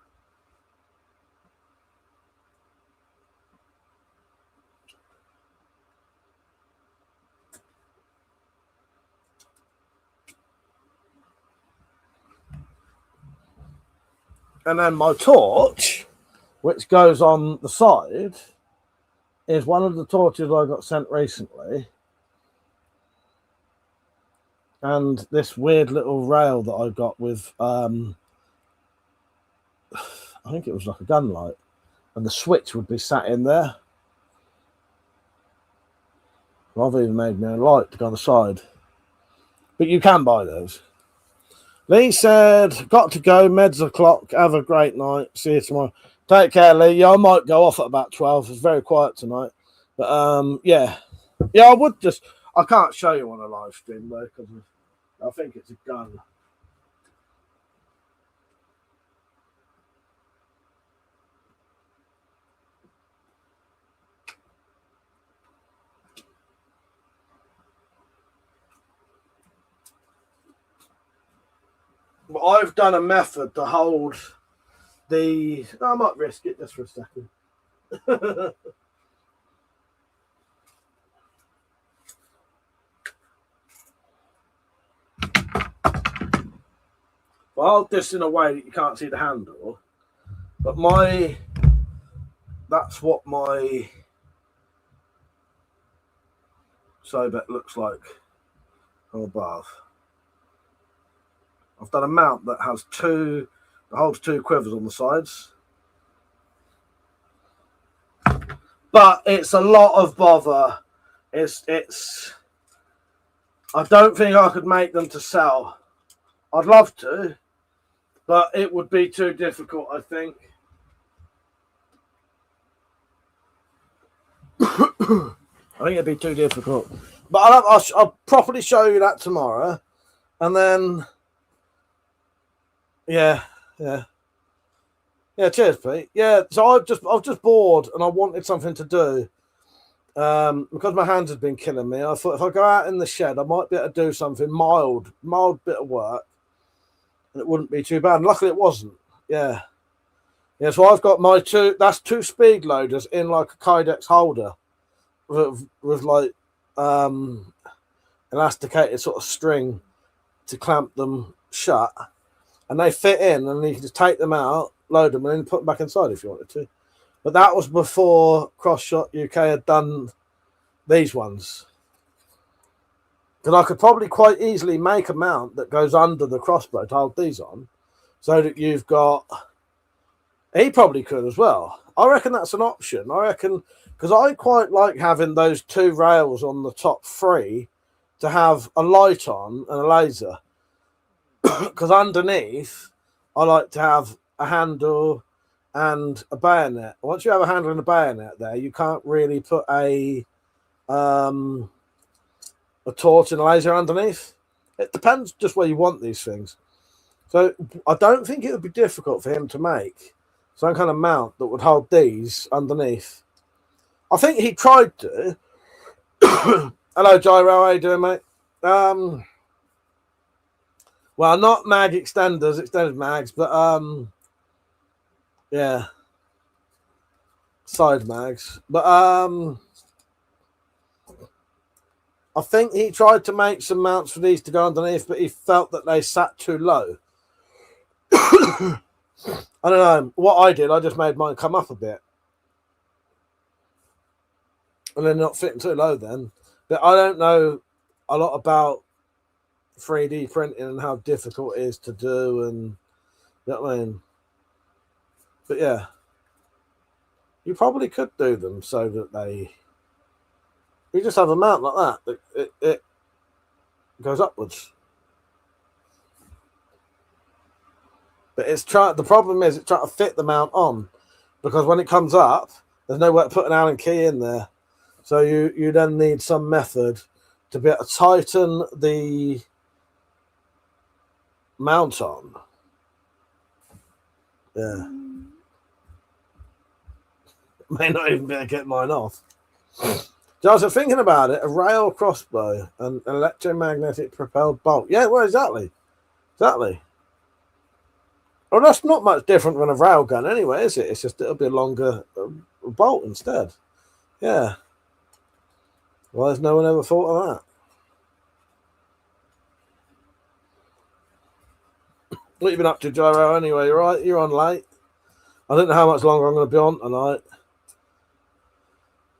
Speaker 7: And then my torch, which goes on the side, is one of the torches I got sent recently. And this weird little rail that I got with, I think it was like a gun light. And the switch would be sat in there. I've even made me a light to go on the side. But you can buy those. Lee said, got to go, meds o'clock, have a great night, see you tomorrow. Take care, Lee. Yeah, I might go off at about 12. It's very quiet tonight. But yeah. Yeah, I can't show you on a live stream though, because I think it's a gun. But I've done a method to hold the... I might risk it just for a second. Well, I'll hold this in a way that you can't see the handle. But that's what my Sobet looks like from above. I've done a mount that holds two quivers on the sides. But it's a lot of bother. It's I don't think I could make them to sell. I'd love to, but it would be too difficult, I think. I think it'd be too difficult. But I'll properly show you that tomorrow. And then yeah, cheers, Pete. Yeah, so I was just bored and I wanted something to do. Because my hands had been killing me, I thought if I go out in the shed, I might be able to do something mild bit of work, and it wouldn't be too bad. And luckily, it wasn't. Yeah. So I've got my two speed loaders in like a Kydex holder with like elasticated sort of string to clamp them shut, and they fit in, and you can just take them out, load them, and then put them back inside if you wanted to. But that was before CrossShot UK had done these ones. Because I could probably quite easily make a mount that goes under the crossbow to hold these on, so that you've got... He probably could as well. I reckon that's an option. I reckon, because I quite like having those two rails on the top three to have a light on and a laser. Because underneath, I like to have a handle and a bayonet. Once you have a handle and a bayonet there, you can't really put a torch and a laser underneath. It depends just where you want these things. So I don't think it would be difficult for him to make some kind of mount that would hold these underneath. I think he tried to. Hello, Gyro. How you doing, mate? Well, not mag extended mags, but yeah, side mags. But I think he tried to make some mounts for these to go underneath, but he felt that they sat too low. I don't know. What I did, I just made mine come up a bit. And they're not fitting too low then. But I don't know a lot about 3D printing and how difficult it is to do, and you know what I mean? But yeah, you probably could do them so that you just have a mount like that. It goes upwards. But the problem is it's trying to fit the mount on, because when it comes up, there's nowhere to put an Allen key in there. So you then need some method to be able to tighten the mount on. Yeah. May not even be able to get mine off. So I was thinking about it, a rail crossbow and an electromagnetic propelled bolt. Yeah, well, exactly. Well, that's not much different than a rail gun anyway, is it? It's just it'll be a longer bolt instead. Yeah. Why has no one ever thought of that? What you been up to, Gyro, anyway? You're right, you're on late. I don't know how much longer I'm going to be on tonight.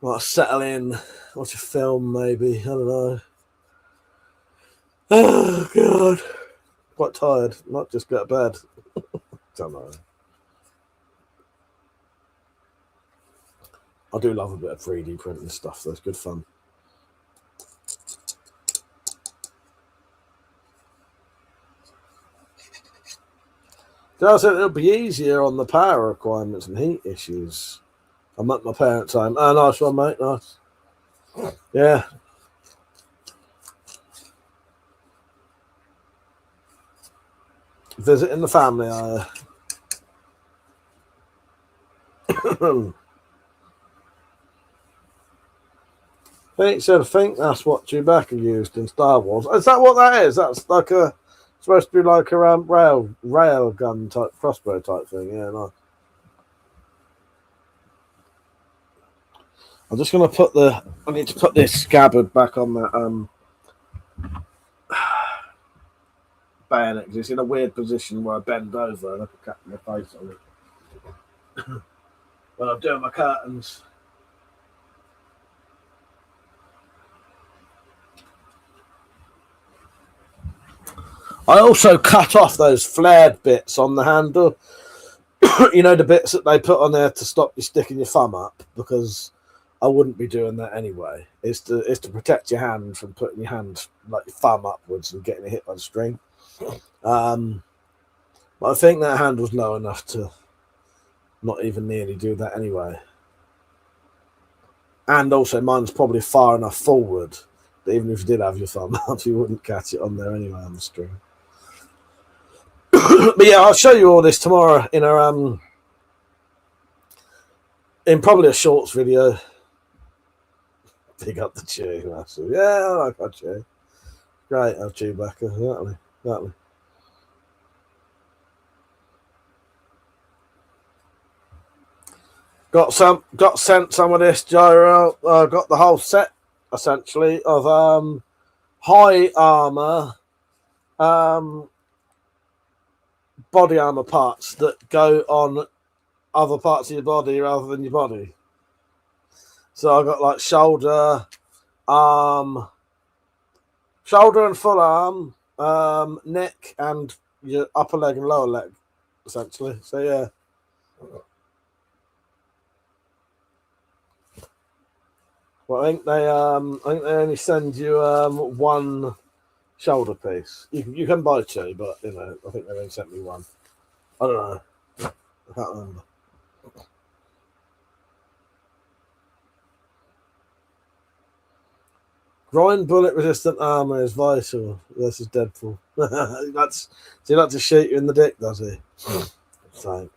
Speaker 7: Might settle in, watch a film maybe, I don't know. Oh, God. Quite tired, might just go to bed. Don't know. I do love a bit of 3D printing stuff, that's good fun. So I said it'll be easier on the power requirements and heat issues. I'm at my parents' home. Oh, nice one, mate. Nice. Yeah. Visiting the family, I I think that's what Chewbacca used in Star Wars. Is that what that is? That's like a supposed to be like a rail gun type crossbow type thing. Yeah, no. I'm just gonna put I need to put this scabbard back on that bayonet because it's in a weird position where I bend over and I can cap my face on it when I'm doing my curtains. I also cut off those flared bits on the handle. You know, the bits that they put on there to stop you sticking your thumb up, because I wouldn't be doing that anyway. It's to protect your hand from putting your hand, like your thumb upwards and getting hit by the string. But I think that handle's low enough to not even nearly do that anyway. And also mine's probably far enough forward that even if you did have your thumb up, you wouldn't catch it on there anyway on the string. But yeah, I'll show you all this tomorrow in probably a shorts video. Pick up the chew, massive. Yeah, I like that chew. Great, I'll Chewbacca, exactly. Got sent some of this gyro. Got the whole set essentially of high armor, body armor parts that go on other parts of your body rather than your body. So I got like shoulder and full arm, neck and your upper leg and lower leg, essentially. So yeah. Well, I think they only send you one shoulder piece. You can buy two, but you know, I think they only sent me one. I don't know. I can't remember. Grind bullet resistant armor is vital. This is Deadpool. He like to shoot you in the dick, does he? So,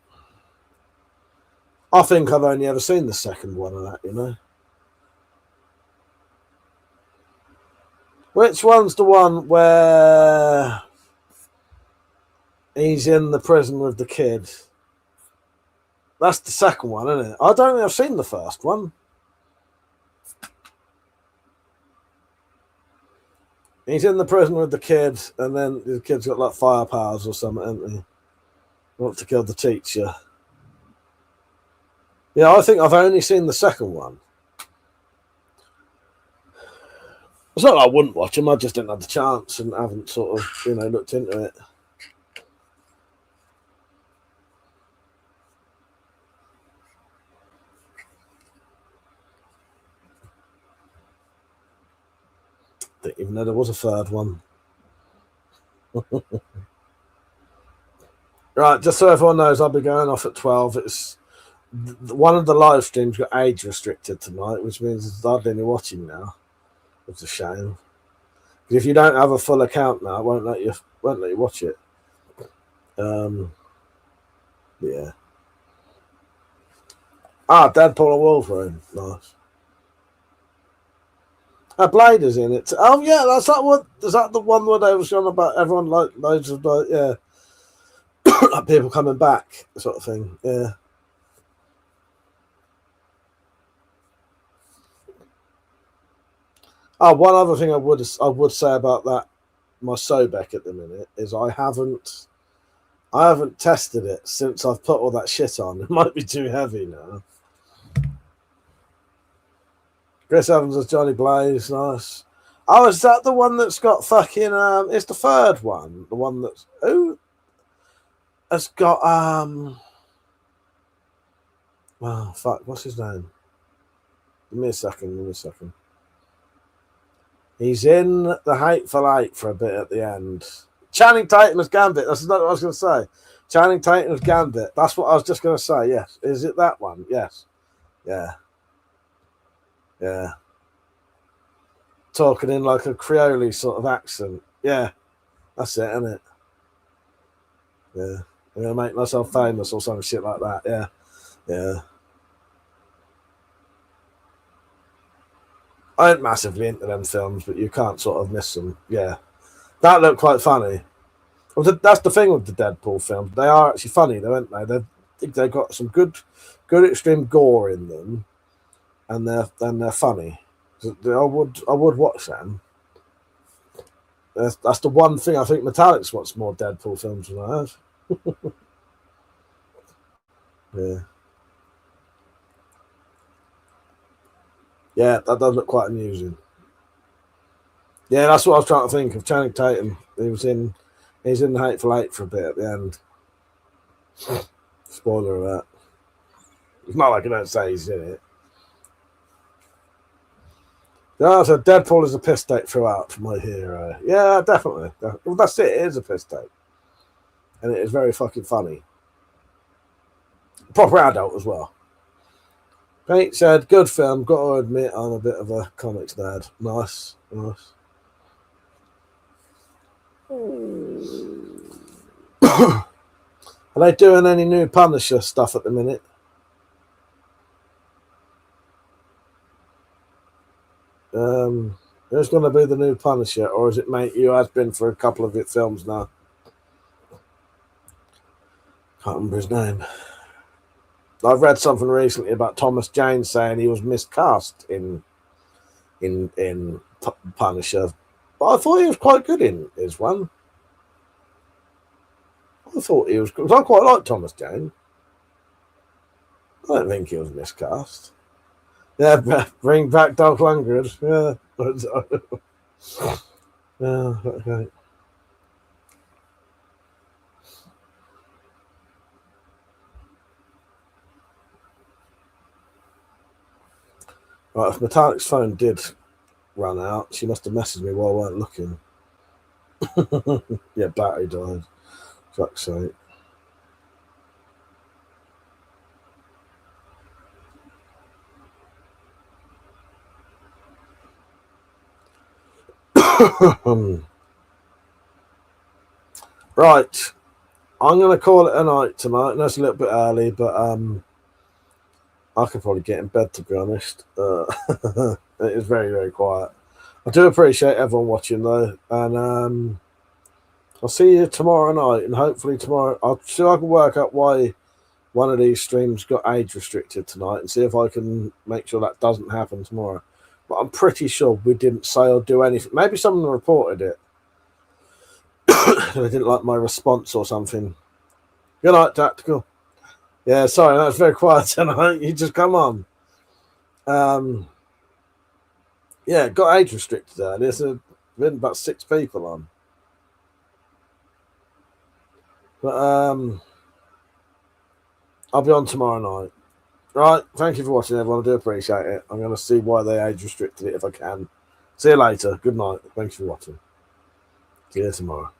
Speaker 7: I think I've only ever seen the second one of that, you know. Which one's the one where he's in the prison with the kid? That's the second one, isn't it? I don't think I've seen the first one. He's in the prison with the kid, and then the kid's got like fire powers or something, hasn't he? Wants to kill the teacher. Yeah, I think I've only seen the second one. It's not that I wouldn't watch them, I just didn't have the chance and haven't sort of, you know, looked into it. Didn't even know there was a third one. Right, just so everyone knows, I'll be going off at 12. It's one of the live streams got age restricted tonight, which means there's hardly any watching now. It's a shame. If you don't have a full account now, it won't let you watch it. Yeah. Deadpool and Wolverine. Nice. Blade is in it. Oh yeah, that's that one. Is that the one where they was on about everyone like loads of like, yeah, like people coming back sort of thing. Yeah. One other thing I would say about that, my Sobek at the minute, is I haven't tested it since I've put all that shit on. It might be too heavy now. Chris Evans as Johnny Blaze, nice. Oh, is that the one that's got fucking it's the third one. The one that's has got well, fuck, what's his name? Give me a second. He's in the Hateful Eight for a bit at the end. Channing Tatum as Gambit. That's not what I was going to say. Channing Tatum's Gambit. That's what I was just going to say. Yes. Is it that one? Yes. Yeah. Yeah. Talking in like a Creole sort of accent. Yeah. That's it, isn't it? Yeah. I'm going to make myself famous or some shit like that. Yeah. Yeah. I ain't massively into them films, but you can't sort of miss them. Yeah. That looked quite funny. Well, that's the thing with the Deadpool films. They are actually funny, though, aren't they? They've got some good extreme gore in them, and they're funny. I would watch them. That's the one thing I think Metallics wants more Deadpool films than I have. Yeah. Yeah, that does look quite amusing. Yeah, that's what I was trying to think of. Channing Tatum. He's in Hateful Eight for a bit at the end. Spoiler alert. It's not like I don't say he's in it. Yeah, so Deadpool is a piss take throughout for my hero. Yeah, definitely. Well, that's it. It is a piss take. And it is very fucking funny. Proper adult as well. Pete said, good film. Got to admit, I'm a bit of a comics nerd. Nice. Are they doing any new Punisher stuff at the minute? Who's going to be the new Punisher, or is it Mate You has been for a couple of films now? Can't remember his name. I've read something recently about Thomas Jane saying he was miscast in Punisher, but I thought he was quite good in his one. I thought he was good. I quite like Thomas Jane. I don't think he was miscast. Yeah, bring back Dolph Lundgren. Yeah. Yeah, okay. Right, if Metallic's phone did run out, she must have messaged me while I weren't looking. Yeah, battery died. Fuck's sake. Right, I'm going to call it a night tonight. That's a little bit early, but I could probably get in bed, to be honest. It is very, very quiet. I do appreciate everyone watching, though, and I'll see you tomorrow night, and hopefully tomorrow I'll see if I can work out why one of these streams got age restricted tonight, and see if I can make sure that doesn't happen tomorrow. But I'm pretty sure we didn't say or do anything. Maybe someone reported it. They didn't like my response or something. Good night, Tactical. Yeah, sorry, that was very quiet tonight. You just come on. Yeah, got age restricted there. There's been about 6 people on. But I'll be on tomorrow night. Right, thank you for watching, everyone. I do appreciate it. I'm going to see why they age restricted it if I can. See you later. Good night. Thanks for watching. See you tomorrow.